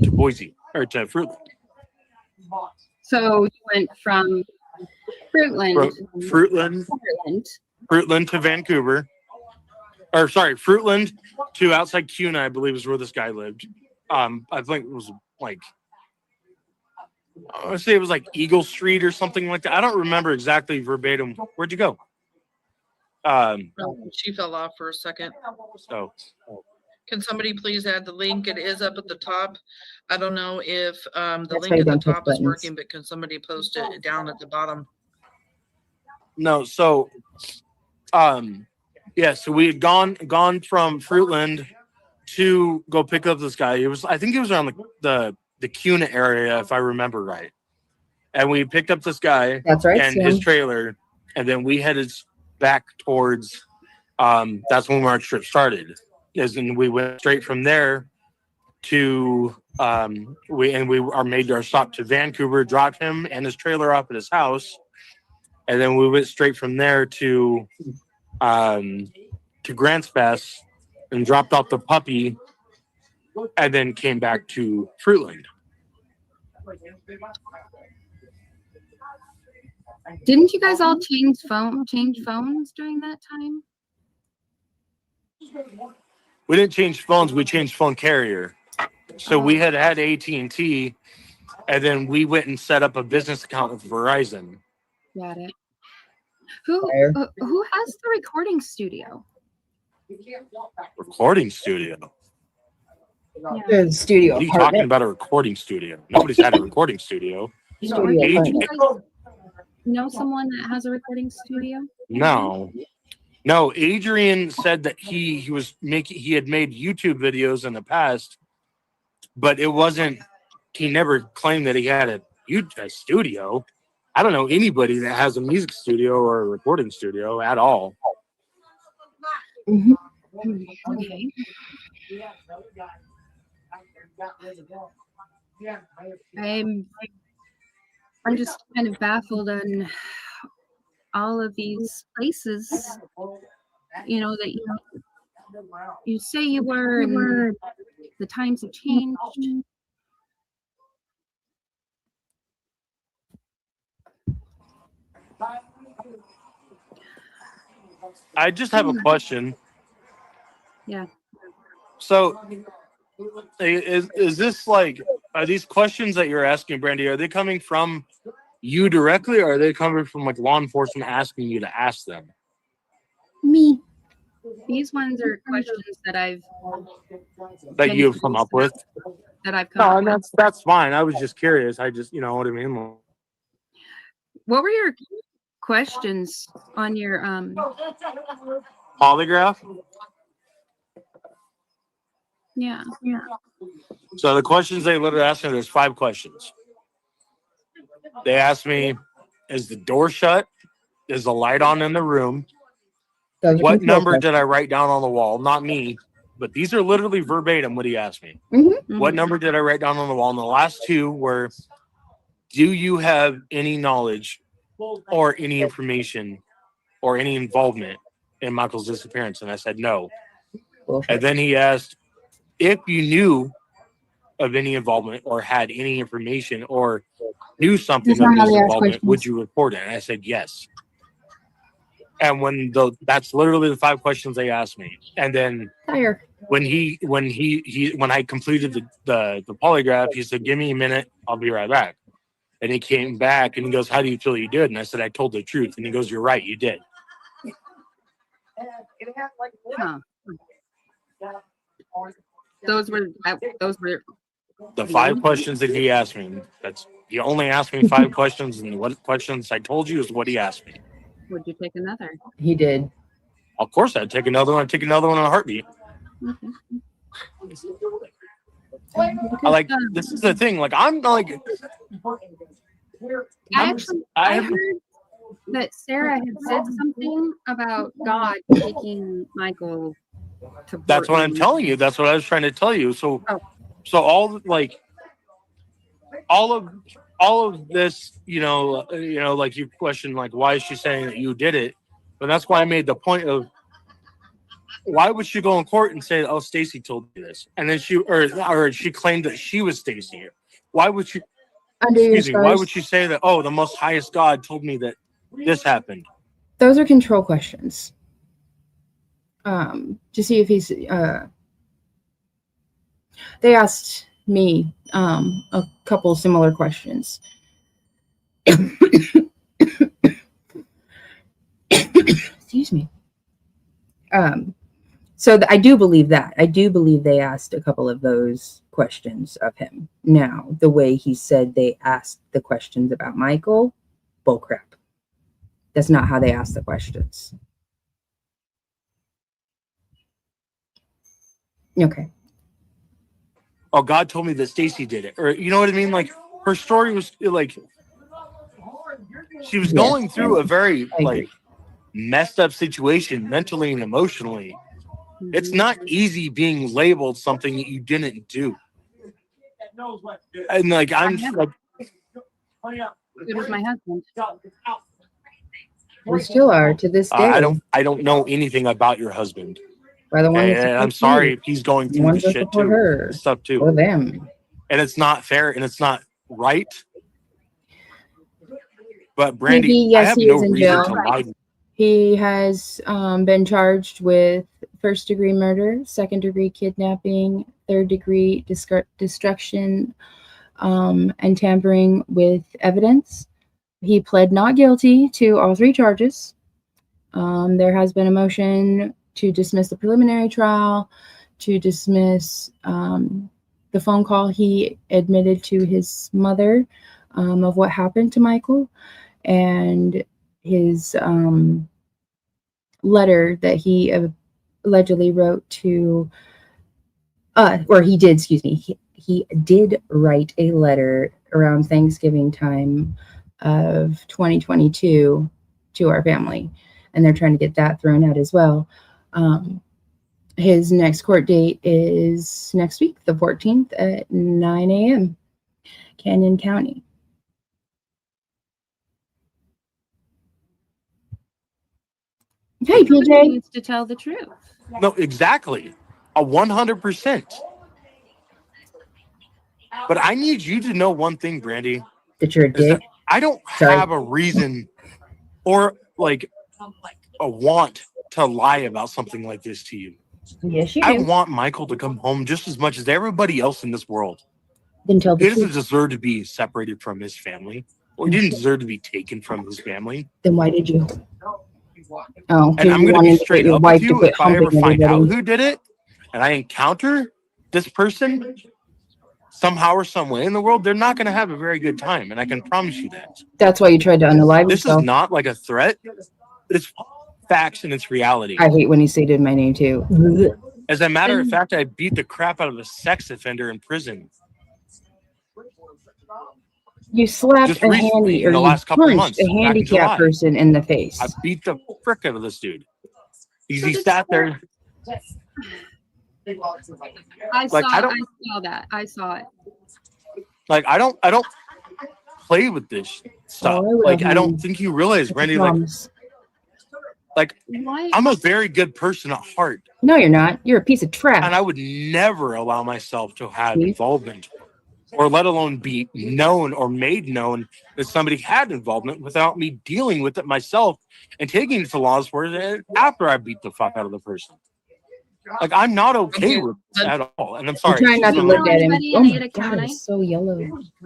Boise or to Fruitland. So you went from Fruitland, Fruitland to Vancouver, or sorry, Fruitland to outside Cuna, I believe is where this guy lived. I think it was like, I want to say it was like Eagle Street or something like that. I don't remember exactly verbatim. Where'd you go? She fell off for a second. So Can somebody please add the link? It is up at the top. I don't know if the That's link why you at the don't push top is buttons. working, but can somebody post it down at the bottom? no, so yeah, so we had gone from Fruitland to go pick up this guy. I think it was around the Cuna area, if I remember right. And we picked up this guy That's right, and Sam. his trailer, and then we headed back towards that's when our trip started. And we went straight from there to we made our stop to Vancouver, dropped him and his trailer off at his house, and then we went straight from there to Grants Pass and dropped off the puppy, and then came back to Fruitland. Didn't you guys all change phones during that time? We didn't change phones. We changed phone carrier. So we had AT&T, and then we went and set up a business account with Verizon. Got it. Who has the recording studio? Recording studio. Yeah. The studio What are you talking apartment. about? A recording studio? Nobody's had a recording studio. Studio Age- apartment. You guys know someone that has a recording studio? No. Adrien said that he had made YouTube videos in the past, but it wasn't. He never claimed that he had a studio. I don't know anybody that has a music studio or a recording studio at all. Mhm. Okay. I'm just kind of baffled on all of these places, you know, that you say you were, and the times have changed. I just have a question. Yeah. So, is this like, are these questions that you're asking, Brandy, are they coming from you directly, or are they coming from like law enforcement asking you to ask them? Me. These ones are questions that That you've come up with? I've come No, up and with. that's fine. I was just curious. I just, you know what I mean? What were your questions on your Polygraph? yeah. So the questions they literally asked me, there's 5 questions. They asked me, is the door shut? Is the light on in the room? Those are What control number questions. did I write down on the wall? Not me, but these are literally verbatim what he asked me. What number did I write down on the wall? And the last 2 were, do you have any knowledge or any information or any involvement in Michael's disappearance? And I said no. Bullshit. And then he asked if you knew of any involvement or had any information or knew something That's not of how his they ask involvement, questions. would you report it? And I said yes. And that's literally the 5 questions they asked me. And then Tire. when I completed the polygraph, he said, give me a minute, I'll be right back. And he came back and he goes, how do you feel you did? And I said, I told the truth. And he goes, you're right, you did. Huh. Those were The 5 questions that he asked me. He only asked me 5 questions, and what questions I told you is what he asked me. Would you take another? He did. Of course, I'd take another one. I'd take another one in a heartbeat. Okay. This is the thing. Like, I'm like, I heard that Sarah had said something about God taking Michael to that's what I'm Portland. telling you. That's what I was trying to tell you. So all of this, like you question, like, why is she saying that you did it? But that's why I made the point of, why would she go in court and say, oh, Stacey told me this? And then she claimed that she was Stacey. Why would she, why would she say that, oh, the most highest God told me that this happened? Those are control questions. To see if he's, they asked me a couple similar questions. Excuse me. So I do believe that. I do believe they asked a couple of those questions of him. Now, the way he said they asked the questions about Michael, bullcrap. That's not how they asked the questions. Okay. Oh, God told me that Stacey did it. Or, you know what I mean? Like, her story was, like, she was going through a very, like, messed up situation mentally and emotionally. It's not easy being labeled something that you didn't do. And, like, I'm just, like, It was my husband. We still are to this day. I don't know anything about your husband. By the one And I'm sorry if he's going through the shit too. Stuff too. For them. And it's not fair, and it's not right. But Brandy, Maybe, I yes, have he no is in reason jail. to lie. He has been charged with first-degree murder, second-degree kidnapping, third-degree destruction, and tampering with evidence. He pled not guilty to all 3 charges. There has been a motion to dismiss the preliminary trial, to dismiss the phone call he admitted to his mother of what happened to Michael, and his letter that he allegedly wrote to, or he did, excuse me, he did write a letter around Thanksgiving time of 2022 to our family, and they're trying to get that thrown out as well. His next court date is next week, the 14th at 9 a.m., Canyon County. Hey, Somebody PJ. needs to tell the truth. No, exactly. 100%. But I need you to know one thing, Brandy. That you're a Is that dick. I don't Sorry. have a reason or like a want to lie about something like this to you. Yes, you I do. want Michael to come home just as much as everybody else in this world. Then tell He the doesn't truth. deserve to be separated from his family, or he didn't deserve to be taken from his family. Then why did you? Oh, And I'm going to be straight your up wife with to you. quit If I ever humping find out everybody. who did it, and I encounter this person somehow or some way in the world, they're not going to have a very good time, and I can promise you that. That's why you tried to unalive This is yourself. not like a threat. It's facts and it's reality. I hate when you stated my name too. As a matter of fact, I beat the crap out of a sex offender in prison. You slapped Just a recently, handy, in or the you last couple punched months, a back in handicapped July. person in the face. I beat the frick out of this dude. He So sat there. I Like, saw that. I saw it. Like, I don't play with this stuff. Oh, I will, Like, I don't honey. think you realize, I Brandy, promise. like What? I'm a very good person at heart, No, you're not. You're a piece of trash. and I would never allow myself to have See? involvement, or let alone be known or made known that somebody had involvement without me dealing with it myself and taking it to law enforcement after I beat the fuck out of the person. Like, I'm not okay with it at all. And I'm I'm sorry. trying not to Do you look know at him. anybody Oh in my Ada God, County? it's so yellow.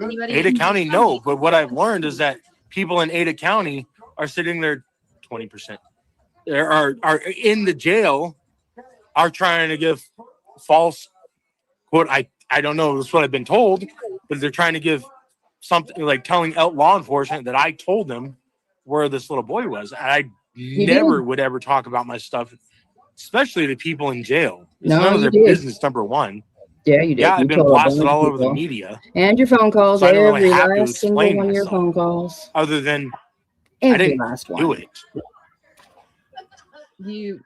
Anybody Ada in County, no. But what I've learned is that people in Ada County are sitting there 20%. Are in the jail, are trying to give false quote. I don't know. That's what I've been told, but they're trying to give something like telling out law enforcement that I told them where this little boy was. And I never would ever talk about my stuff, especially to people in jail. It's No, none of you their did. business, number one. Yeah, you did. Yeah, You I've been told a bunch blasted of all over the people. media. And your phone calls. So I don't really Every have to last single explain one of your myself. phone calls. Other than I Every didn't last one. do it. You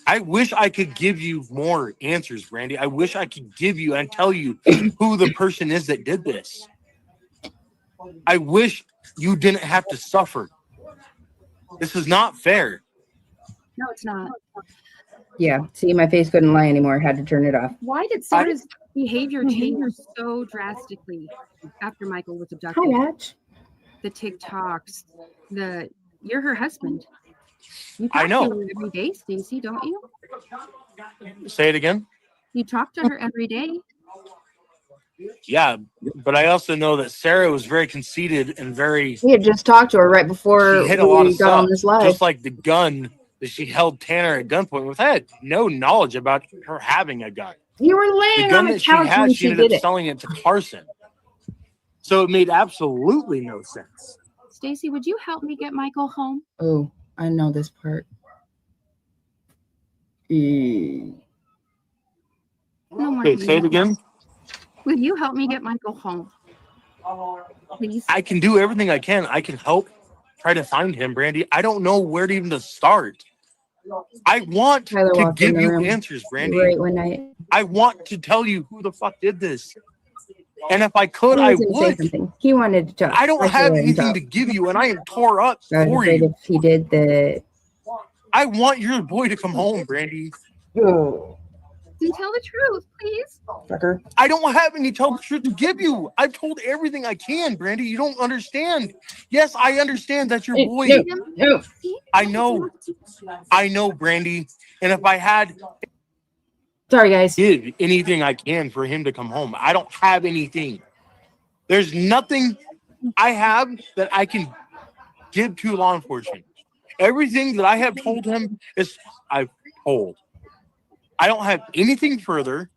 I wish I could give you more answers, Randy. I wish I could give you and tell you who the person is that did this. I wish you didn't have to suffer. This is not fair. no, it's not. Yeah. See, my face couldn't lie anymore. Had to turn it off. Why did Sarah's behavior change so drastically after Michael was abducted? Hi, Hatch. The TikToks, you're her husband. You I talk know. to her every day, Stacey, don't you? Say it again. You talk to her every day. Yeah, but I also know that Sarah was very conceited and very. We had just talked to her right before She hit a lot of we got on stuff, this live. just like the gun that she held Tanner at gunpoint with. I had no knowledge about her having a gun. You were The laying gun on the that she couch had, when she she ended did up it. selling it to Carson. So it made absolutely no sense. Stacey, would you help me get Michael home? Oh, I know this part. No more Okay, say it again. Will you help me get Michael home? Please. I can do everything I can. I can help try to find him, Brandy. I don't know where to even start. I want Tyler to walked in give the you room answers, Brandy. right when I I want to tell you who the fuck did this. And if I could, he I was going to say would. something. He wanted to talk. I don't I have let him anything talk. to give you, and I am tore up I was for afraid you. if he did the. I want your boy to come home, Brandy. Oh. and tell the truth, please. Fucker. I don't have any tell the truth to give you. I've told everything I can, Brandy. You don't understand. Yes, I understand that your boy. No. I know, Brandy. And if I had Sorry, guys. did anything I can for him to come home, I don't have anything. There's nothing I have that I can give to law enforcement. Everything that I have told him is I've told. I don't have anything further.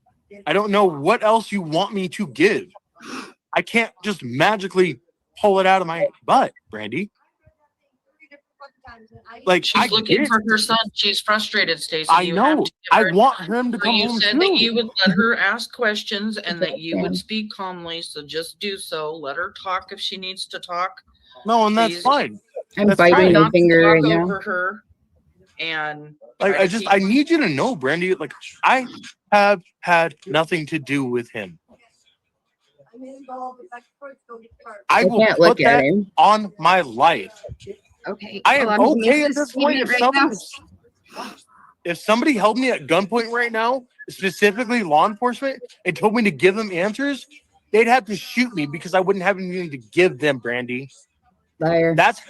I don't know what else you want me to give. I can't just magically pull it out of my butt, Brandy. Like, She's looking for her son. She's frustrated, Stacey. I know. I want him to come You home said too. that you would let her ask questions and that you would speak calmly. So just do so. Let her talk if she needs to talk. No, and that's Please. fine. I'm That's biting fine. my Not to finger right talk now. over her. And Like, try I to keep- need you to know, Brandy. Like, I have had nothing to do with him. I will can't put look at that him. on my life. Okay. I am well, I'm gonna okay make at this point. statement right now. If somebody held me at gunpoint right now, specifically law enforcement, and told me to give them answers, they'd have to shoot me because I wouldn't have anything to give them, Brandy. Liar. That's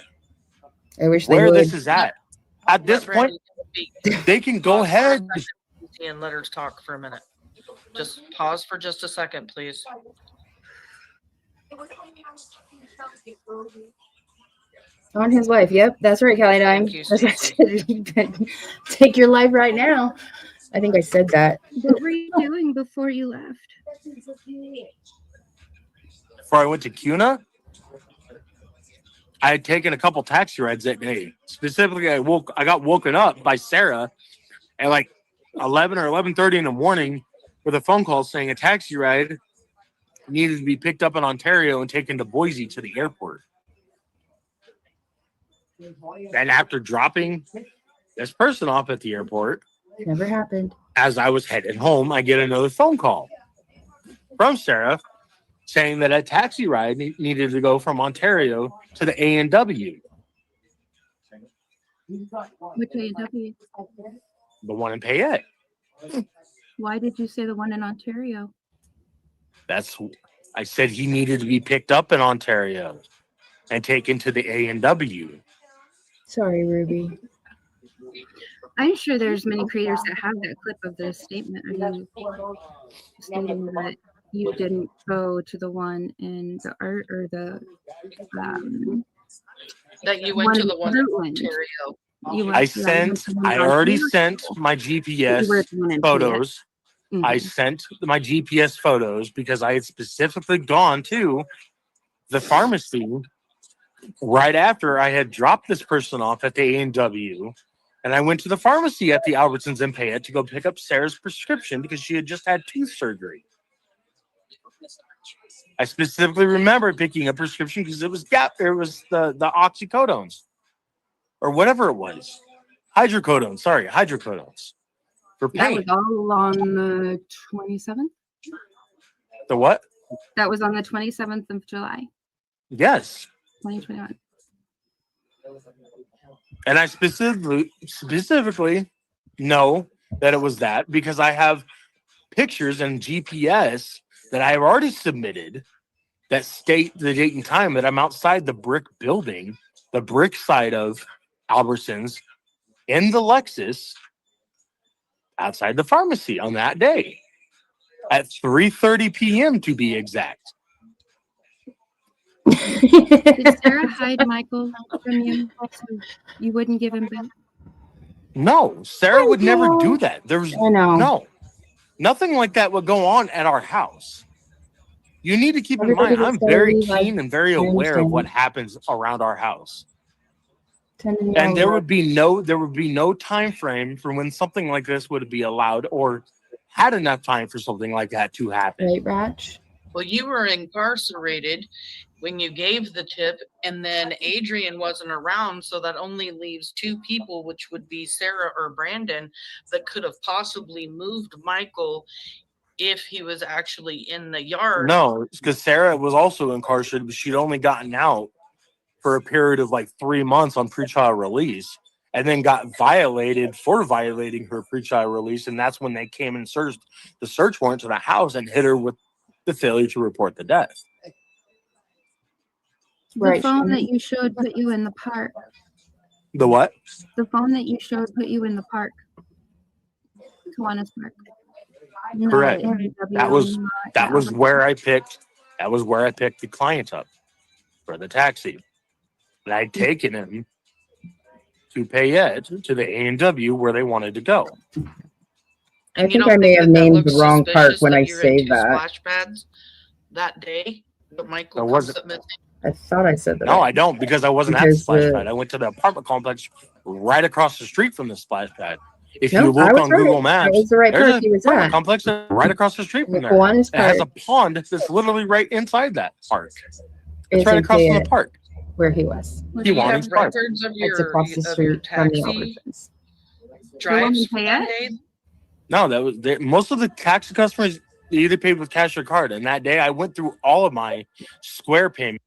I wish they where would. this is at. At this let point, Brandy speak. they can go ahead. And let her talk for a minute. Just pause for just a second, please. On his life. Yep, that's right, Kelly Dime. Thank you, As I Stacey. said, you can take your life right now. I think I said that. What were you doing before you left? Before I went to CUNA, I had taken a couple taxi rides that day. Specifically, I got woken up by Sarah at like 11 or 11:30 in the morning with a phone call saying a taxi ride needed to be picked up in Ontario and taken to Boise to the airport. Then after dropping this person off at the airport, Never happened. as I was headed home, I get another phone call from Sarah saying that a taxi ride needed to go from Ontario to the A&W, Which A&W? the one in Payette. Why did you say the one in Ontario? I said he needed to be picked up in Ontario and taken to the A&W. Sorry, Ruby. I'm sure there's many creators that have that clip of the statement of you stating that you didn't go to the one in the art or the That you went to the one in Portland. Ontario. You went I to that one in already Ontario. sent my You GPS were at the one in photos. PF. I Mhm. sent my GPS photos because I had specifically gone to the pharmacy right after I had dropped this person off at the A&W. And I went to the pharmacy at the Albertsons in Payette to go pick up Sarah's prescription because she had just had tooth surgery. I specifically remember picking a prescription because it was the oxycodones or whatever it was. Hydrocodones for That pain. was all on the 27th. The what? That was on the 27th of July, Yes. 2021. And I specifically know that it was that because I have pictures and GPS that I have already submitted that state the date and time that I'm outside the brick building, the brick side of Albertsons, in the Lexus, outside the pharmacy on that day at 3:30 p.m. to be exact. Did Sarah hide Michael from you so you wouldn't give him back? No, Sarah would never do that. There was I know. nothing like that would go on at our house. You need to keep in Everybody mind, I'm gets very their leave, keen and very I aware of understand. what happens around our house. Tending And there your- would be no time frame for when something like this would be allowed or had enough time for something like that to happen. Right, Ratch? Well, you were incarcerated when you gave the tip, and then Adrien wasn't around, so that only leaves two people, which would be Sarah or Brandon, that could have possibly moved Michael if he was actually in the yard. No, because Sarah was also incarcerated, but she'd only gotten out for a period of like 3 months on pretrial release. and then got violated for violating her pre-trial release. And that's when they came and searched the search warrant to the house and hit her with the failure to report the death. The Right. phone that you showed put you in the park. The what? The phone that you showed put you in the park. Kiwanis Park. Not Correct. in That was WM, that was where I picked the client up for the taxi. And I'd taken him to Payette to the A&W where they wanted to go. I And you think don't I may think have that named looks the wrong park suspicious when that I you're in saved two that. splash pads that day? But Michael That comes wasn't- up missing. I thought I said that. No, I don't, because I wasn't at the Because splash the- pad. I went to the apartment complex right across the street from the splash pad. If No, you I look was on right. Google That Maps, was the right there's park an he was apartment at. complex right across the street The from there. Kiwanis It has Park a pond that's literally right inside that park. is It's right in across from the Fayette, park. where he was. Do you have Kiwanis Park. records of It's your across the street from the taxi Albertsons. drives in for that Fayette? day? No, that was most of the taxi customers either paid with cash or card. And that day I went through all of my Square payments.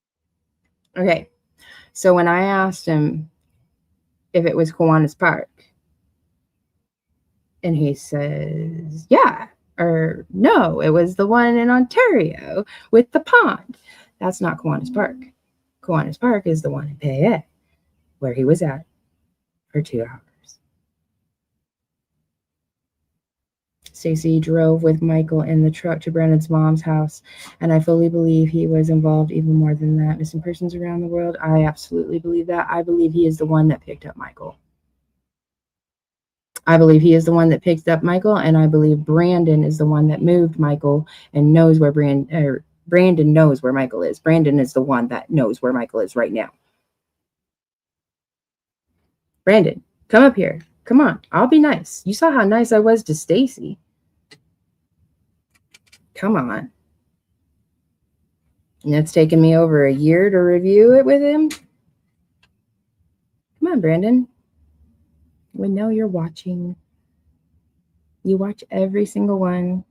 Okay. So when I asked him if it was Kiwanis Park, and he says, yeah, or no, it was the one in Ontario with the pond. That's not Kiwanis Park. Kiwanis Park is the one in Payette, where he was at for 2 hours. Stacey drove with Michael in the truck to Brandon's mom's house, and I fully believe he was involved even more than that. Missing persons around the world, I absolutely believe that. I believe he is the one that picked up Michael. I believe he is the one that picked up Michael, and I believe Brandon is the one that moved Michael and knows where Brandon knows where Michael is. Brandon is the one that knows where Michael is right now. Brandon, come up here. Come on, I'll be nice. You saw how nice I was to Stacey. Come on. And it's taken me over a year to review it with him. Come on, Brandon. We know you're watching. You watch every single one.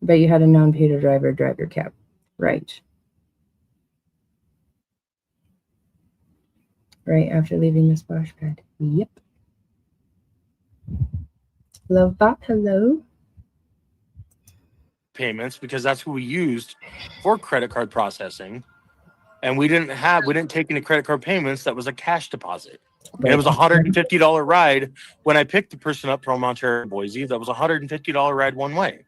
But you had a known Peter driver drive your cab. Right. Right after leaving the splash pad. Yep. Love bot, hello. Payments because that's who we used for credit card processing. And we didn't take any credit card payments. That was a cash deposit. And it was a $150 ride when I picked the person up from Ontario, Boise. That was a $150 ride one way.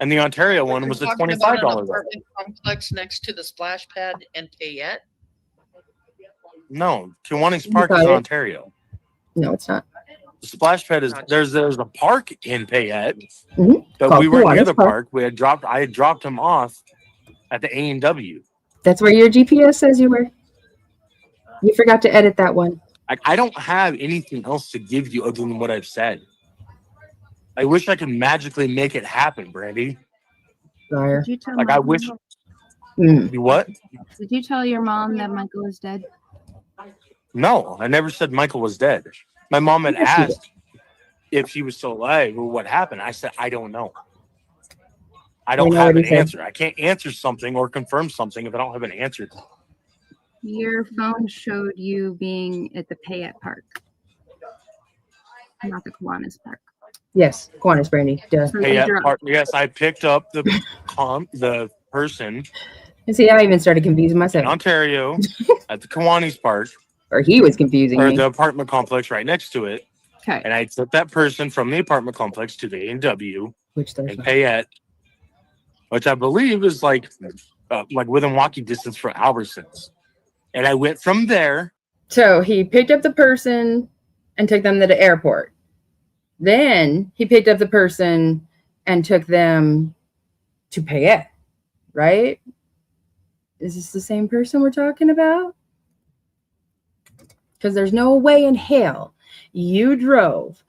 And the Ontario one was a Talking about an $25 ride. apartment complex next to the splash pad in Payette. No, Kiwanis Park is in Ontario. No, it's not. The splash pad is there's a park in Payette, but Called we weren't near Kiwanis the Park. park. I had dropped him off at the A&W. That's where your GPS says you were. You forgot to edit that one. I don't have anything else to give you other than what I've said. I wish I could magically make it happen, Brandy. Liar. Did you tell Like I Michael- wish. Mm. What? Did you tell your mom that Michael is dead? No, I never said Michael was dead. My mom had Yes, you did. asked if he was still alive or what happened. I said I don't know. I don't know have what an he said. answer. I can't answer something or confirm something if I don't have an answer. Your phone showed you being at the Payette Park, not the Kiwanis Park. Yes, Kiwanis, Brandy. Duh. So Hey, you yeah, dropped- yes, I picked up the person And see, I even started confusing in myself. Ontario at the Kiwanis Park Or he was confusing or me. the apartment complex right next to it. Okay. And I took that person from the apartment complex to the A&W Which there's in not. Payette, which I believe is like within walking distance from Albertsons. And I went from there. So he picked up the person and took them to the airport. Then he picked up the person and took them to Payette, right? Is this the same person we're talking about? Because there's no way in hell you drove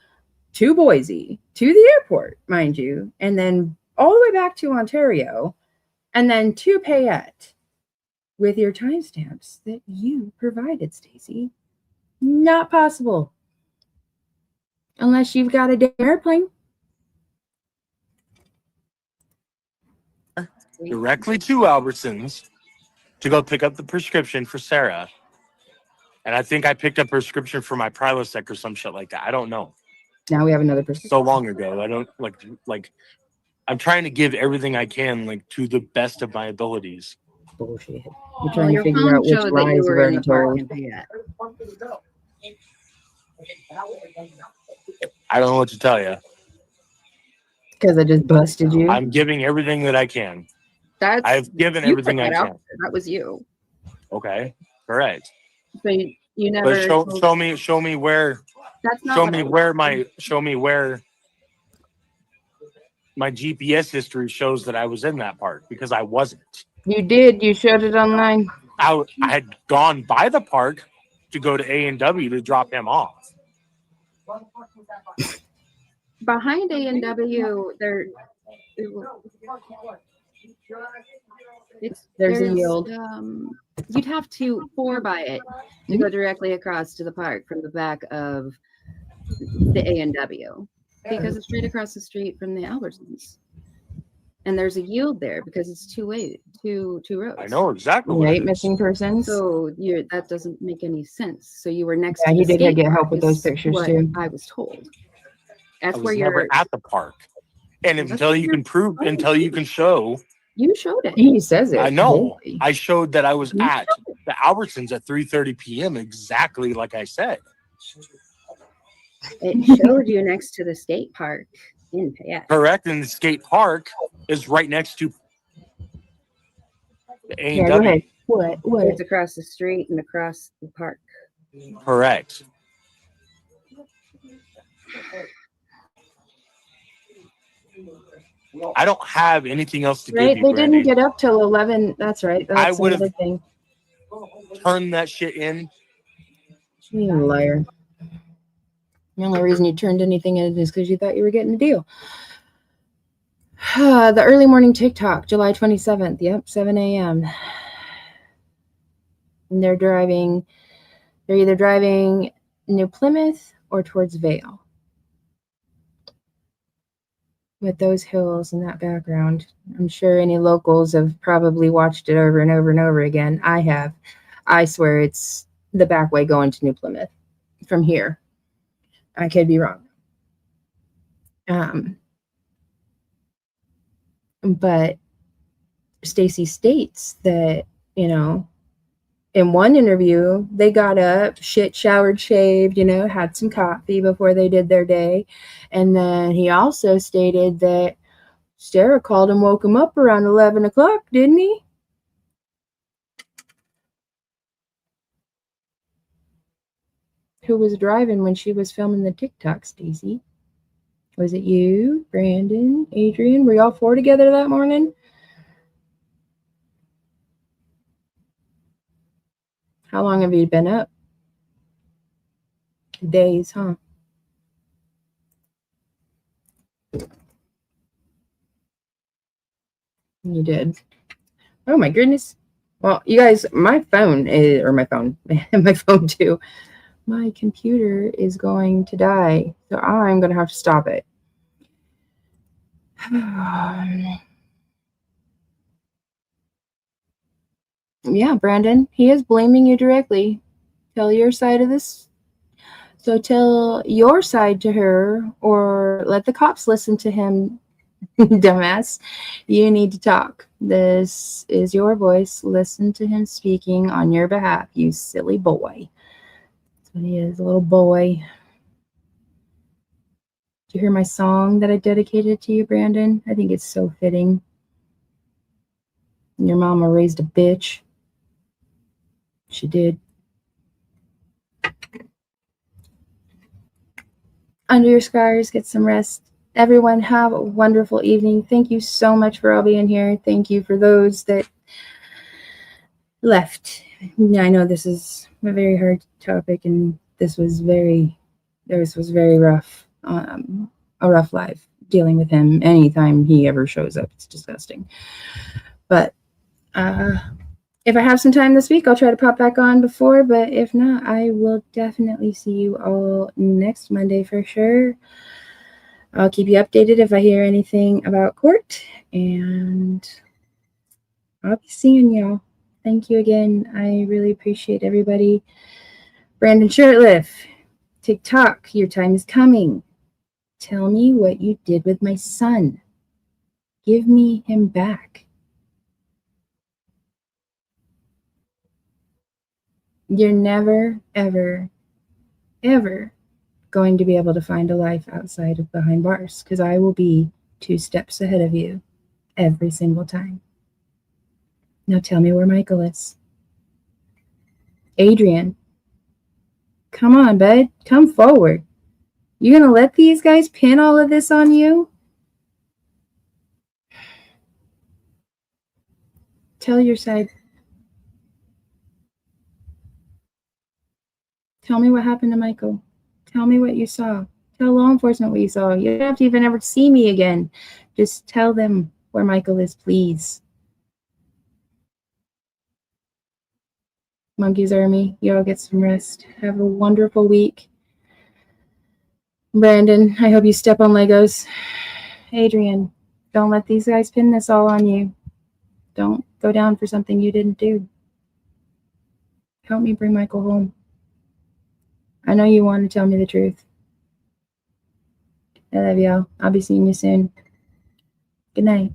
to Boise, to the airport, mind you, and then all the way back to Ontario, and then to Payette with your timestamps that you provided, Stacey. Not possible. Unless you've got a damn airplane. Directly to Albertsons to go pick up the prescription for Sarah. And I think I picked up a prescription for my Prilosec or some shit like that. I don't know. Now we have another person. So long ago. I don't like I'm trying to give everything I can like to the best of my abilities. Bullshit. You're Well, trying to your figure phone out which showed that you lies were were in the park told. in Fayette. I don't know what to tell you. Because I just busted you. I'm giving everything that I can. That's I've given you everything put I that out can. there. That was you. Okay. Correct. So you But never. show me where That's not show what me I where my GPS history shows that I was in that park, because I wasn't. You did. You showed it online. I had gone by the park to go to A&W to drop him off. behind A&W. There, There's a yield. You'd have to 4x it to go directly across to the park from the back of the A&W, because it's straight across the street from the Albertsons. And there's a yield there because it's two roads. I know exactly. The What 8 it is. missing persons. So that doesn't make any sense. So you were next Yeah, to he the did skate get help park with those is pictures, what too. I was told. I That's was where never you're at the park. And Well, that's until you where can prove, you're- until you can show, you showed it. He says it. I know. boldly. I showed that I was You at the Albertsons at 3:30 p.m. exactly like I said. It showed you next to the skate park in Fayette. Correct. And the skate park is right next to the A&W. Yeah, go ahead. What? It's across the street and across the park. Correct. I don't have anything else to Right? give you, They Brandy. didn't get up till 11. That's right. That's would've- another thing. Turn that shit in. You liar. The only reason you turned anything in is because you thought you were getting a deal. The early morning TikTok, July 27th. Yep, 7 a.m. And they're either driving New Plymouth or towards Vale. With those hills in that background. I'm sure any locals have probably watched it over and over and over again. I have. I swear it's the back way going to New Plymouth from here. I could be wrong. But Stacey states that, in one interview, they got up, shit, showered, shaved, had some coffee before they did their day. And then he also stated that Sarah called and woke him up around 11 o'clock, didn't he? Who was driving when she was filming the TikTok, Stacey? Was it you, Brandon, Adrien? Were y'all 4 together that morning? How long have you been up? Days, huh? You did. Oh my goodness. Well, you guys, my phone too. My computer is going to die. So I'm going to have to stop it. Yeah, Brandon, he is blaming you directly. Tell your side of this. So tell your side to her, or let the cops listen to him, dumbass. You need to talk. This is your voice. Listen to him speaking on your behalf, you silly boy. That's what he is, a little boy. Did you hear my song that I dedicated to you, Brandon? I think it's so fitting. Your mama raised a bitch. She did. Under your scars, get some rest. Everyone, have a wonderful evening. Thank you so much for all being here. Thank you for those that left. I know this is a very hard topic, and this was very rough. A rough life dealing with him. Anytime he ever shows up, it's disgusting. But if I have some time this week, I'll try to pop back on before. But if not, I will definitely see you all next Monday for sure. I'll keep you updated if I hear anything about court, and I'll be seeing y'all. Thank you again. I really appreciate everybody. Brandon Shurtliff, TikTok, your time is coming. Tell me what you did with my son. Give me him back. You're never, ever, ever going to be able to find a life outside of behind bars, because I will be 2 steps ahead of you every single time. Now tell me where Michael is. Adrien, come on, bud. Come forward. You gonna let these guys pin all of this on you? Tell your side. Tell me what happened to Michael. Tell me what you saw. Tell law enforcement what you saw. You don't have to even ever see me again. Just tell them where Michael is, please. Monkeys Army, you all get some rest. Have a wonderful week. Brandon, I hope you step on Legos. Adrien, don't let these guys pin this all on you. Don't go down for something you didn't do. Help me bring Michael home. I know you want to tell me the truth. I love y'all. I'll be seeing you soon. Good night.